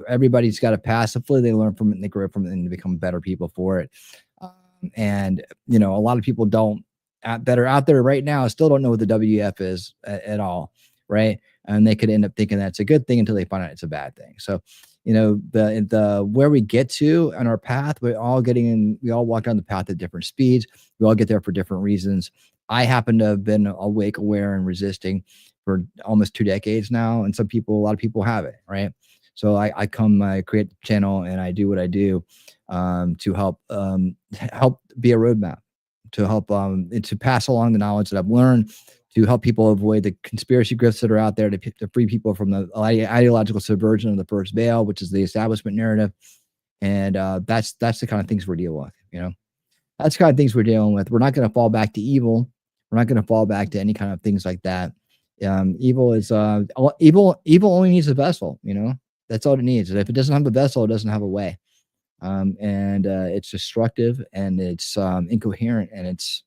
Speaker 5: Everybody's got to pass. Hopefully they learn from it and they grow from it and they become better people for it. And a lot of people that are out there right now still don't know what the WF is at all, right? And they could end up thinking that's a good thing until they find out it's a bad thing. So, the where we get to on our path, we all walk down the path at different speeds. We all get there for different reasons. I happen to have been awake, aware, and resisting for almost 2 decades now. And a lot of people haven't, right? So I create the channel and I do what I do to help be a roadmap, to help to pass along the knowledge that I've learned, to help people avoid the conspiracy grifts that are out there, to free people from the ideological subversion of the first veil, which is the establishment narrative. And that's the kind of things we're dealing with, That's the kind of things we're dealing with. We're not going to fall back to evil. We're not going to fall back to any kind of things like that. Evil only needs a vessel, That's all it needs. If it doesn't have a vessel, it doesn't have a way. And it's destructive and it's incoherent, and it's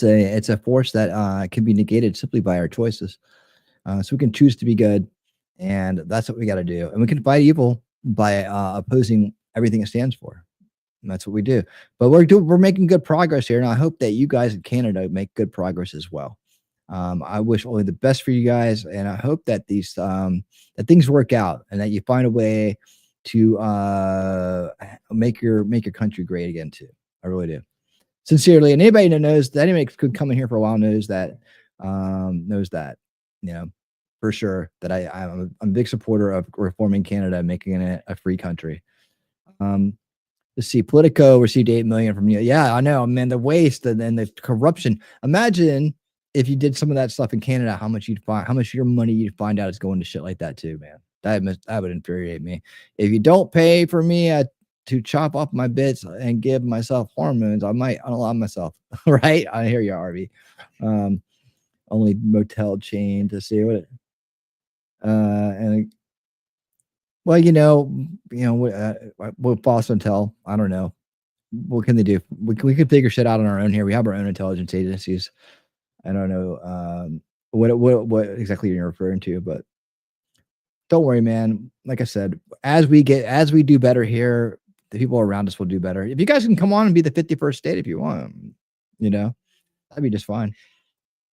Speaker 5: a force that can be negated simply by our choices. So we can choose to be good, and that's what we got to do. And we can fight evil by opposing everything it stands for. And that's what we do. But we're making good progress here, and I hope that you guys in Canada make good progress as well. I wish only the best for you guys, and I hope that that things work out and that you find a way to make your country great again too. I really do. Sincerely, and anybody that knows that anybody could come in here for a while knows that for sure that I'm a big supporter of reforming Canada and making it a free country. Let's see, Politico received $8 million from you. Yeah, I know, man. The waste and then the corruption. Imagine if you did some of that stuff in Canada, how much of your money you'd find out is going to shit like that too, man. That would infuriate me. If you don't pay for me to chop off my bits and give myself hormones, I might unallow myself. Right? I hear you, Harvey. Only motel chain to see what. We'll Boston tell. I don't know. What can they do? We can figure shit out on our own here. We have our own intelligence agencies. I don't know what exactly you're referring to, but don't worry, man. Like I said, as we do better here, the people around us will do better. If you guys can come on and be the 51st state if you want, that'd be just fine.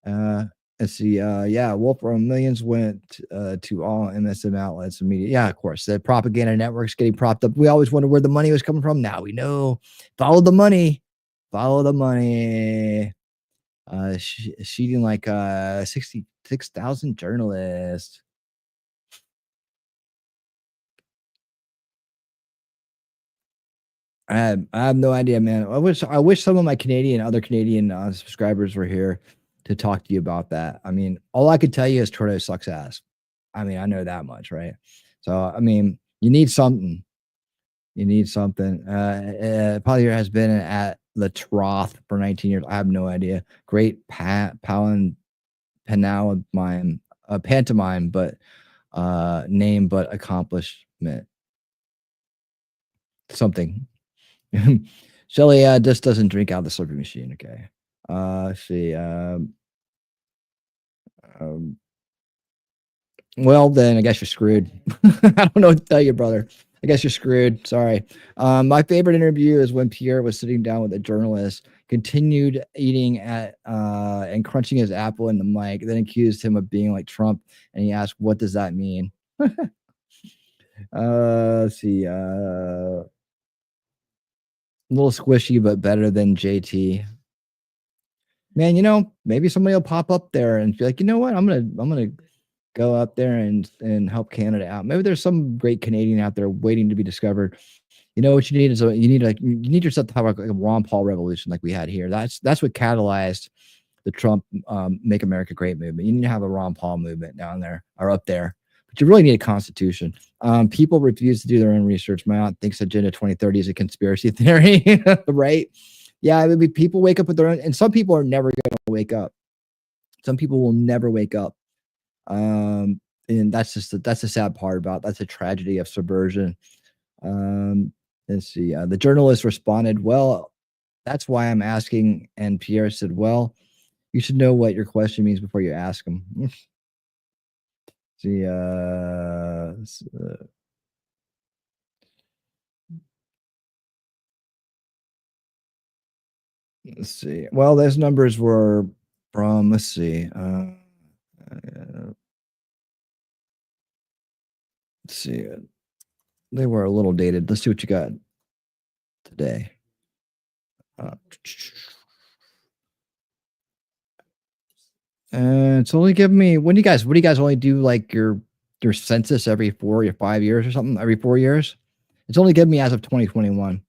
Speaker 5: Let's see. Yeah, Wolfram Millions went to all MSM outlets and media. Yeah, of course. The propaganda networks getting propped up. We always wondered where the money was coming from. Now we know. Follow the money. Follow the money. Shooting like 66,000 journalists. I have no idea, man. I wish some of my other Canadian subscribers were here to talk to you about that. I mean, all I could tell you is Trudeau sucks ass. I mean, I know that much, right? So, I mean, you need something. You need something. Probably has been at the trough for 19 years. I have no idea. Great pantomime, but name, but accomplishment. Something. Shelly just doesn't drink out of the slurpee machine. Okay. Let's see. Well, then I guess you're screwed. I don't know what to tell you, brother. I guess you're screwed. Sorry. My favorite interview is when Pierre was sitting down with a journalist, continued eating at and crunching his apple in the mic, then accused him of being like Trump, and he asked, "What does that mean?" Let's see. A little squishy, but better than JT. Man, maybe somebody will pop up there and be like, you know what? I'm gonna go up there and help Canada out. Maybe there's some great Canadian out there waiting to be discovered. You know what you need is you need yourself to have like a Ron Paul revolution like we had here. That's what catalyzed the Trump Make America Great movement. You need to have a Ron Paul movement down there or up there. But you really need a constitution. People refuse to do their own research. My aunt thinks Agenda 2030 is a conspiracy theory, right? Yeah, maybe people wake up with their own, and some people are never going to wake up. Some people will never wake up. And that's the sad part about that's a tragedy of subversion. Let's see. The journalist responded, "Well, that's why I'm asking." And Pierre said, "Well, you should know what your question means before you ask them." See, let's see. Well, those numbers were from, let's see. Let's see. They were a little dated. Let's see what you got today. It's only giving me, what do you guys only do like your census every 4 or 5 years or something? Every 4 years? It's only giving me as of 2021.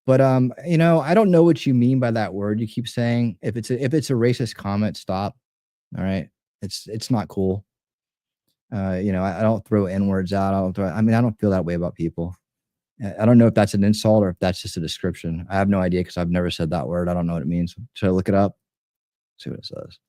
Speaker 5: But I don't know what you mean by that word you keep saying. If it's a racist comment, stop. All right. It's not cool. I don't throw N-words out. I don't feel that way about people. I don't know if that's an insult or if that's just a description. I have no idea because I've never said that word. I don't know what it means. Should I look it up? See what it says.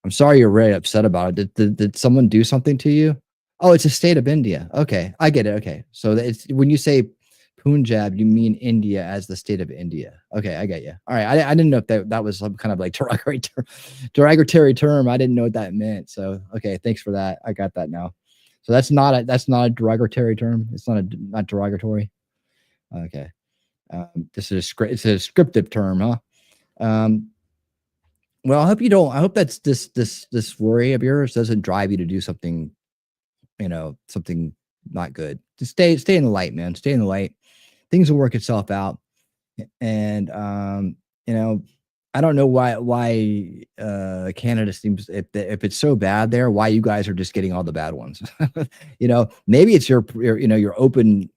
Speaker 5: I'm sorry you're really upset about it. Did someone do something to you? Oh, it's a state of India. Okay, I get it. Okay, so it's when you say Punjab, you mean India as the state of India. Okay, I get you. All right, I didn't know if that was some kind of like derogatory term. I didn't know what that meant. So okay, thanks for that. I got that now. So that's not a derogatory term. It's not derogatory. Okay, it's a descriptive term, huh? Well, I hope that's this worry of yours doesn't drive you to do something, something not good. Just stay in the light, man. Stay in the light. Things will work itself out. And I don't know why Canada seems, if it's so bad there, why you guys are just getting all the bad ones. Maybe it's your open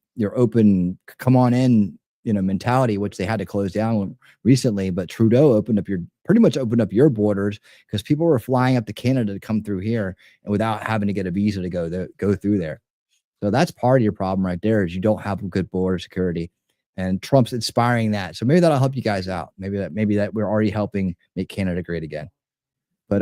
Speaker 5: come on in mentality, which they had to close down recently. But Trudeau pretty much opened up your borders because people were flying up to Canada to come through here and without having to get a visa to go through there. So that's part of your problem right there is you don't have good border security, and Trump's inspiring that. So maybe that'll help you guys out. Maybe that we're already helping make Canada great again. But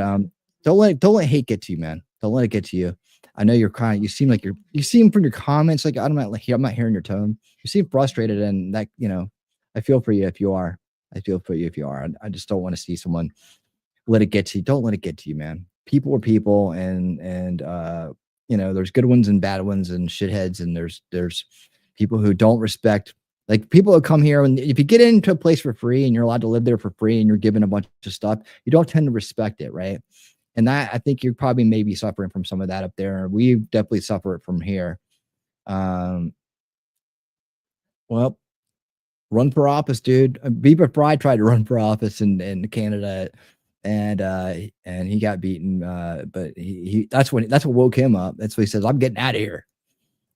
Speaker 5: don't let hate get to you, man. Don't let it get to you. I know you seem from your comments like I'm not hearing your tone. You seem frustrated, and that I feel for you if you are. I feel for you if you are. I just don't want to see someone let it get to you. Don't let it get to you, man. People are people, and there's good ones and bad ones and shitheads, and there's people who don't respect, like people who come here, and if you get into a place for free and you're allowed to live there for free and you're given a bunch of stuff, you don't tend to respect it, right? And that, I think you're probably maybe suffering from some of that up there. We definitely suffer it from here. Well, run for office, dude. Beaver Fry tried to run for office in Canada, and he got beaten. But that's what woke him up. That's what he says. I'm getting out of here.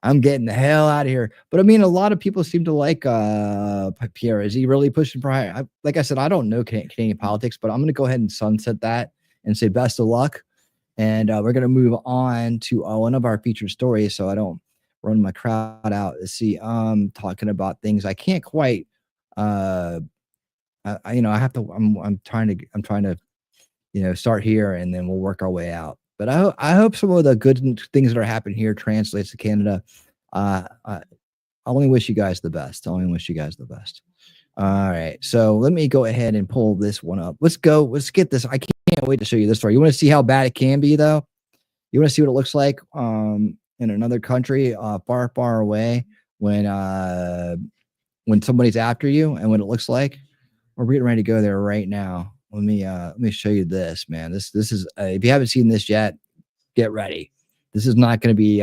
Speaker 5: I'm getting the hell out of here. But I mean, a lot of people seem to like Pierre. Is he really pushing for higher? Like I said, I don't know Canadian politics, but I'm going to go ahead and sunset that and say best of luck. And we're going to move on to one of our featured stories, so I don't run my crowd out. Let's see. Talking about things I can't quite. I have to. I'm trying to, start here, and then we'll work our way out. But I hope some of the good things that are happening here translates to Canada. I only wish you guys the best. All right. So let me go ahead and pull this one up. Let's go. Let's get this. I can't wait to show you this story. You want to see how bad it can be, though? You want to see what it looks like in another country far, far away when somebody's after you, and what it looks like? We're getting ready to go there right now. Let me show you this, man. This is if you haven't seen this yet, get ready. This is not going to be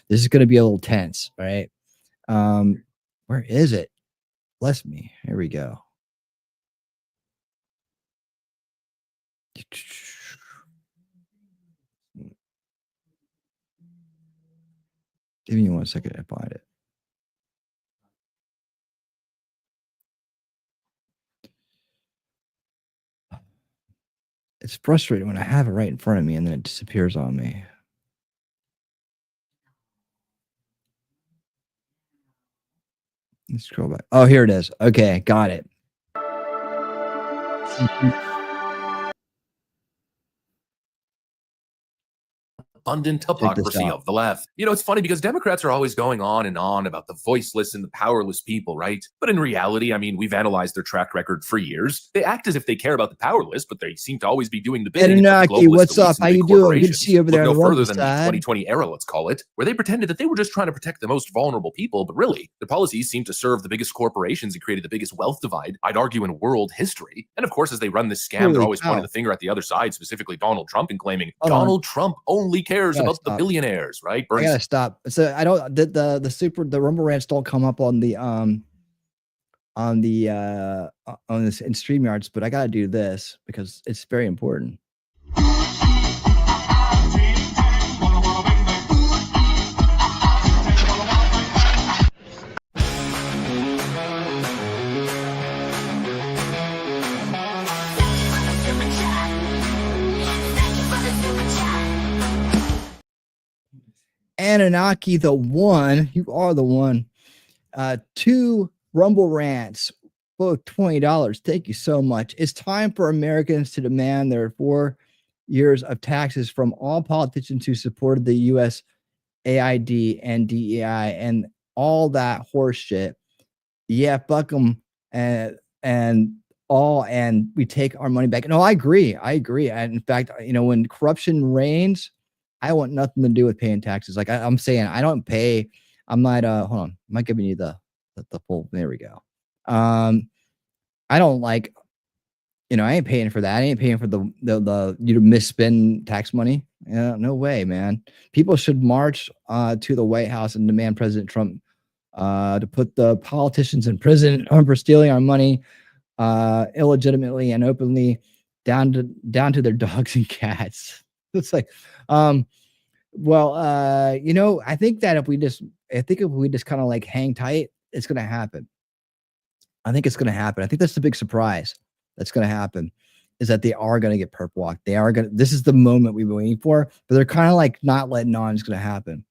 Speaker 5: this is going to be a little tense, right? Where is it? Bless me. Here we go. Give me 1 second to find it. It's frustrating when I have it right in front of me and then it disappears on me. Let's scroll back. Oh, here it is. Okay, got it.
Speaker 7: Abundant hypocrisy of the left. You know, it's funny because Democrats are always going on and on about the voiceless and the powerless people, right? But in reality, I mean, we've analyzed their track record for years. They act as if they care about the powerless, but they seem to always be doing the bidding.
Speaker 5: Anunnaki, what's up? How you doing? Good to see you over there.
Speaker 7: No further than the 2020 era, let's call it, where they pretended that they were just trying to protect the most vulnerable people, but really, their policies seem to serve the biggest corporations and created the biggest wealth divide, I'd argue, in world history. And of course, as they run this scam, they're always pointing the finger at the other side, specifically Donald Trump, and claiming Donald Trump only cares about the billionaires, right?
Speaker 5: I gotta stop. So I don't the rumble rants don't come up on this in StreamYards, but I gotta do this because it's very important. Anunnaki, the one, you are the one. 2 rumble rants, both $20. Thank you so much. It's time for Americans to demand their 4 years of taxes from all politicians who supported the USAID and DEI and all that horse shit. Yeah, fuck them and we take our money back. No, I agree. And in fact, when corruption reigns, I want nothing to do with paying taxes. Like I'm saying, I don't pay. I'm not. Hold on. I'm not giving you the full. There we go. I don't like. I ain't paying for that. I ain't paying for the misspend tax money. No way, man. People should march to the White House and demand President Trump to put the politicians in prison for stealing our money illegitimately and openly down to their dogs and cats. It's like, I think that if we just kind of like hang tight, it's going to happen. I think it's going to happen. I think that's the big surprise that's going to happen is that they are going to get perp walked. This is the moment we've been waiting for, but they're kind of like not letting on it's going to happen,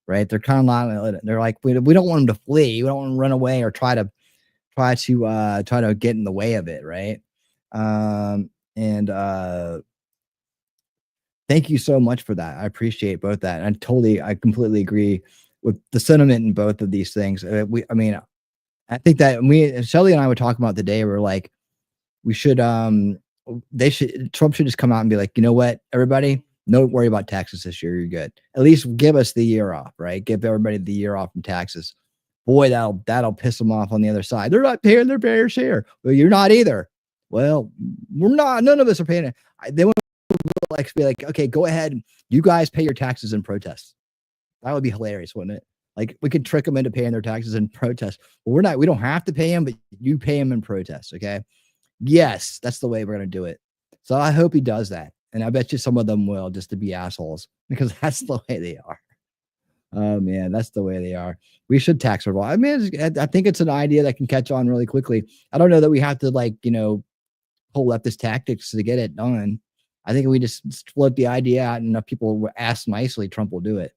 Speaker 5: right? They're kind of not letting it. They're like, we don't want them to flee. We don't want them to run away or try to get in the way of it. Right. Thank you so much for that. I appreciate both that. And I completely agree with the sentiment in both of these things. I think that Shelly and I were talking about today. We're like, Trump should just come out and be like, you know what, everybody, don't worry about taxes this year. You're good. At least give us the year off, right? Give everybody the year off from taxes. boy, that'll piss them off on the other side. They're not paying their fair share. Well, you're not either. Well, we're not. None of us are paying it. They want to like be like, okay, go ahead. You guys pay your taxes in protest. That would be hilarious, wouldn't it? Like we could trick them into paying their taxes in protest. Well, we're not. We don't have to pay them, but you pay them in protest. Okay. Yes, that's the way we're gonna do it. So I hope he does that, and I bet you some of them will, just to be assholes, because that's the way they are. Oh man, that's the way they are. We should tax revolt. I mean, I think it's an idea that can catch on really quickly. I don't know that we have to pull leftist tactics to get it done. I think we just float the idea out and enough people ask nicely, Trump will do it.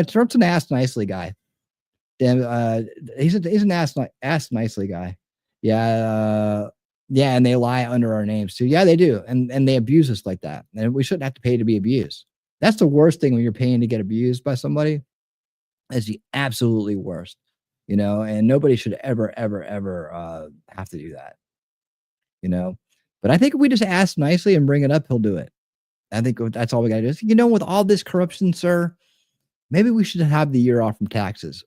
Speaker 5: Trump's an ask nicely guy. Damn, he's an ask nicely guy. Yeah, and they lie under our names too. Yeah, they do, and they abuse us like that. And we shouldn't have to pay to be abused. That's the worst thing when you're paying to get abused by somebody. That's the absolutely worst, And nobody should ever have to do that, But I think if we just ask nicely and bring it up, he'll do it. I think that's all we got to do. With all this corruption, sir, maybe we should have the year off from taxes.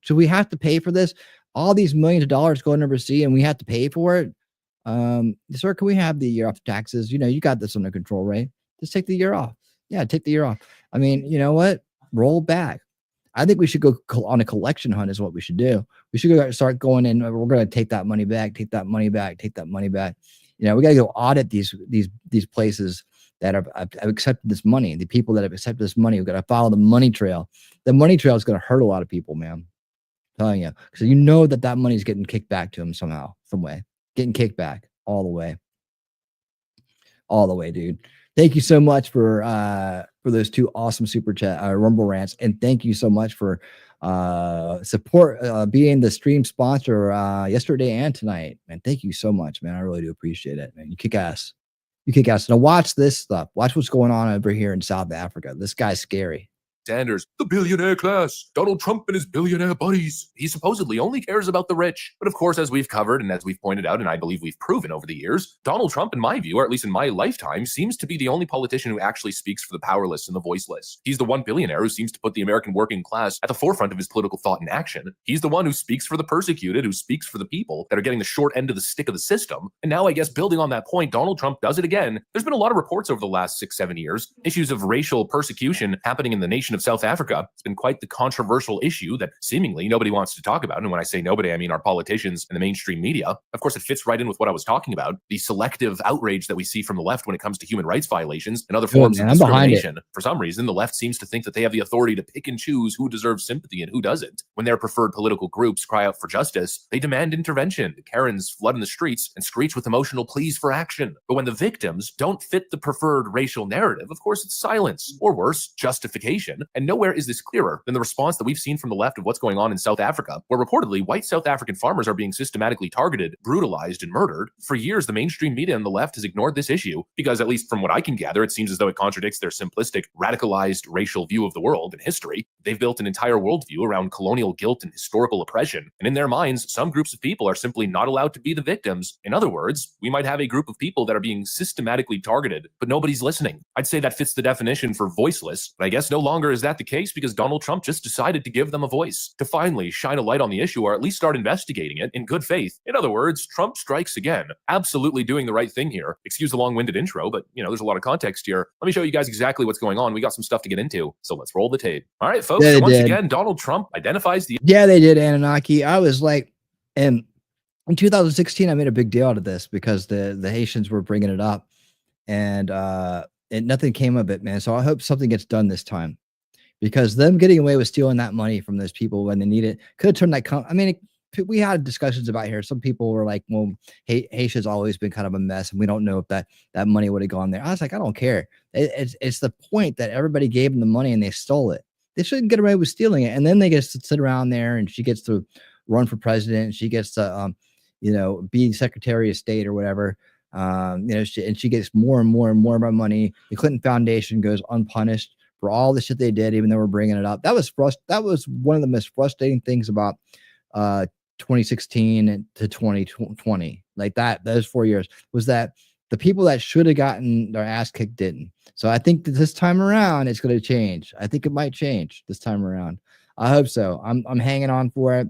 Speaker 5: So we have to pay for this. All these millions of dollars going overseas, and we have to pay for it. Sir, can we have the year off taxes? You got this under control, right? Just take the year off. Yeah, take the year off. I mean, you know what? Roll back. I think we should go on a collection hunt is what we should do. We should go start going in. We're going to take that money back, take that money back, take that money back. We got to go audit these places that have accepted this money. The people that have accepted this money, we've got to follow the money trail. The money trail is going to hurt a lot of people, man. I'm telling you. Because that money is getting kicked back to them somehow, some way. Getting kicked back all the way. All the way, dude. Thank you so much for those two awesome super chat Rumble rants, and thank you so much for being the stream sponsor yesterday and tonight. Man, thank you so much, man. I really do appreciate it, man. You kick ass. You kick ass. Now watch this stuff. Watch what's going on over here in South Africa. This guy's scary.
Speaker 7: Sanders, the billionaire class, Donald Trump and his billionaire buddies. He supposedly only cares about the rich. But of course, as we've covered and as we've pointed out, and I believe we've proven over the years, Donald Trump, in my view, or at least in my lifetime, seems to be the only politician who actually speaks for the powerless and the voiceless. He's the one billionaire who seems to put the American working class at the forefront of his political thought and action. He's the one who speaks for the persecuted, who speaks for the people that are getting the short end of the stick of the system. And now, I guess, building on that point, Donald Trump does it again. There's been a lot of reports over the last 6-7 years, issues of racial persecution happening in the nation of South Africa. It's been quite the controversial issue that seemingly nobody wants to talk about. And when I say nobody, I mean our politicians and the mainstream media. Of course, it fits right in with what I was talking about, the selective outrage that we see from the left when it comes to human rights violations and other forms of discrimination. For some reason, the left seems to think that they have the authority to pick and choose who deserves sympathy and who doesn't. When their preferred political groups cry out for justice, they demand intervention. The Karens flood in the streets and screech with emotional pleas for action. But when the victims don't fit the preferred racial narrative, of course, it's silence, or worse, justification. And nowhere is this clearer than the response that we've seen from the left of what's going on in South Africa, where reportedly white South African farmers are being systematically targeted, brutalized, and murdered. For years, the mainstream media and the left has ignored this issue because, at least from what I can gather, it seems as though it contradicts their simplistic, radicalized racial view of the world and history. They've built an entire worldview around colonial guilt and historical oppression, and in their minds, some groups of people are simply not allowed to be the victims. In other words, we might have a group of people that are being systematically targeted, but nobody's listening. I'd say that fits the definition for voiceless, but I guess no longer is that the case because Donald Trump just decided to give them a voice, to finally shine a light on the issue or at least start investigating it in good faith. In other words, Trump strikes again, absolutely doing the right thing here. Excuse the long-winded intro, but there's a lot of context here. Let me show you guys exactly what's going on. We got some stuff to get into, so let's roll the tape. All right, folks, so once again, Donald Trump identifies the...
Speaker 5: Yeah, they did, Anunnaki. I was like, and in 2016, I made a big deal out of this because the Haitians were bringing it up, and nothing came of it, man. So I hope something gets done this time. Because them getting away with stealing that money from those people when they need it could have turned that. We had discussions about here. Some people were like, well, Haitia's always been kind of a mess, and we don't know if that money would have gone there. I was like, I don't care. It's the point that everybody gave them the money and they stole it. They shouldn't get away with stealing it. And then they get to sit around there, and she gets to run for president, and she gets to, be Secretary of State or whatever. She gets more and more and more of our money. The Clinton Foundation goes unpunished for all the shit they did, even though we're bringing it up. That was one of the most frustrating things about 2016 to 2020. Like those 4 years was that the people that should have gotten their ass kicked didn't. So I think that this time around it's going to change. I think it might change this time around. I hope so. I'm hanging on for it.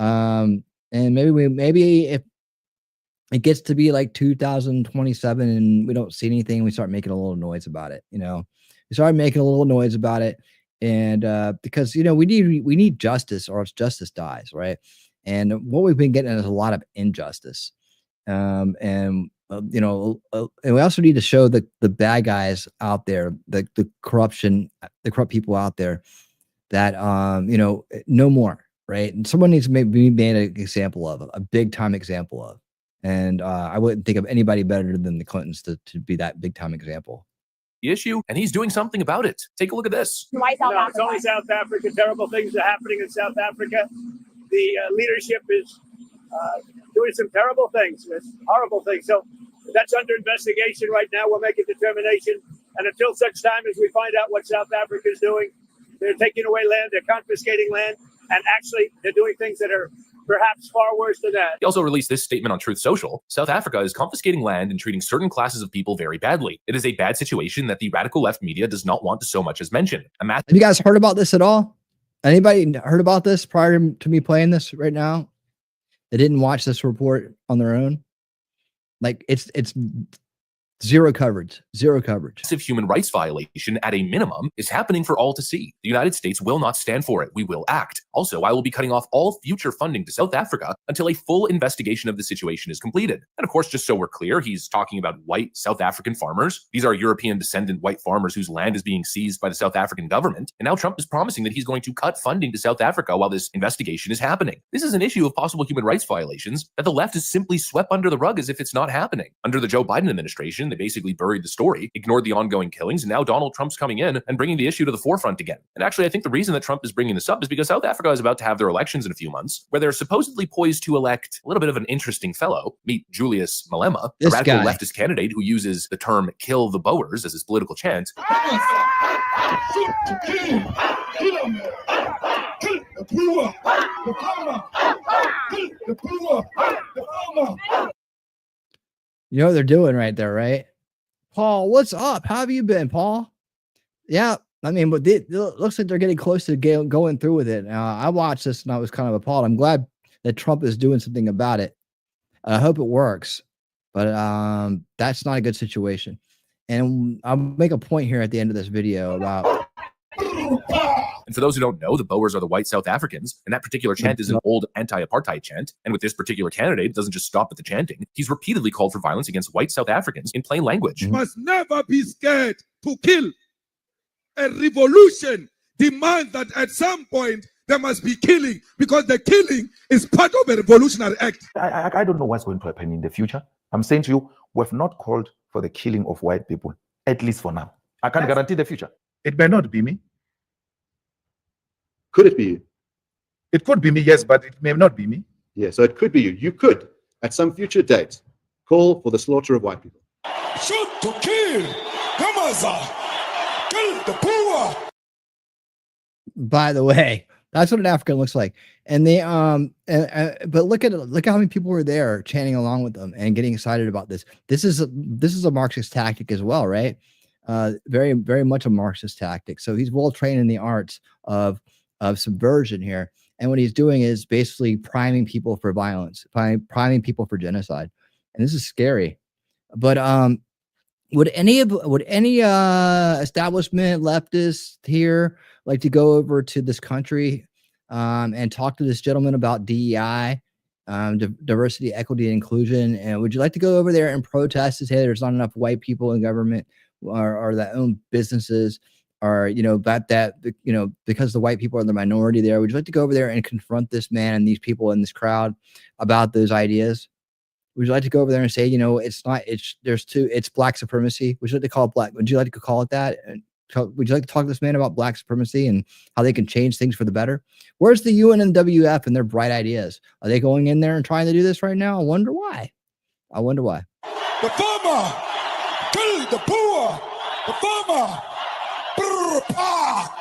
Speaker 5: And maybe if it gets to be like 2027 and we don't see anything, we start making a little noise about it. We start making a little noise about it, and because we need justice, or else justice dies, right? And what we've been getting is a lot of injustice, and we also need to show the bad guys out there, the corrupt people out there, that no more, right? And someone needs to be made an example of, a big time example of. And I wouldn't think of anybody better than the Clintons to be that big time example.
Speaker 7: The issue, and he's doing something about it. Take a look at this.
Speaker 8: Why South Africa? It's only South Africa. Terrible things are happening in South Africa. The leadership is doing some terrible things, horrible things. So that's under investigation right now. We'll make a determination. And until such time as we find out what South Africa is doing, they're taking away land, they're confiscating land, and actually they're doing things that are perhaps far worse than that.
Speaker 7: He also released this statement on Truth Social. South Africa is confiscating land and treating certain classes of people very badly. It is a bad situation that the radical left media does not want to so much as mention.
Speaker 5: Have you guys heard about this at all? Anybody heard about this prior to me playing this right now? They didn't watch this report on their own? Like, it's zero coverage.
Speaker 7: Massive human rights violation at a minimum is happening for all to see. The United States will not stand for it. We will act. Also, I will be cutting off all future funding to South Africa until a full investigation of the situation is completed. And of course, just so we're clear, he's talking about white South African farmers. These are European descendant white farmers whose land is being seized by the South African government. And now Trump is promising that he's going to cut funding to South Africa while this investigation is happening. This is an issue of possible human rights violations that the left has simply swept under the rug as if it's not happening. Under the Joe Biden administration, they basically buried the story, ignored the ongoing killings, and now Donald Trump's coming in and bringing the issue to the forefront again. And actually, I think the reason that Trump is bringing this up is because South Africa is about to have their elections in a few months, where they're supposedly poised to elect a little bit of an interesting fellow. Meet Julius Malema, a radical leftist candidate who uses the term "kill the Boers" as his political chant.
Speaker 5: You know what they're doing right there, right? Paul, what's up? How have you been, Paul? Yeah, I mean, but it looks like they're getting close to going through with it. I watched this and I was kind of appalled. I'm glad that Trump is doing something about it. I hope it works, but that's not a good situation. And I'll make a point here at the end of this video about...
Speaker 7: And for those who don't know, the Boers are the white South Africans, and that particular chant is an old anti-apartheid chant. And with this particular candidate, it doesn't just stop at the chanting. He's repeatedly called for violence against white South Africans in plain language.
Speaker 9: Must never be scared to kill. A revolution demands that at some point there must be killing, because the killing is part of a revolutionary act.
Speaker 21: I don't know what's going to happen in the future. I'm saying to you, we've not called for the killing of white people, at least for now. I can't guarantee the future.
Speaker 9: It may not be me.
Speaker 23: Could it be you?
Speaker 9: It could be me, yes, but it may not be me.
Speaker 23: Yeah, so it could be you. You could, at some future date, call for the slaughter of white people.
Speaker 9: Shoot to kill. Kamaza. Kill the poor.
Speaker 5: By the way, that's what an African looks like. And they but look how many people were there chanting along with them and getting excited about this. This is a Marxist tactic as well, right? Very, very much a Marxist tactic. So he's well trained in the arts of subversion here. And what he's doing is basically priming people for violence, priming people for genocide. And this is scary. But would any establishment leftists here like to go over to this country and talk to this gentleman about DEI, diversity, equity, and inclusion? And would you like to go over there and protest and say there's not enough white people in government or that own businesses, or because the white people are the minority there? Would you like to go over there and confront this man and these people in this crowd about those ideas? Would you like to go over there and say, it's black supremacy? Would you like to call it black? Would you like to call it that? And would you like to talk to this man about black supremacy and how they can change things for the better? Where's the UNWF and their bright ideas? Are they going in there and trying to do this right now? I wonder why.
Speaker 9: The farmer, kill the poor. The farmer. Pa.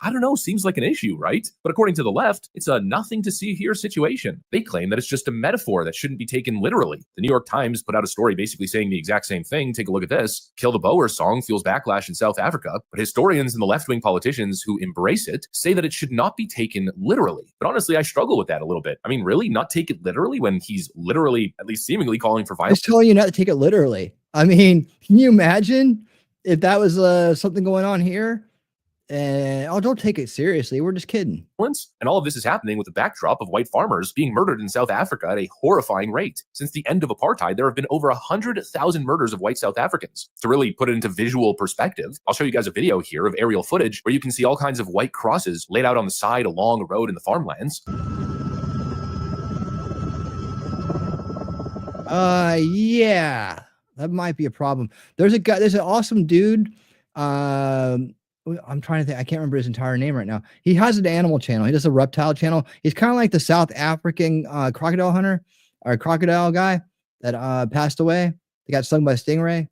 Speaker 7: I don't know, seems like an issue, right? But according to the left, it's a nothing to see here situation. They claim that it's just a metaphor that shouldn't be taken literally. The New York Times put out a story basically saying the exact same thing. Take a look at this. Kill the Boer song fuels backlash in South Africa, but historians and the left-wing politicians who embrace it say that it should not be taken literally. But honestly, I struggle with that a little bit. I mean, really? Not take it literally when he's literally, at least seemingly, calling for violence?
Speaker 5: He's telling you not to take it literally. I mean, can you imagine if that was something going on here? And don't take it seriously. We're just kidding.
Speaker 7: And all of this is happening with the backdrop of white farmers being murdered in South Africa at a horrifying rate. Since the end of apartheid, there have been over 100,000 murders of white South Africans. To really put it into visual perspective, I'll show you guys a video here of aerial footage where you can see all kinds of white crosses laid out on the side along a road in the farmlands.
Speaker 5: Yeah, that might be a problem. There's an awesome dude. I'm trying to think. I can't remember his entire name right now. He has an animal channel. He does a reptile channel. He's kind of like the South African crocodile hunter or crocodile guy that passed away. He got stung by a stingray.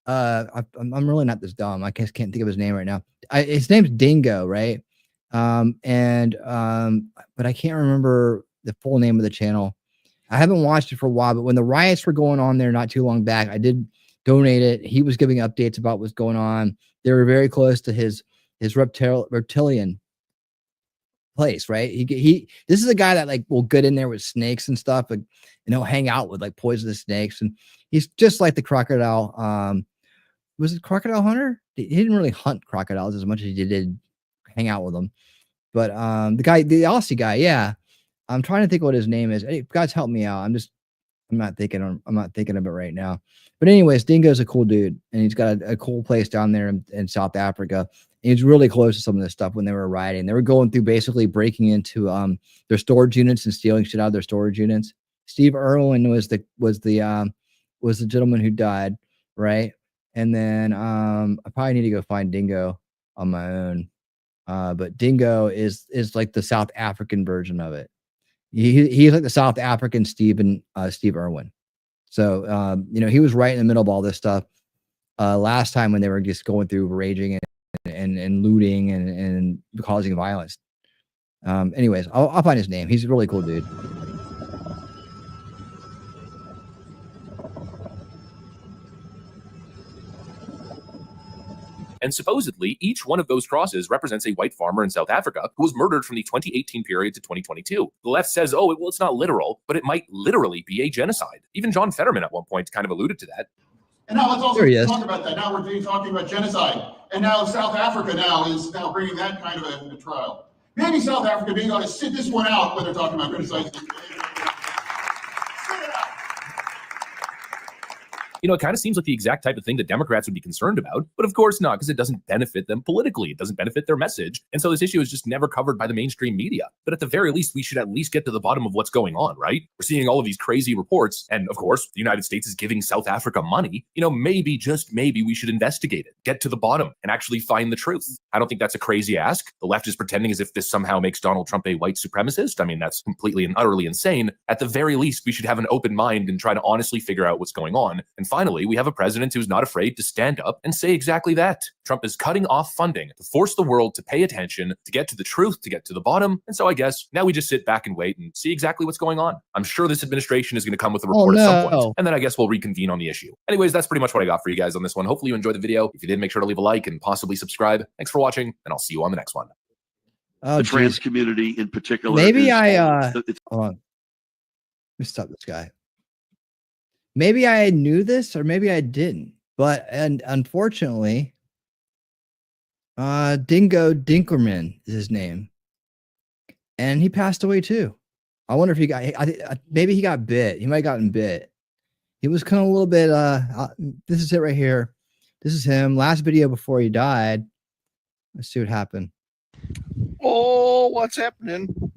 Speaker 5: I'm really not this dumb. I can't think of his name right now. His name's Dingo, right? But I can't remember the full name of the channel. I haven't watched it for a while, but when the riots were going on there not too long back, I did donate it. He was giving updates about what's going on. They were very close to his reptilian place, right? This is a guy that like will get in there with snakes and stuff, and he'll hang out with like poisonous snakes, and he's just like the crocodile. Was it crocodile hunter? He didn't really hunt crocodiles as much as he did hang out with them. But the Aussie guy, yeah. I'm trying to think what his name is. Hey, guys, help me out. I'm not thinking of it right now. But anyways, Dingo's a cool dude, and he's got a cool place down there in South Africa. And he's really close to some of this stuff when they were rioting. They were going through basically breaking into their storage units and stealing shit out of their storage units. Steve Irwin was the gentleman who died, right? And then I probably need to go find Dingo on my own. But Dingo is like the South African version of it. He's like the South African Steve Irwin. So, he was right in the middle of all this stuff last time when they were just going through raging and looting and causing violence. Anyways, I'll find his name. He's a really cool dude.
Speaker 7: And supposedly, each one of those crosses represents a white farmer in South Africa who was murdered from the 2018 period to 2022. The left says, oh, well, it's not literal, but it might literally be a genocide. Even John Fetterman at one point kind of alluded to that.
Speaker 11: And now let's also talk about that. Now we're talking about genocide. And now South Africa is bringing that kind of a trial. Maybe South Africa being able to sit this one out when they're talking about criticizing.
Speaker 7: It kind of seems like the exact type of thing that Democrats would be concerned about, but of course not, because it doesn't benefit them politically. It doesn't benefit their message. And so this issue is just never covered by the mainstream media. But at the very least, we should at least get to the bottom of what's going on, right? We're seeing all of these crazy reports. And of course, the United States is giving South Africa money. Maybe, just maybe, we should investigate it, get to the bottom, and actually find the truth. I don't think that's a crazy ask. The left is pretending as if this somehow makes Donald Trump a white supremacist. I mean, that's completely and utterly insane. At the very least, we should have an open mind and try to honestly figure out what's going on. And finally, we have a president who's not afraid to stand up and say exactly that. Trump is cutting off funding to force the world to pay attention, to get to the truth, to get to the bottom. And so I guess now we just sit back and wait and see exactly what's going on. I'm sure this administration is going to come with a report at some point, and then I guess we'll reconvene on the issue. Anyways, that's pretty much what I got for you guys on this one. Hopefully you enjoyed the video. If you did, make sure to leave a like and possibly subscribe. Thanks for watching, and I'll see you on the next one.
Speaker 15: The trans community in particular.
Speaker 5: Maybe hold on. Let me stop this guy. Maybe I knew this or maybe I didn't, but unfortunately, Dingo Dinkerman is his name, and he passed away too. I wonder if he got, maybe he got bit. He might have gotten bit. He was kind of a little bit, this is it right here. This is him. Last video before he died. Let's see what happened.
Speaker 18: Oh, what's happening?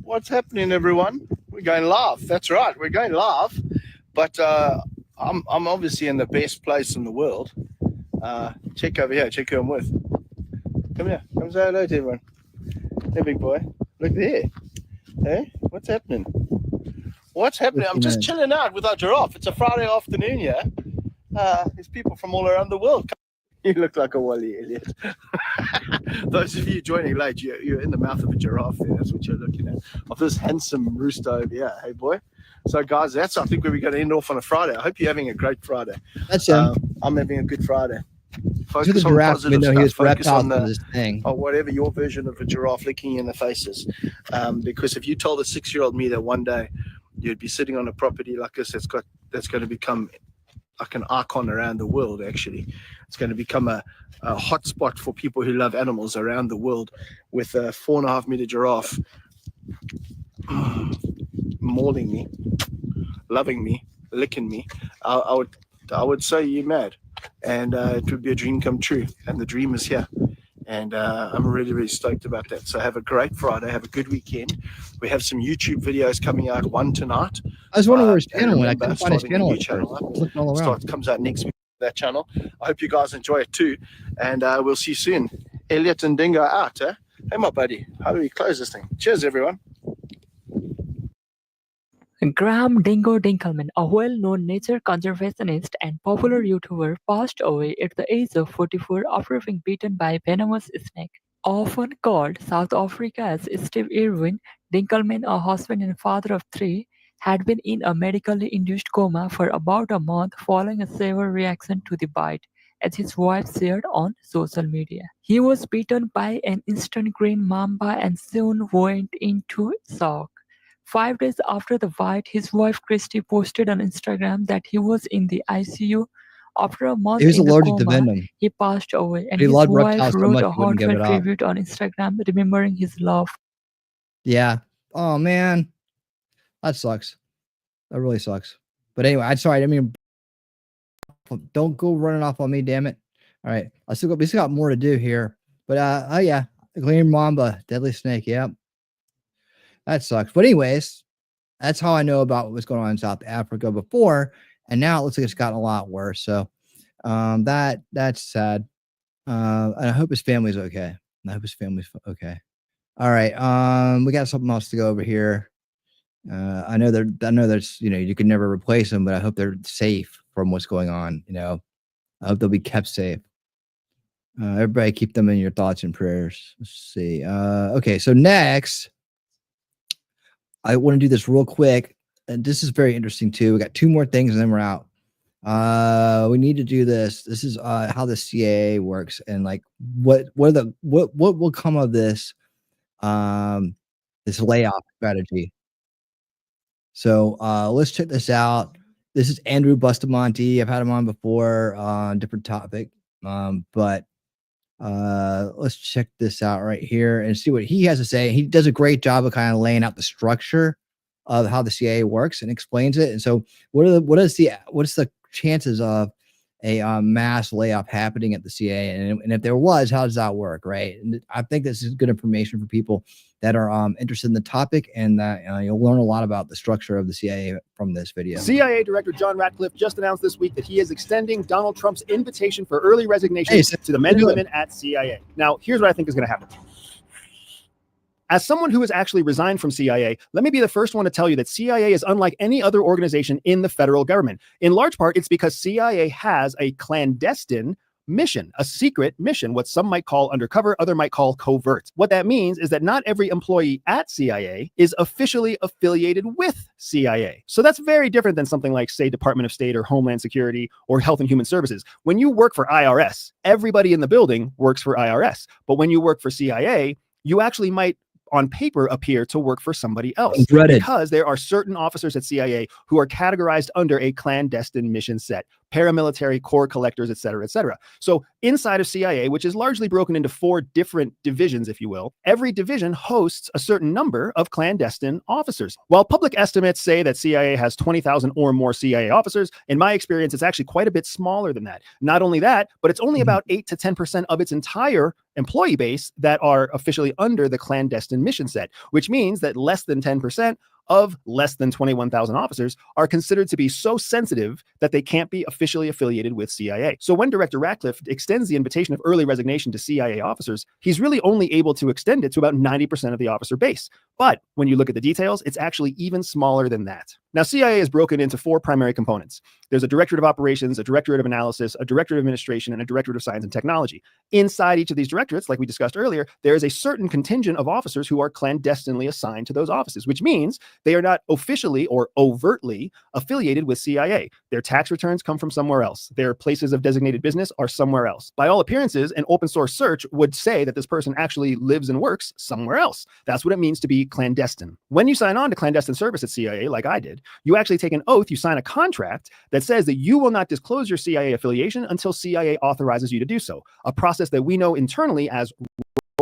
Speaker 18: What's happening, everyone? We're going live. That's right. We're going live. But I'm obviously in the best place in the world. Check over here. Check who I'm with. Come here. Come say hello to everyone. Hey, big boy. Look there. Hey, what's happening? What's happening? I'm just chilling out with our giraffe. It's a Friday afternoon here. There's people from all around the world. You look like a wally, Elliot. Those of you joining late, you're in the mouth of a giraffe there. That's what you're looking at. Of this handsome rooster over here. Hey, boy. So, guys, that's, I think, where we're going to end off on a Friday. I hope you're having a great Friday.
Speaker 5: That's him.
Speaker 18: I'm having a good Friday.
Speaker 5: To the giraffe, even though he was reptile for this thing.
Speaker 18: Or whatever your version of a giraffe licking you in the faces. Because if you told a 6-year-old me that one day you'd be sitting on a property like this that's going to become like an icon around the world, actually. It's going to become a hotspot for people who love animals around the world, with a 4.5-meter giraffe mauling me, loving me, licking me. I would say you're mad. And it would be a dream come true. And the dream is here. And I'm really, really stoked about that. So have a great Friday. Have a good weekend. We have some YouTube videos coming out, one tonight.
Speaker 5: I was wondering where his channel went. I couldn't find his channel. Looking all around.
Speaker 18: Comes out next week, that channel. I hope you guys enjoy it too. And we'll see you soon. Elliot and Dingo out. Hey, my buddy. How do we close this thing? Cheers, everyone.
Speaker 2: Graham Dingo Dinkelman, a well-known nature conservationist and popular YouTuber, passed away at the age of 44 after being bitten by a venomous snake. Often called South Africa's Steve Irwin, Dinkelman, a husband and father of 3, had been in a medically induced coma for about a month following a severe reaction to the bite, as his wife shared on social media. He was bitten by an eastern green mamba and soon went into shock. 5 days after the bite, his wife Christy posted on Instagram that he was in the ICU. After a month
Speaker 5: He was
Speaker 2: in the
Speaker 5: allergic to
Speaker 2: coma,
Speaker 5: venom.
Speaker 2: he passed away, and
Speaker 5: He
Speaker 2: his
Speaker 5: loved
Speaker 2: wife
Speaker 5: reptiles so
Speaker 2: wrote
Speaker 5: much
Speaker 2: a
Speaker 5: he wouldn't give it
Speaker 2: heartfelt
Speaker 5: up.
Speaker 2: tribute on Instagram, remembering his love.
Speaker 5: Yeah. Oh, man. That sucks. That really sucks. But anyway, I'm sorry. I mean, don't go running off on me, damn it. All right. We still got more to do here. But, oh, yeah. Green mamba, deadly snake. Yep. That sucks. But anyways, that's how I know about what was going on in South Africa before. And now it looks like it's gotten a lot worse. So that's sad. And I hope his family's okay. I hope his family's okay. All right. We got something else to go over here. I know there's, you can never replace them, but I hope they're safe from what's going on. I hope they'll be kept safe. Everybody keep them in your thoughts and prayers. Let's see. Okay. So next, I want to do this real quick. And this is very interesting too. We got 2 more things and then we're out. We need to do this. This is how the CIA works and like what will come of this this layoff strategy. So let's check this out. This is Andrew Bustamante. I've had him on before on a different topic. But let's check this out right here and see what he has to say. He does a great job of kind of laying out the structure of how the CIA works and explains it. And so what's the chances of a mass layoff happening at the CIA? And if there was, how does that work? Right. And I think this is good information for people that are interested in the topic, and that you'll learn a lot about the structure of the CIA from this video.
Speaker 4: CIA Director John Ratcliffe just announced this week that he is extending Donald Trump's invitation for early resignation to the men and women at CIA. Now, here's what I think is going to happen. As someone who has actually resigned from CIA, let me be the first one to tell you that CIA is unlike any other organization in the federal government. In large part, it's because CIA has a clandestine mission, a secret mission, what some might call undercover, other might call covert. What that means is that not every employee at CIA is officially affiliated with CIA. So that's very different than something like, say, Department of State or Homeland Security or Health and Human Services. When you work for IRS, everybody in the building works for IRS. But when you work for CIA, you actually might on paper appear to work for somebody else, because there are certain officers at CIA who are categorized under a clandestine mission set, paramilitary, core collectors, et cetera, et cetera. So inside of CIA, which is largely broken into 4 different divisions, if you will, every division hosts a certain number of clandestine officers. While public estimates say that CIA has 20,000 or more CIA officers, in my experience, it's actually quite a bit smaller than that. Not only that, but it's only about 8 to 10% of its entire employee base that are officially under the clandestine mission set, which means that less than 10% of less than 21,000 officers are considered to be so sensitive that they can't be officially affiliated with CIA. So when Director Ratcliffe extends the invitation of early resignation to CIA officers, he's really only able to extend it to about 90% of the officer base. But when you look at the details, it's actually even smaller than that. Now, CIA is broken into 4 primary components. There's a Directorate of Operations, a Directorate of Analysis, a Directorate of Administration, and a Directorate of Science and Technology. Inside each of these directorates, like we discussed earlier, there is a certain contingent of officers who are clandestinely assigned to those offices, which means they are not officially or overtly affiliated with CIA. Their tax returns come from somewhere else. Their places of designated business are somewhere else. By all appearances, an open source search would say that this person actually lives and works somewhere else. That's what it means to be clandestine. When you sign on to clandestine service at CIA, like I did, you actually take an oath, you sign a contract that says that you will not disclose your CIA affiliation until CIA authorizes you to do so, a process that we know internally as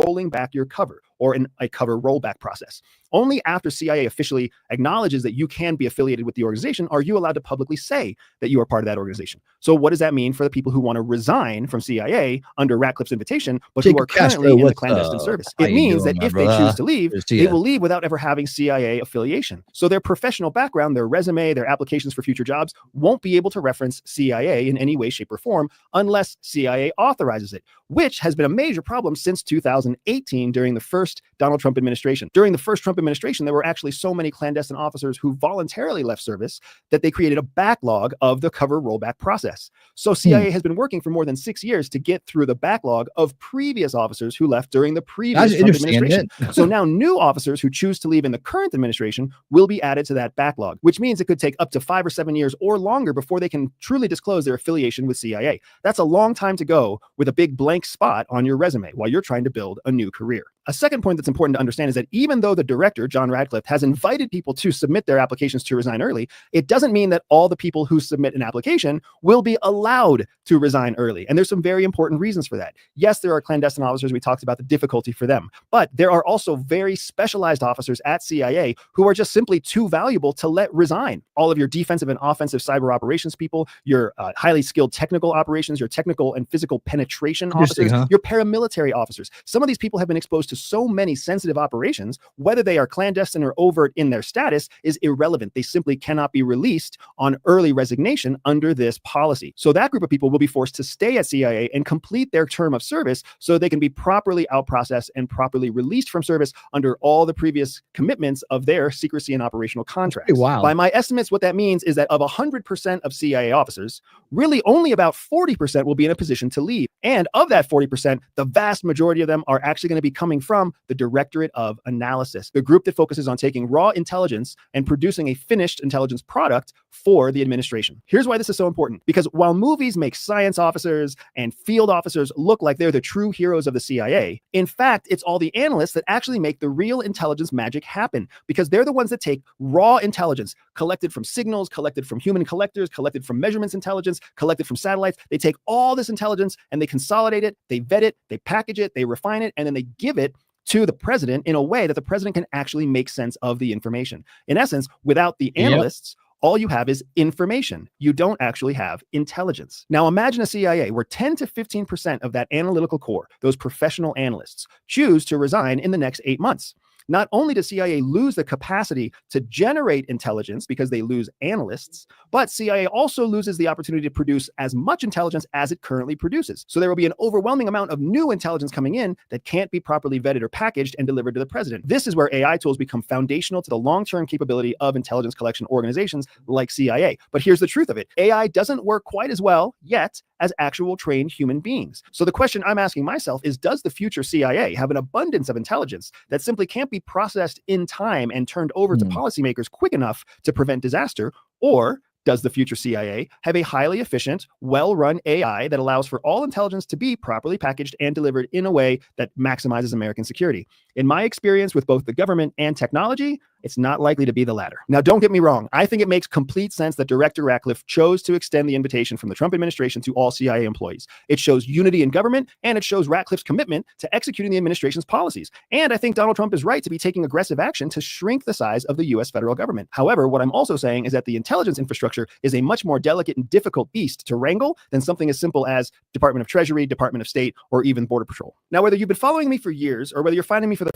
Speaker 4: rolling back your cover, or a cover rollback process. Only after CIA officially acknowledges that you can be affiliated with the organization are you allowed to publicly say that you are part of that organization. So what does that mean for the people who want to resign from CIA under Ratcliffe's invitation, but who are currently in the clandestine service? It means that if they choose to leave, they will leave without ever having CIA affiliation. So their professional background, their resume, their applications for future jobs won't be able to reference CIA in any way, shape, or form unless CIA authorizes it, which has been a major problem since 2018 during the first Donald Trump administration. During the first Trump administration, there were actually so many clandestine officers who voluntarily left service that they created a backlog of the cover rollback process. So CIA has been working for more than 6 years to get through the backlog of previous officers who left during the previous Trump administration. So now new officers who choose to leave in the current administration will be added to that backlog, which means it could take up to 5 or 7 years or longer before they can truly disclose their affiliation with CIA. That's a long time to go with a big blank spot on your resume while you're trying to build a new career. A second point that's important to understand is that even though the director, John Ratcliffe, has invited people to submit their applications to resign early, it doesn't mean that all the people who submit an application will be allowed to resign early. And there's some very important reasons for that. Yes, there are clandestine officers. We talked about the difficulty for them, but there are also very specialized officers at CIA who are just simply too valuable to let resign. All of your defensive and offensive cyber operations people, your highly skilled technical operations, your technical and physical penetration officers, your paramilitary officers. Some of these people have been exposed to so many sensitive operations, whether they are clandestine or overt in their status is irrelevant. They simply cannot be released on early resignation under this policy. So that group of people will be forced to stay at CIA and complete their term of service so they can be properly outprocessed and properly released from service under all the previous commitments of their secrecy and operational contracts.
Speaker 5: Wow.
Speaker 4: By my estimates, what that means is that of 100% of CIA officers, really only about 40% will be in a position to leave. And of that 40%, the vast majority of them are actually going to be coming from the Directorate of Analysis, the group that focuses on taking raw intelligence and producing a finished intelligence product for the administration. Here's why this is so important, because while movies make science officers and field officers look like they're the true heroes of the CIA, in fact, it's all the analysts that actually make the real intelligence magic happen, because they're the ones that take raw intelligence collected from signals, collected from human collectors, collected from measurements intelligence, collected from satellites. They take all this intelligence and they consolidate it, they vet it, they package it, they refine it, and then they give it to the president in a way that the president can actually make sense of the information. In essence, without the analysts, all you have is information. You don't actually have intelligence. Now imagine a CIA where 10 to 15% of that analytical core, those professional analysts, choose to resign in the next 8 months. Not only does CIA lose the capacity to generate intelligence because they lose analysts, but CIA also loses the opportunity to produce as much intelligence as it currently produces. So there will be an overwhelming amount of new intelligence coming in that can't be properly vetted or packaged and delivered to the president. This is where AI tools become foundational to the long-term capability of intelligence collection organizations like CIA. But here's the truth of it. AI doesn't work quite as well yet as actual trained human beings. So the question I'm asking myself is, does the future CIA have an abundance of intelligence that simply can't be processed in time and turned over to policymakers quick enough to prevent disaster? Or does the future CIA have a highly efficient, well-run AI that allows for all intelligence to be properly packaged and delivered in a way that maximizes American security? In my experience with both the government and technology, it's not likely to be the latter. Now, don't get me wrong. I think it makes complete sense that Director Ratcliffe chose to extend the invitation from the Trump administration to all CIA employees. It shows unity in government, and it shows Ratcliffe's commitment to executing the administration's policies. And I think Donald Trump is right to be taking aggressive action to shrink the size of the U.S. federal government. However, what I'm also saying is that the intelligence infrastructure is a much more delicate and difficult beast to wrangle than something as simple as Department of Treasury, Department of State, or even Border Patrol. Now, whether you've been following me for years or whether you're finding me for the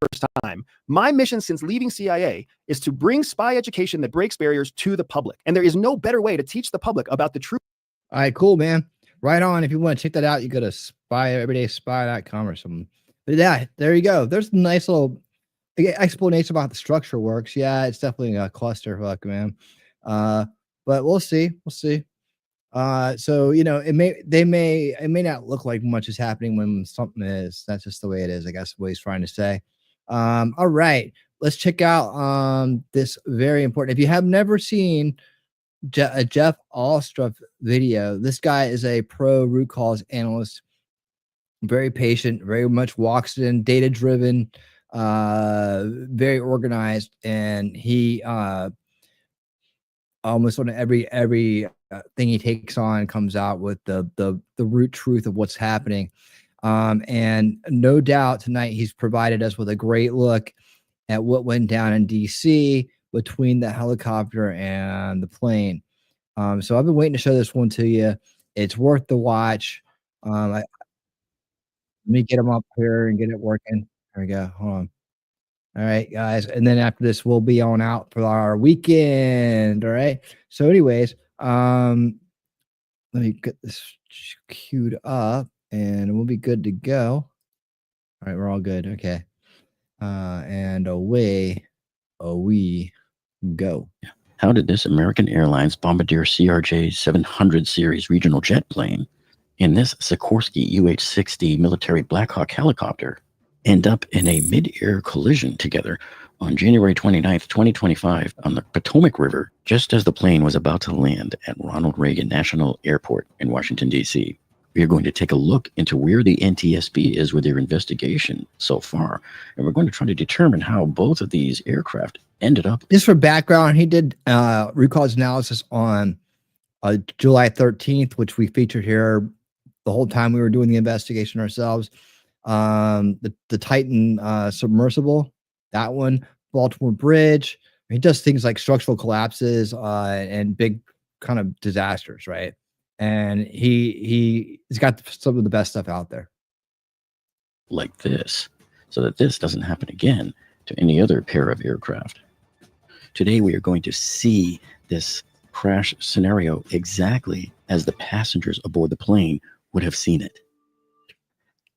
Speaker 4: first time, my mission since leaving CIA is to bring spy education that breaks barriers to the public. And there is no better way to teach the public about the truth.
Speaker 5: All right, cool, man. Right on. If you want to check that out, you go to everydayspy.com or something. But yeah, there you go. There's a nice little explanation about the structure works. Yeah, it's definitely a clusterfuck, man. But we'll see. We'll see. So it may not look like much is happening when something is. That's just the way it is, I guess, what he's trying to say. All right, let's check out this very important. If you have never seen a Jeff Alstrup video, this guy is a pro root cause analyst, very patient, very much walks in, data driven, very organized, and he almost on every thing he takes on comes out with the root truth of what's happening. And no doubt tonight he's provided us with a great look at what went down in DC between the helicopter and the plane. So I've been waiting to show this one to you. It's worth the watch. Let me get him up here and get it working. There we go. Hold on. All right, guys. And then after this, we'll be on out for our weekend. All right. So, anyways, let me get this queued up and we'll be good to go. All right, we're all good. Okay. And away we go.
Speaker 1: How did this American Airlines Bombardier CRJ 700 series regional jet plane and this Sikorsky UH-60 military Black Hawk helicopter end up in a mid-air collision together on January 29th, 2025 on the Potomac River, just as the plane was about to land at Ronald Reagan National Airport in Washington, D.C.? We are going to take a look into where the NTSB is with their investigation so far, and we're going to try to determine how both of these aircraft ended up.
Speaker 5: Just for background, he did root cause analysis on July 13th, which we featured here the whole time we were doing the investigation ourselves. The Titan submersible, that one, Baltimore Bridge. He does things like structural collapses and big kind of disasters, right? And he's got some of the best stuff out there.
Speaker 1: Like this, so that this doesn't happen again to any other pair of aircraft. Today we are going to see this crash scenario exactly as the passengers aboard the plane would have seen it.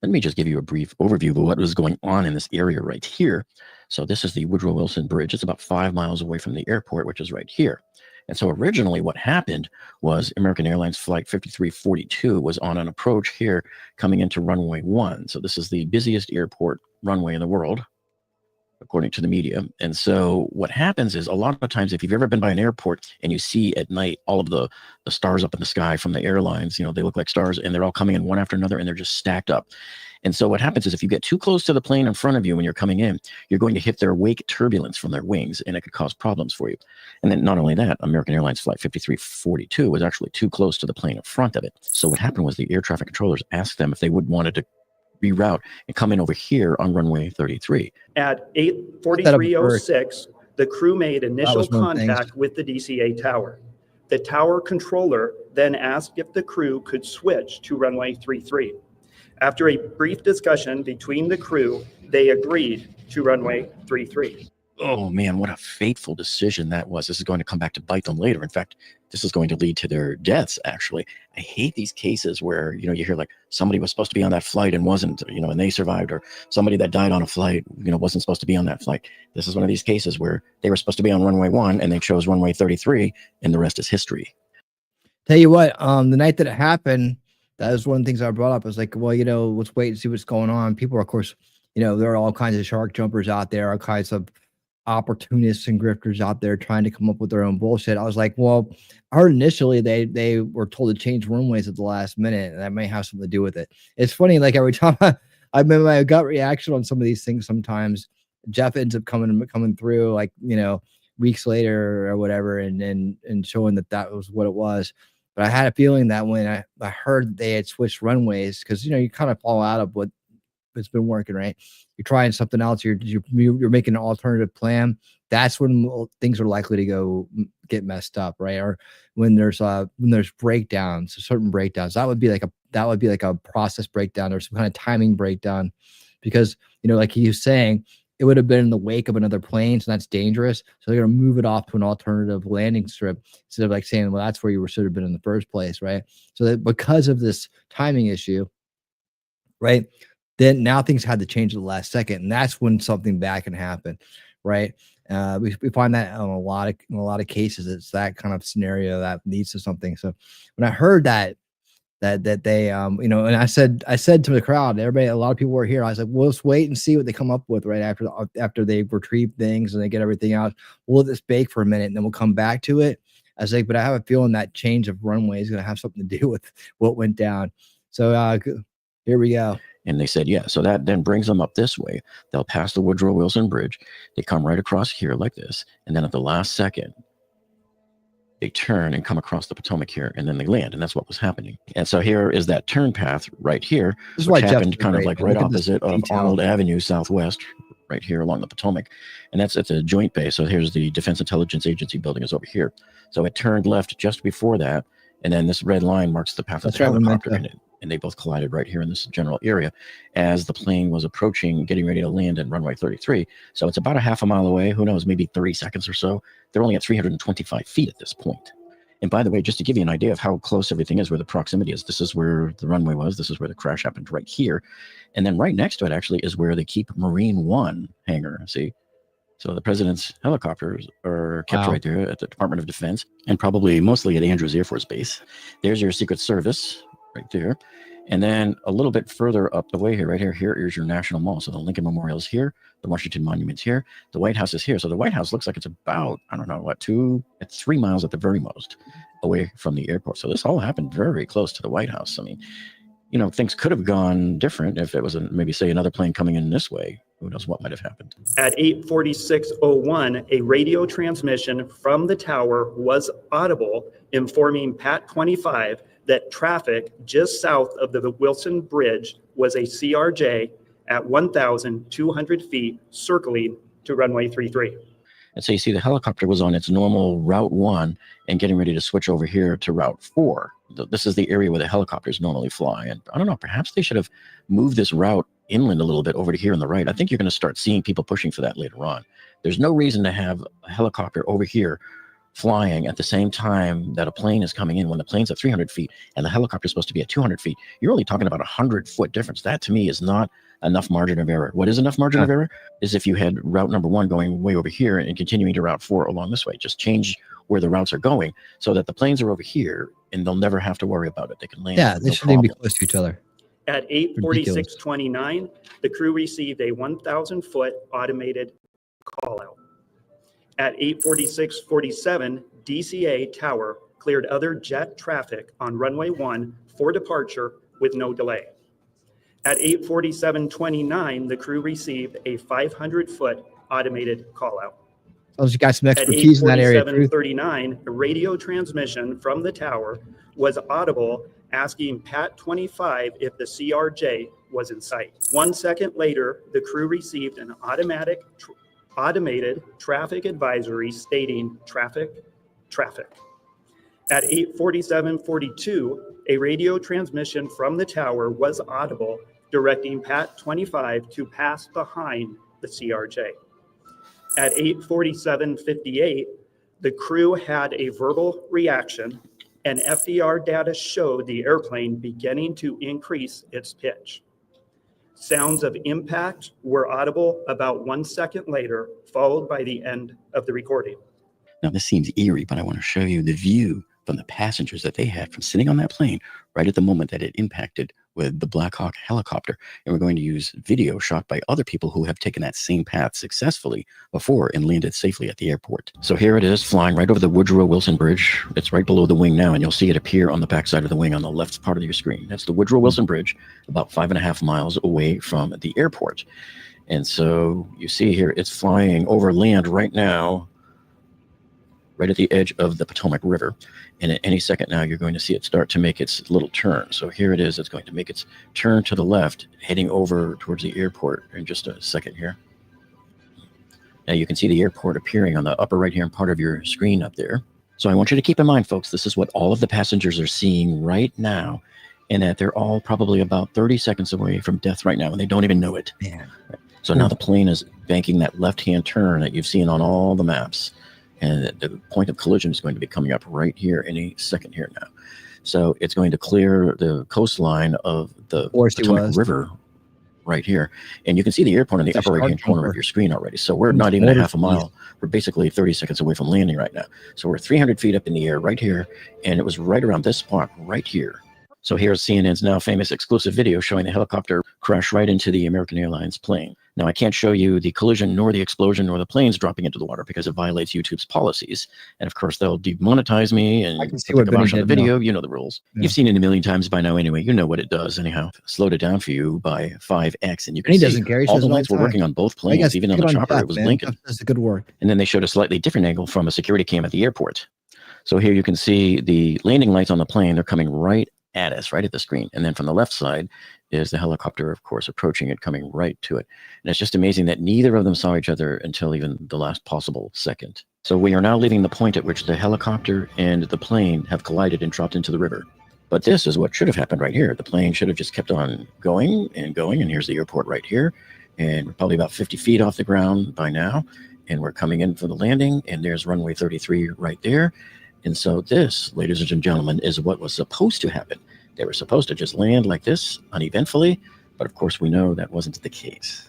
Speaker 1: Let me just give you a brief overview of what was going on in this area right here. So this is the Woodrow Wilson Bridge. It's about 5 miles away from the airport, which is right here. And so originally what happened was American Airlines Flight 5342 was on an approach here coming into runway 1. So this is the busiest airport runway in the world, according to the media. And so what happens is a lot of times, if you've ever been by an airport and you see at night all of the stars up in the sky from the airlines, they look like stars and they're all coming in one after another and they're just stacked up. And so what happens is if you get too close to the plane in front of you when you're coming in, you're going to hit their wake turbulence from their wings and it could cause problems for you. And then not only that, American Airlines Flight 5342 was actually too close to the plane in front of it. So what happened was the air traffic controllers asked them if they wanted to reroute and come in over here on runway 33.
Speaker 17: At 8:43:06, the crew made initial contact with the DCA tower. The tower controller then asked if the crew could switch to runway 33. After a brief discussion between the crew, they agreed to runway 33.
Speaker 1: Oh man, what a fateful decision that was. This is going to come back to bite them later. In fact, this is going to lead to their deaths, actually. I hate these cases where, you hear like somebody was supposed to be on that flight and wasn't, and they survived, or somebody that died on a flight, wasn't supposed to be on that flight. This is one of these cases where they were supposed to be on runway 1 and they chose runway 33 and the rest is history.
Speaker 5: Tell you what, the night that it happened, that was one of the things I brought up. I was like, well, let's wait and see what's going on. People are, of course, there are all kinds of shark jumpers out there, all kinds of opportunists and grifters out there trying to come up with their own bullshit. I was like, well, I heard initially they were told to change runways at the last minute, and that may have something to do with it. It's funny, like every time I made my gut reaction on some of these things, sometimes Jeff ends up coming through, like, weeks later or whatever, and showing that was what it was. But I had a feeling that when I heard they had switched runways, because you kind of fall out of what it's been working, right? You're trying something else. You're making an alternative plan. That's when things are likely to get messed up, right? Or when there's breakdowns, certain breakdowns. That would be like a process breakdown or some kind of timing breakdown, because like he was saying, it would have been in the wake of another plane, so that's dangerous. So they're going to move it off to an alternative landing strip instead of like saying, well, that's where you should have been in the first place, right? So that because of this timing issue, right, then now things had to change at the last second, and that's when something bad can happen, right? We find that in a lot of cases. It's that kind of scenario that leads to something. So when I heard that they and I said to the crowd, everybody, a lot of people were here. I was like, well, let's wait and see what they come up with right after they retrieve things and they get everything out. We'll let this bake for a minute and then we'll come back to it. I was like, but I have a feeling that change of runway is going to have something to do with what went down. So here we go.
Speaker 1: And they said, yeah. So that then brings them up this way. They'll pass the Woodrow Wilson Bridge. They come right across here like this. And then at the last second, they turn and come across the Potomac here, and then they land, and that's what was happening. And so here is that turn path right here, which happened kind of like right opposite of Arnold Avenue Southwest, right here along the Potomac. And it's a joint base. So here's the Defense Intelligence Agency building is over here. So it turned left just before that, and then this red line marks the path of the helicopter, and they both collided right here in this general area as the plane was approaching, getting ready to land in runway 33. So it's about a half a mile away. Who knows, maybe 30 seconds or so. They're only at 325 feet at this point. And by the way, just to give you an idea of how close everything is, where the proximity is, this is where the runway was. This is where the crash happened right here. And then right next to it actually is where they keep Marine One hangar, see? So the president's helicopters are kept right there at the Department of Defense, and probably mostly at Andrews Air Force Base. There's your Secret Service right there. And then a little bit further up the way here, right here is your National Mall. So the Lincoln Memorial is here, the Washington Monument's here, the White House is here. So the White House looks like it's about, I don't know, it's 3 miles at the very most away from the airport. So this all happened very close to the White House. I mean, things could have gone different if it was maybe say another plane coming in this way. Who knows what might have happened.
Speaker 17: At 8:46:01, a radio transmission from the tower was audible, informing Pat 25 that traffic just south of the Wilson Bridge was a CRJ at 1,200 feet circling to runway 33.
Speaker 1: And so you see the helicopter was on its normal Route 1 and getting ready to switch over here to Route 4. This is the area where the helicopters normally fly. And I don't know, perhaps they should have moved this route inland a little bit over to here on the right. I think you're going to start seeing people pushing for that later on. There's no reason to have a helicopter over here flying at the same time that a plane is coming in when the plane's at 300 feet and the helicopter is supposed to be at 200 feet. You're only talking about 100-foot difference. That to me is not enough margin of error. What is enough margin of error is if you had route number 1 going way over here and continuing to route 4 along this way. Just change where the routes are going so that the planes are over here and they'll never have to worry about it. They can land.
Speaker 5: Yeah, they shouldn't be close to each other.
Speaker 17: At 8:46:29, the crew received a 1,000-foot automated call-out. At 8:46:47, DCA Tower cleared other jet traffic on runway 1 for departure with no delay. At 8:47:29, the crew received a 500-foot automated call-out.
Speaker 5: So you got some expertise in that area.
Speaker 17: At 8:47:39, a radio transmission from the tower was audible, asking Pat 25 if the CRJ was in sight. 1 second later, the crew received an automated traffic advisory stating traffic. At 8:47:42, a radio transmission from the tower was audible, directing Pat 25 to pass behind the CRJ. At 8:47:58, the crew had a verbal reaction, and FDR data showed the airplane beginning to increase its pitch. Sounds of impact were audible about 1 second later, followed by the end of the recording.
Speaker 1: Now, this seems eerie, but I want to show you the view from the passengers that they had from sitting on that plane right at the moment that it impacted with the Black Hawk helicopter. And we're going to use video shot by other people who have taken that same path successfully before and landed safely at the airport. So here it is flying right over the Woodrow Wilson Bridge. It's right below the wing now, and you'll see it appear on the backside of the wing on the left part of your screen. That's the Woodrow Wilson Bridge, about 5.5 miles away from the airport. And so you see here, it's flying over land right now, right at the edge of the Potomac River. And at any second now, you're going to see it start to make its little turn. So here it is. It's going to make its turn to the left, heading over towards the airport in just a second here. Now you can see the airport appearing on the upper right-hand part of your screen up there. So I want you to keep in mind, folks, this is what all of the passengers are seeing right now, and that they're all probably about 30 seconds away from death right now, and they don't even know it.
Speaker 5: Man.
Speaker 1: So now the plane is banking that left-hand turn that you've seen on all the maps. And the point of collision is going to be coming up right here any second here now. So it's going to clear the coastline of the Potomac River right here. And you can see the airport in the upper right-hand corner of your screen already. So we're not even a half a mile. We're basically 30 seconds away from landing right now. So we're 300 feet up in the air right here. And it was right around this spot right here. So here's CNN's now famous exclusive video showing the helicopter crash right into the American Airlines plane. Now, I can't show you the collision, nor the explosion, nor the planes dropping into the water because it violates YouTube's policies. And of course, they'll demonetize me and put the kibosh on the video. You know the rules. Yeah. You've seen it a million times by now anyway. You know what it does anyhow. Slowed it down for you by 5x. And you can see all the lights were working on both planes. Even on the chopper, it was blinking.
Speaker 5: That's a good work.
Speaker 1: And then they showed a slightly different angle from a security cam at the airport. So here you can see the landing lights on the plane. They're coming right at us, right at the screen. And then from the left side is the helicopter, of course, approaching it, coming right to it. And it's just amazing that neither of them saw each other until even the last possible second. So we are now leaving the point at which the helicopter and the plane have collided and dropped into the river. But this is what should have happened right here. The plane should have just kept on going and going. And here's the airport right here. And we're probably about 50 feet off the ground by now. And we're coming in for the landing. And there's runway 33 right there. And so this, ladies and gentlemen, is what was supposed to happen. They were supposed to just land like this uneventfully, but of course we know that wasn't the case.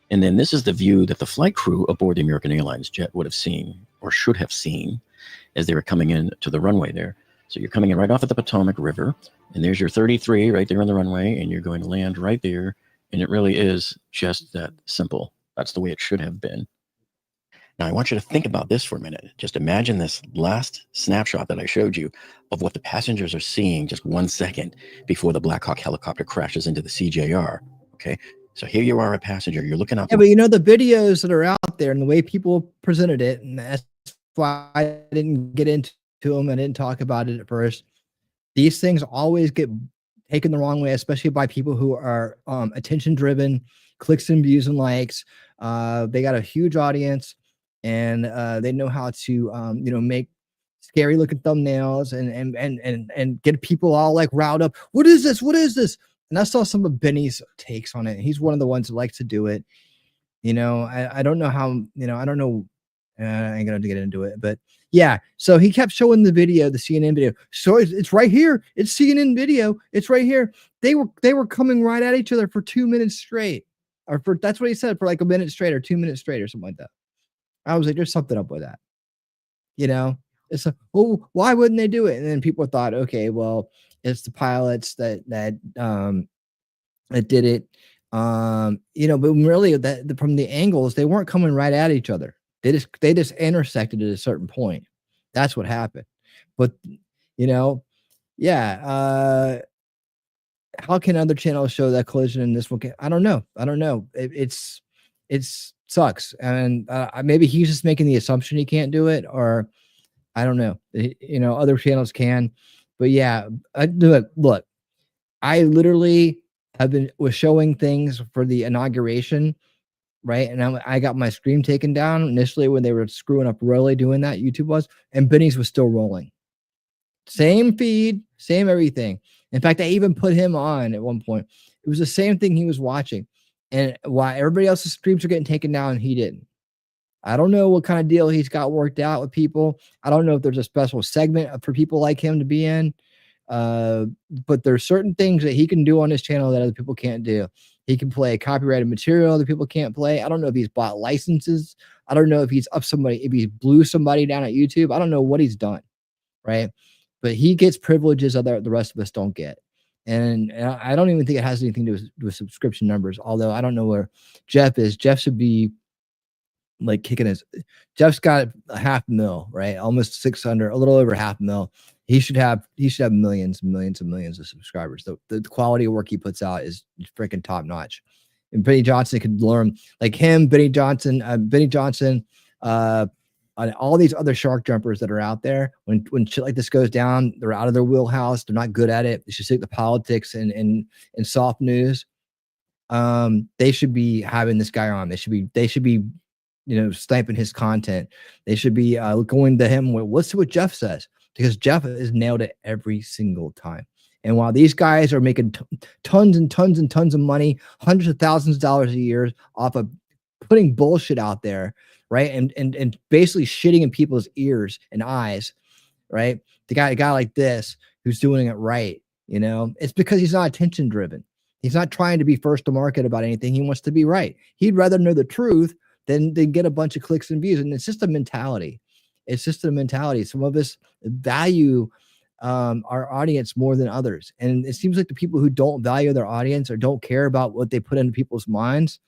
Speaker 1: And then this is the view that the flight crew aboard the American Airlines jet would have seen, or should have seen, as they were coming in to the runway there. So you're coming in right off at the Potomac River, and there's your 33 right there on the runway, and you're going to land right there, and it really is just that simple. That's the way it should have been. Now, I want you to think about this for a minute. Just imagine this last snapshot that I showed you of what the passengers are seeing just 1 second before the Black Hawk helicopter crashes into the CJR. Okay, so here you are, a passenger. You're looking out.
Speaker 5: Yeah, but you know, the videos that are out there and the way people presented it, and that's why I didn't get into them. I didn't talk about it at first. These things always get taken the wrong way, especially by people who are attention-driven, clicks and views and likes. They got a huge audience. And they know how to, make scary looking thumbnails and get people all like riled up. What is this? What is this? And I saw some of Benny's takes on it. He's one of the ones that likes to do it. I don't know how, I don't know. I ain't going to get into it, but yeah. So he kept showing the video, the CNN video. So it's right here. It's CNN video. It's right here. They were coming right at each other for 2 minutes straight, that's what he said, for like a minute straight or 2 minutes straight or something like that. I was like, there's something up with that. It's like, oh, why wouldn't they do it? And then people thought, okay, well, it's the pilots that did it. But really from the angles, they weren't coming right at each other. They just intersected at a certain point. That's what happened. But how can other channels show that collision and this one? I don't know. It's sucks. And maybe he's just making the assumption he can't do it, or I don't know. Other channels can, but yeah, look, I literally was showing things for the inauguration, right? And I got my stream taken down initially when they were screwing up royally doing that. YouTube was, and Benny's was still rolling. Same feed, same everything. In fact, I even put him on at one point. It was the same thing he was watching. And why everybody else's streams are getting taken down, he didn't. I don't know what kind of deal he's got worked out with people. I don't know if there's a special segment for people like him to be in. But there's certain things that he can do on his channel that other people can't do. He can play copyrighted material other people can't play. I don't know if he's bought licenses. I don't know if he's if he blew somebody down at YouTube. I don't know what he's done, right? But he gets privileges that the rest of us don't get. And I don't even think it has anything to do with subscription numbers, although I don't know where Jeff is. Jeff should be like Jeff's got a 500,000, right? Almost 600, a little over 500,000. He should have millions and millions and millions of subscribers. The quality of work he puts out is freaking top notch. And Benny Johnson could learn like him, Benny Johnson, and all these other shark jumpers that are out there. When shit like this goes down, they're out of their wheelhouse. They're not good at it. They should stick to politics and soft news. They should be having this guy on. They should be sniping his content. They should be going to him with, let's see what Jeff says, because Jeff has nailed it every single time. And while these guys are making tons and tons and tons of money, hundreds of thousands of dollars a year off of putting bullshit out there, right? And basically shitting in people's ears and eyes, right? A guy like this who's doing it right, it's because he's not attention driven. He's not trying to be first to market about anything. He wants to be right. He'd rather know the truth than get a bunch of clicks and views. And it's just a mentality. It's just a mentality. Some of us value our audience more than others. And it seems like the people who don't value their audience or don't care about what they put into people's minds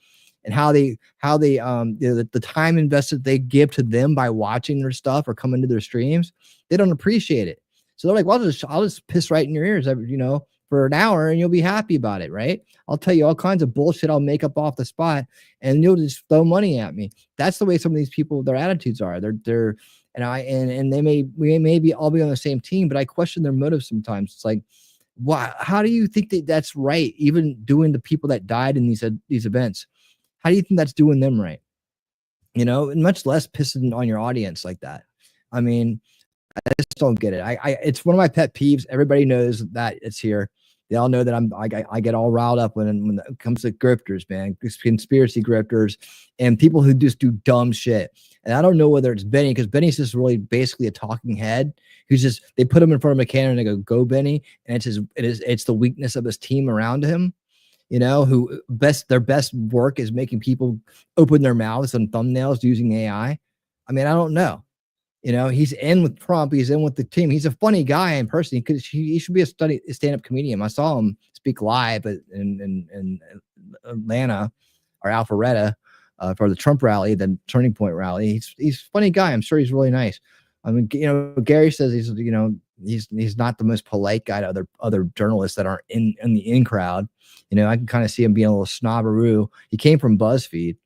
Speaker 5: and how they you know, the time invested they give to them by watching their stuff or coming to their streams, they don't appreciate it. So they're like, well, I'll just piss right in your ears, you know, for an hour and you'll be happy about it, right? I'll tell you all kinds of bullshit I'll make up off the spot and you'll just throw money at me. That's the way some of these people, their attitudes are. They're and we may be all be on the same team, but I question their motives sometimes. It's like, why? How do you think that that's right? Even doing the people that died in these events, how do you think that's doing them right? You know, and much less pissing on your audience like that. I mean, I just don't get it. It's one of my pet peeves. Everybody knows that it's here. They all know that I get all riled up when it comes to grifters, man, conspiracy grifters and people who just do dumb shit. And I don't know whether it's Benny, because Benny's just really basically a talking head who's just, they put him in front of a cannon and they go Benny. And it's the weakness of his team around him, you know, who their best work is making people open their mouths and thumbnails using AI. I mean, I don't know. You know, he's in with Trump. He's in with the team. He's a funny guy in person. He should be a stand-up comedian. I saw him speak live in Atlanta or Alpharetta for the Trump rally, the Turning Point rally. He's a funny guy. I'm sure he's really nice. I mean, you know, Gary says he's not the most polite guy to other journalists that aren't in the in crowd. You know, I can kind of see him being a little snobberoo. He came from BuzzFeed.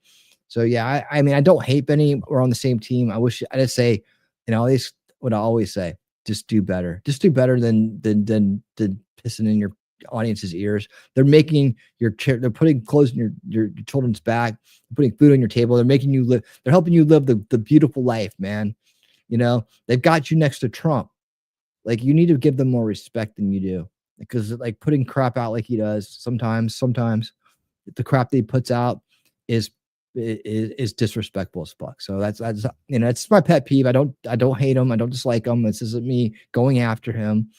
Speaker 5: So yeah, I mean, I don't hate Benny. We're on the same team. I just say, you know, this what I always say, just do better. Just do better than pissing in your audience's ears. They're making they're putting clothes in your children's back, putting food on your table. They're making you live, they're helping you live the beautiful life, man. You know, they've got you next to Trump. Like, you need to give them more respect than you do. Because like putting crap out like he does, sometimes the crap that he puts out is disrespectful as fuck. So that's you know, it's my pet peeve. I don't hate him. I don't dislike him. This isn't me going after him.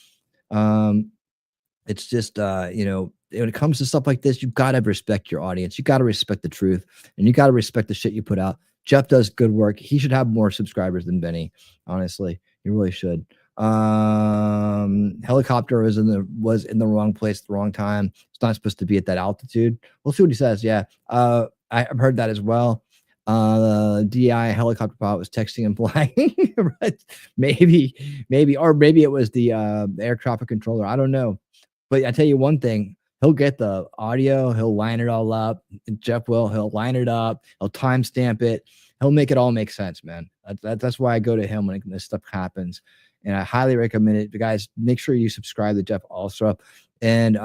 Speaker 5: It's just you know, when it comes to stuff like this, you've got to respect your audience. You got to respect the truth, and you got to respect the shit you put out. Jeff does good work. He should have more subscribers than Benny. Honestly, he really should. Helicopter was in the wrong place at the wrong time. It's not supposed to be at that altitude. We'll see what he says. Yeah. I've heard that as well. DI helicopter pilot was texting and flying. maybe it was the air traffic controller. I don't know. But I tell you one thing, he'll get the audio, he'll line it all up. Jeff he'll line it up, he'll timestamp it, he'll make it all make sense, man. That's why I go to him when this stuff happens. And I highly recommend it. Guys, make sure you subscribe to Jeff Alstrup and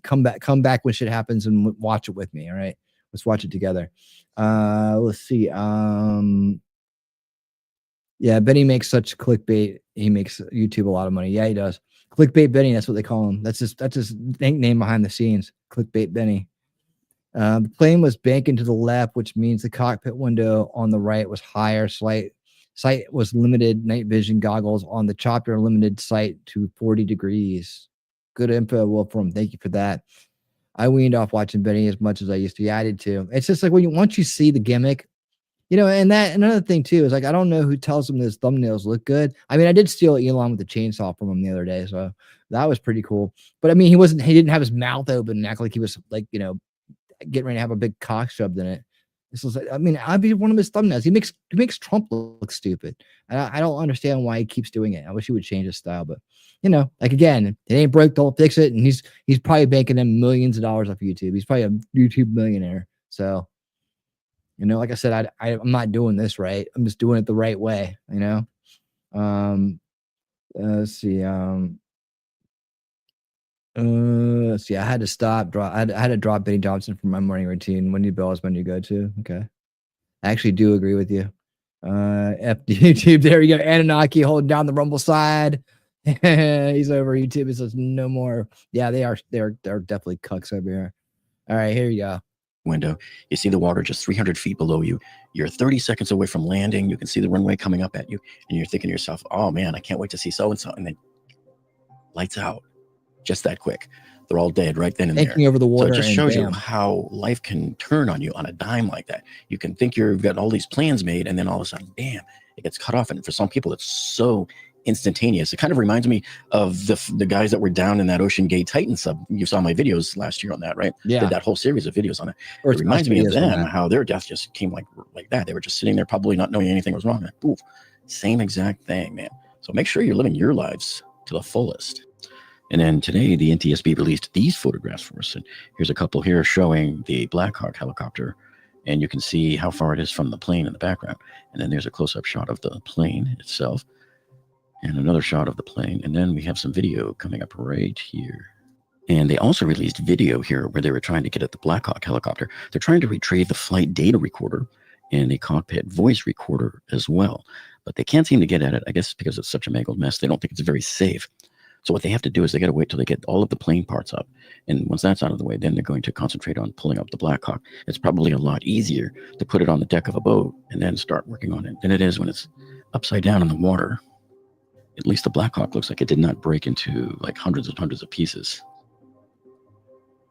Speaker 5: come back when shit happens and watch it with me. All right. Let's watch it together. Let's see. Yeah, Benny makes such clickbait. He makes YouTube a lot of money. Yeah, he does. Clickbait Benny, that's what they call him. That's his nickname behind the scenes. Clickbait Benny. The plane was banking to the left, which means the cockpit window on the right was higher. Sight was limited. Night vision goggles on the chopper limited sight to 40 degrees. Good info, Wolfram. Thank you for that. I weaned off watching Benny as much as I used to. Yeah, I did too. It's just like once you see the gimmick, you know, and that another thing too is like, I don't know who tells him his thumbnails look good. I mean, I did steal Elon with the chainsaw from him the other day, so that was pretty cool. But I mean, he didn't have his mouth open and act like he was like, you know, getting ready to have a big cock shoved in it. This was, I mean, I'd be one of his thumbnails. He makes Trump look stupid. And I don't understand why he keeps doing it. I wish he would change his style, but you know, like again, it ain't broke, don't fix it. And he's probably banking them millions of dollars off YouTube. He's probably a YouTube millionaire. So, you know, like I said, I'm not doing this right. I'm just doing it the right way, you know? Let's see. Let's see. I had to I had to drop Benny Johnson from my morning routine. Wendy Bell is my new go-to. Okay. I actually do agree with you. F YouTube. There we go. Anunnaki holding down the Rumble side. He's over YouTube. It says no more. Yeah, they're definitely cucks over here. All right, here you go.
Speaker 1: Window. You see the water just 300 feet below you. You're 30 seconds away from landing. You can see the runway coming up at you. And you're thinking to yourself, oh man, I can't wait to see so-and-so. And then lights out. Just that quick. They're all dead right then and
Speaker 5: Tanking
Speaker 1: there.
Speaker 5: over the
Speaker 1: So
Speaker 5: water
Speaker 1: it just
Speaker 5: and
Speaker 1: shows you
Speaker 5: bam.
Speaker 1: how life can turn on you on a dime like that. You can think you've got all these plans made, and then all of a sudden, bam, it gets cut off. And for some people, it's so instantaneous. It kind of reminds me of the guys that were down in that Ocean Gate Titan sub. You saw my videos last year on that, right?
Speaker 5: Yeah.
Speaker 1: Did that whole series of videos on it.
Speaker 5: Or
Speaker 1: It reminds me of
Speaker 5: videos on
Speaker 1: them,
Speaker 5: that.
Speaker 1: how their death just came like that. They were just sitting there probably not knowing anything was wrong. Poof. Same exact thing, man. So make sure you're living your lives to the fullest. And then today, the NTSB released these photographs for us. And here's a couple here showing the Black Hawk helicopter. And you can see how far it is from the plane in the background. And then there's a close-up shot of the plane itself. And another shot of the plane. And then we have some video coming up right here. And they also released video here where they were trying to get at the Black Hawk helicopter. They're trying to retrieve the flight data recorder and a cockpit voice recorder as well. But they can't seem to get at it, I guess because it's such a mangled mess. They don't think it's very safe. So what they have to do is they got to wait till they get all of the plane parts up. And once that's out of the way, then they're going to concentrate on pulling up the Black Hawk. It's probably a lot easier to put it on the deck of a boat and then start working on it than it is when it's upside down in the water. At least the Black Hawk looks like it did not break into like hundreds and hundreds of pieces.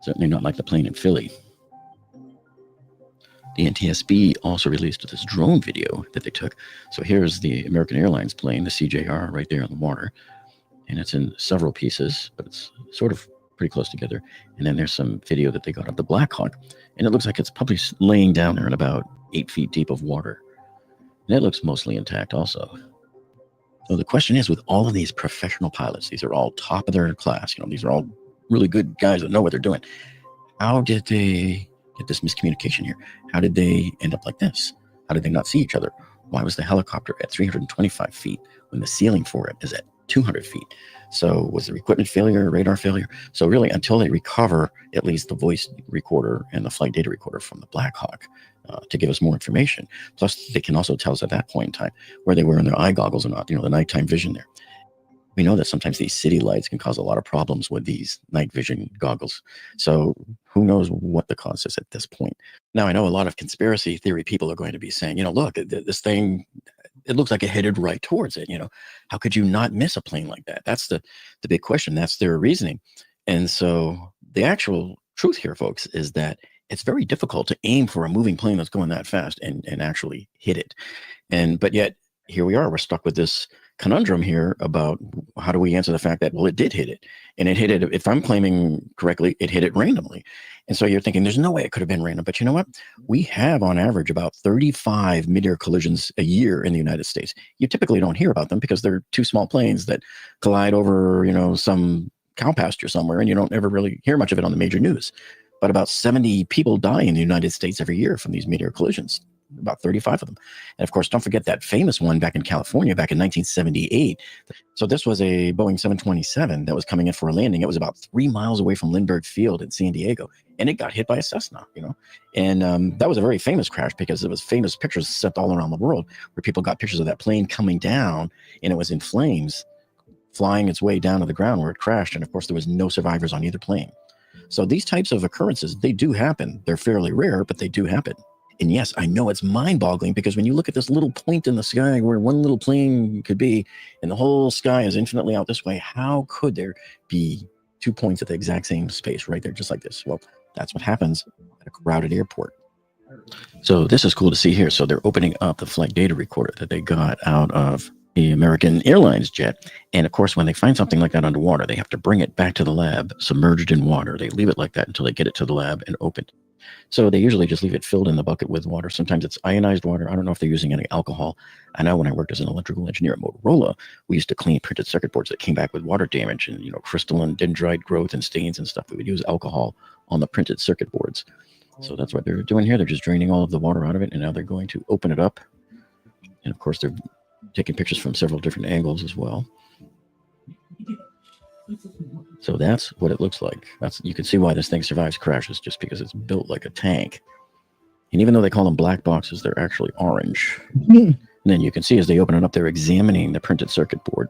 Speaker 1: Certainly not like the plane in Philly. The NTSB also released this drone video that they took. So here's the American Airlines plane, the CJR, right there on the water. And it's in several pieces, but it's sort of pretty close together. And then there's some video that they got of the Black Hawk. And it looks like it's probably laying down there in about 8 feet deep of water. And it looks mostly intact also. So the question is, with all of these professional pilots, these are all top of their class, these are all really good guys that know what they're doing. How did they get this miscommunication here? How did they end up like this? How did they not see each other? Why was the helicopter at 325 feet when the ceiling for it is at 200 feet? So was there equipment failure, radar failure? So really, until they recover at least the voice recorder and the flight data recorder from the Black Hawk to give us more information. Plus, they can also tell us at that point in time where they were in their eye goggles or not, the nighttime vision there. We know that sometimes these city lights can cause a lot of problems with these night vision goggles. So who knows what the cause is at this point. Now, I know a lot of conspiracy theory people are going to be saying, look, this thing, it looks like it headed right towards it. How could you not miss a plane like that? That's the big question. That's their reasoning. And so the actual truth here, folks, is that it's very difficult to aim for a moving plane that's going that fast and actually hit it. But yet here we are, we're stuck with this conundrum here about how do we answer the fact that, well, it did hit it. And it hit it, if I'm claiming correctly, it hit it randomly. And so you're thinking there's no way it could have been random. But you know what? We have on average about 35 mid-air collisions a year in the United States. You typically don't hear about them because they're two small planes that collide over, some cow pasture somewhere, and you don't ever really hear much of it on the major news. But about 70 people die in the United States every year from these mid-air collisions. About 35 of them. And of course, don't forget that famous one back in California back in 1978. So this was a Boeing 727 that was coming in for a landing. It was about 3 miles away from Lindbergh Field in San Diego, and it got hit by a Cessna, And that was a very famous crash because there was famous pictures sent all around the world where people got pictures of that plane coming down, and it was in flames, flying its way down to the ground where it crashed. And of course, there was no survivors on either plane. So these types of occurrences, they do happen. They're fairly rare, but they do happen. And yes, I know it's mind-boggling because when you look at this little point in the sky where one little plane could be, and the whole sky is infinitely out this way, how could there be 2 points at the exact same space right there, just like this? Well, that's what happens at a crowded airport. So this is cool to see here. So they're opening up the flight data recorder that they got out of the American Airlines jet. And of course, when they find something like that underwater, they have to bring it back to the lab, submerged in water. They leave it like that until they get it to the lab and open it. So they usually just leave it filled in the bucket with water. Sometimes it's ionized water. I don't know if they're using any alcohol. I know when I worked as an electrical engineer at Motorola, we used to clean printed circuit boards that came back with water damage and, crystalline dendrite growth and stains and stuff. We would use alcohol on the printed circuit boards. So that's what they're doing here. They're just draining all of the water out of it, and now they're going to open it up. And of course, they're taking pictures from several different angles as well. So that's what it looks like. You can see why this thing survives crashes, just because it's built like a tank. And even though they call them black boxes, they're actually orange. And then you can see as they open it up, they're examining the printed circuit board.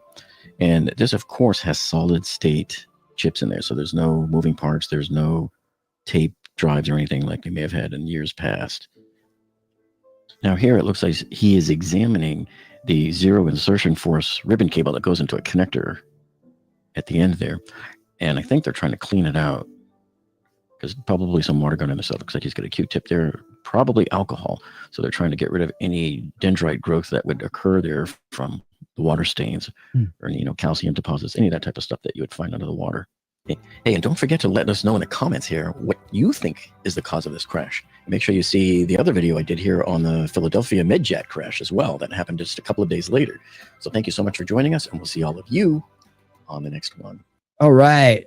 Speaker 1: And this, of course, has solid state chips in there. So there's no moving parts. There's no tape drives or anything like they may have had in years past. Now here it looks like he is examining the zero insertion force ribbon cable that goes into a connector at the end there. And I think they're trying to clean it out because probably some water got in the cell. Looks like he's got a Q-tip there, probably alcohol. So they're trying to get rid of any dendrite growth that would occur there from the water stains or, calcium deposits, any of that type of stuff that you would find under the water. Hey, and don't forget to let us know in the comments here what you think is the cause of this crash. Make sure you see the other video I did here on the Philadelphia MedJet crash as well. That happened just a couple of days later. So thank you so much for joining us, and we'll see all of you on the next one.
Speaker 5: All right.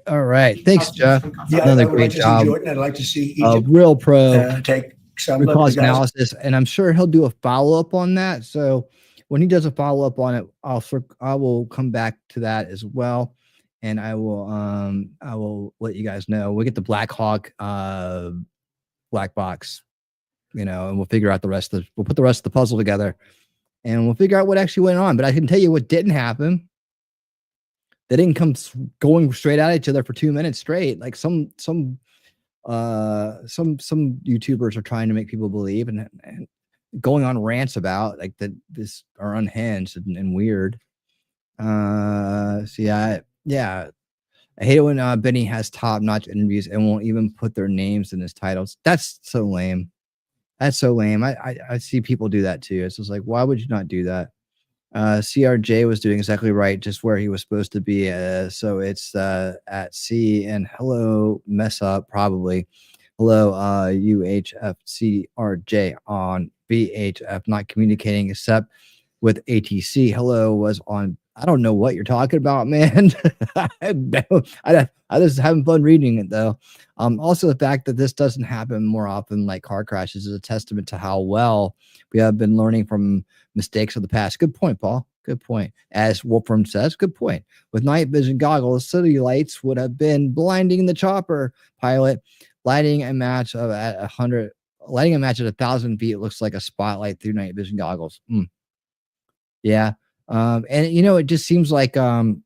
Speaker 5: Thanks, Jeff.
Speaker 13: Yeah,
Speaker 5: Another
Speaker 13: I would
Speaker 5: great
Speaker 13: like to see
Speaker 5: job.
Speaker 13: Jordan. I'd like to see Egypt
Speaker 5: Real pro
Speaker 13: take some
Speaker 5: root
Speaker 13: of the
Speaker 5: cause
Speaker 13: guys.
Speaker 5: analysis, and I'm sure he'll do a follow-up on that. So when he does a follow-up on it, I will come back to that as well, and I will let you guys know. We'll get the Black Hawk black box, and we'll figure out we'll put the rest of the puzzle together, and we'll figure out what actually went on. But I can tell you what didn't happen. They didn't come going straight at each other for 2 minutes straight, like some YouTubers are trying to make people believe and going on rants about, like, that this are unhinged and weird. I hate it when Benny has top-notch interviews and won't even put their names in his titles. That's so lame. I see people do that too. It's just like, why would you not do that? CRJ was doing exactly right, just where he was supposed to be. So it's at C, and hello, mess up, probably. Hello, UHFCRJ on VHF, not communicating except with ATC. Hello was on, I don't know what you're talking about, man. I just having fun reading it, though. Also, the fact that this doesn't happen more often, like car crashes, is a testament to how well we have been learning from mistakes of the past. Good point, Paul. Good point. As Wolfram says, good point. With night vision goggles, city lights would have been blinding the chopper pilot. Lighting a match at 1,000 feet looks like a spotlight through night vision goggles. Yeah. And it just seems like the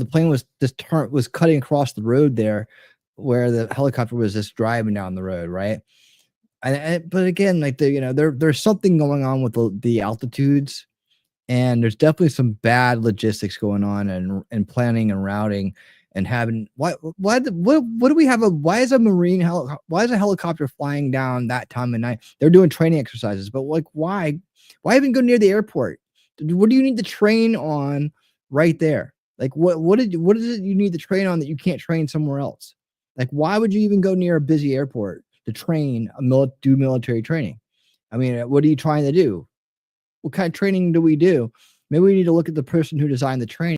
Speaker 5: plane was cutting across the road there, where the helicopter was just driving down the road, right? But again, like there's something going on with the altitudes, and there's definitely some bad logistics going on and planning and routing and having why do we have why is a helicopter flying down that time of night? They're doing training exercises, but like why even go near the airport? What do you need to train on right there? Like what is it you need to train on that you can't train somewhere else? Like, why would you even go near a busy airport to train do military training? I mean, what are you trying to do? What kind of training do we do? Maybe we need to look at the person who designed the training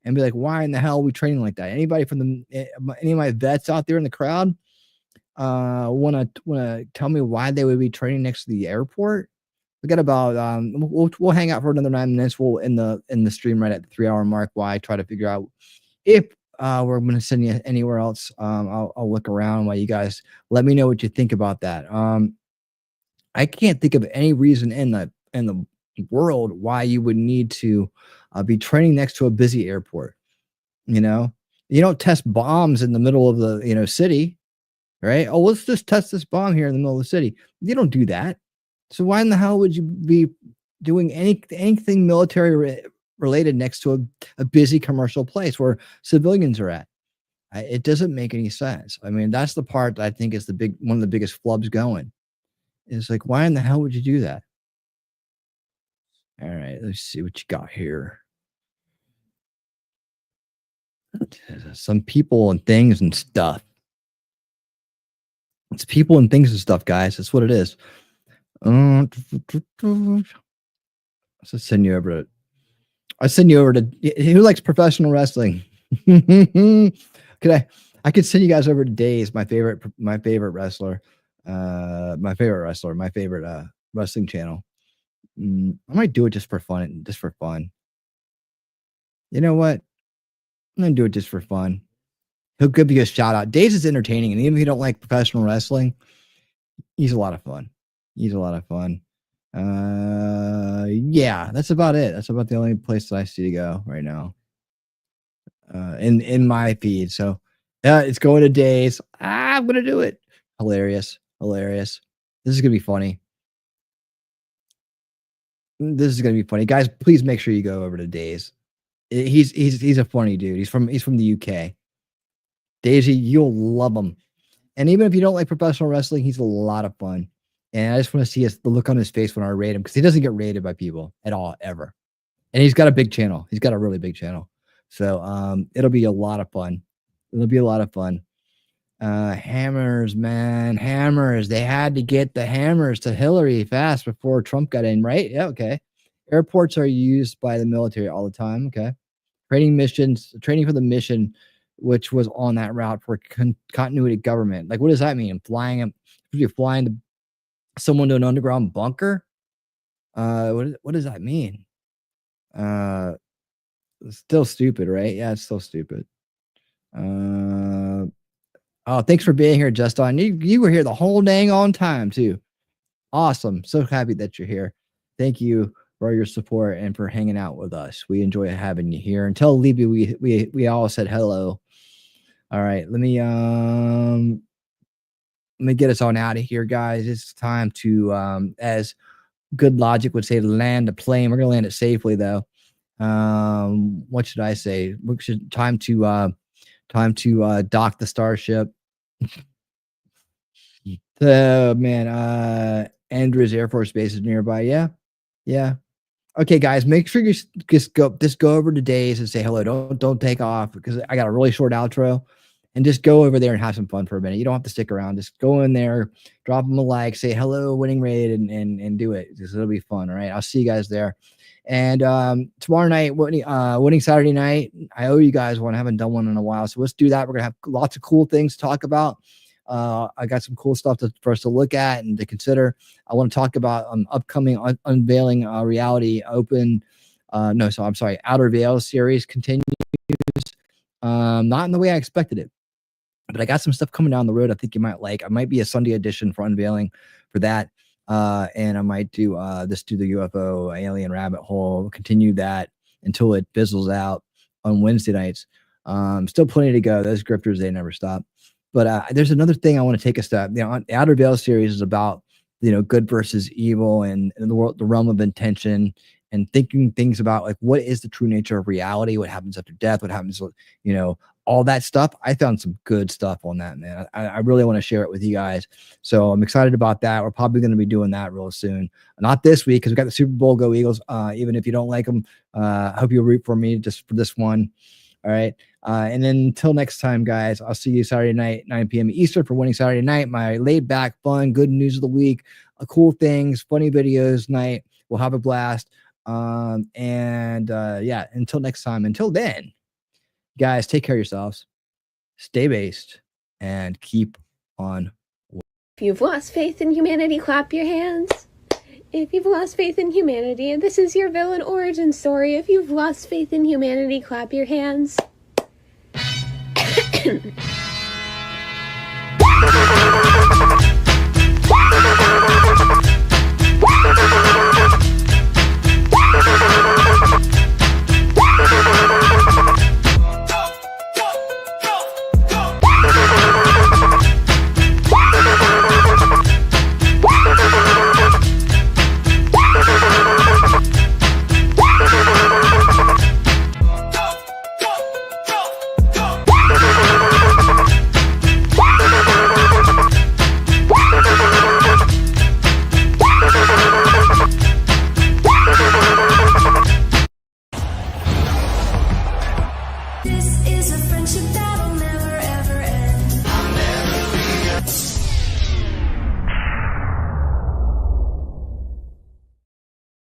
Speaker 5: and be like, why in the hell are we training like that? Anybody from any of my vets out there in the crowd want to tell me why they would be training next to the airport? We got about we'll hang out for another 9 minutes. We'll in the stream right at the 3 hour mark while I try to figure out if we're going to send you anywhere else. I'll look around while you guys let me know what you think about that. I can't think of any reason in the world why you would need to be training next to a busy airport. You don't test bombs in the middle of the city, right? Oh, let's just test this bomb here in the middle of the city. You don't do that. So why in the hell would you be doing anything military related next to a busy commercial place where civilians are at? It doesn't make any sense. I mean, that's the part that I think is one of the biggest flubs going. It's like, why in the hell would you do that? All right, let's see what you got here. Some people and things and stuff. It's people and things and stuff, guys. That's what it is. Let's send you over to. I send you over to who likes professional wrestling. I could send you guys over to Days, my favorite wrestler, my favorite wrestling channel. I might do it just for fun. You know what? I'm gonna do it just for fun. He'll give you a shout out. Days is entertaining, and even if you don't like professional wrestling, he's a lot of fun. Yeah, that's about it. That's about the only place that I see to go right now. In my feed. So it's going to Days. I'm gonna do it. Hilarious. This is gonna be funny. Guys, please make sure you go over to Days. He's a funny dude. He's from the UK. Daisy, you'll love him. And even if you don't like professional wrestling, he's a lot of fun. And I just want to see the look on his face when I rate him, because he doesn't get rated by people at all, ever. And he's got a big channel. He's got a really big channel. So it'll be a lot of fun. It'll be a lot of fun. Hammers, man. Hammers. They had to get the hammers to Hillary fast before Trump got in, right? Yeah, okay. Airports are used by the military all the time. Okay. Training for the mission, which was on that route for continuity government. Like, what does that mean? You're flying someone to an underground bunker? What does that mean? It's still stupid, right? Yeah, it's still stupid. Oh, thanks for being here, Justin. You were here the whole dang on time too. Awesome. So happy that you're here. Thank you for your support and for hanging out with us. We enjoy having you here. And tell Libby we all said hello. All right, let me get us on out of here, guys. It's time to, as good logic would say, land a plane. We're gonna land it safely, though. What should I say? Time to dock the Starship. Man, Andrews Air Force Base is nearby. Yeah. Okay, guys, make sure you just go over to Days and say hello. Don't take off, because I got a really short outro, and just go over there and have some fun for a minute. You don't have to stick around. Just go in there, drop them a like, say hello, winning raid, and do it. It'll be fun. All right, I'll see you guys there. And tomorrow night, winning Saturday night, I owe you guys one. I haven't done one in a while, so let's do that. We're gonna have lots of cool things to talk about. I got some cool stuff for us to look at and to consider. I want to talk about upcoming unveiling reality open. Outer Veil series continues. Not in the way I expected it, but I got some stuff coming down the road I think you might like. I might be a Sunday edition for unveiling for that. And I might do the UFO alien rabbit hole, continue that until it fizzles out on Wednesday nights. Still plenty to go. Those grifters, they never stop. But there's another thing I want to take a step. The Outer Veil series is about, good versus evil and the realm of intention, and thinking things about like, what is the true nature of reality? What happens after death? What happens, all that stuff. I found some good stuff on that, man. I really want to share it with you guys. So I'm excited about that. We're probably going to be doing that real soon. Not this week, because we got the Super Bowl. Go Eagles. Even if you don't like them, I hope you'll root for me just for this one. All right. And then until next time, guys, I'll see you Saturday night, 9 p.m. Eastern for Winning Saturday Night. My laid back, fun, good news of the week, cool things, funny videos night. We'll have a blast. Until next time. Until then, guys, take care of yourselves, stay based, and keep on.
Speaker 10: If you've lost faith in humanity, clap your hands. If you've lost faith in humanity, and this is your villain origin story, if you've lost faith in humanity, clap your hands.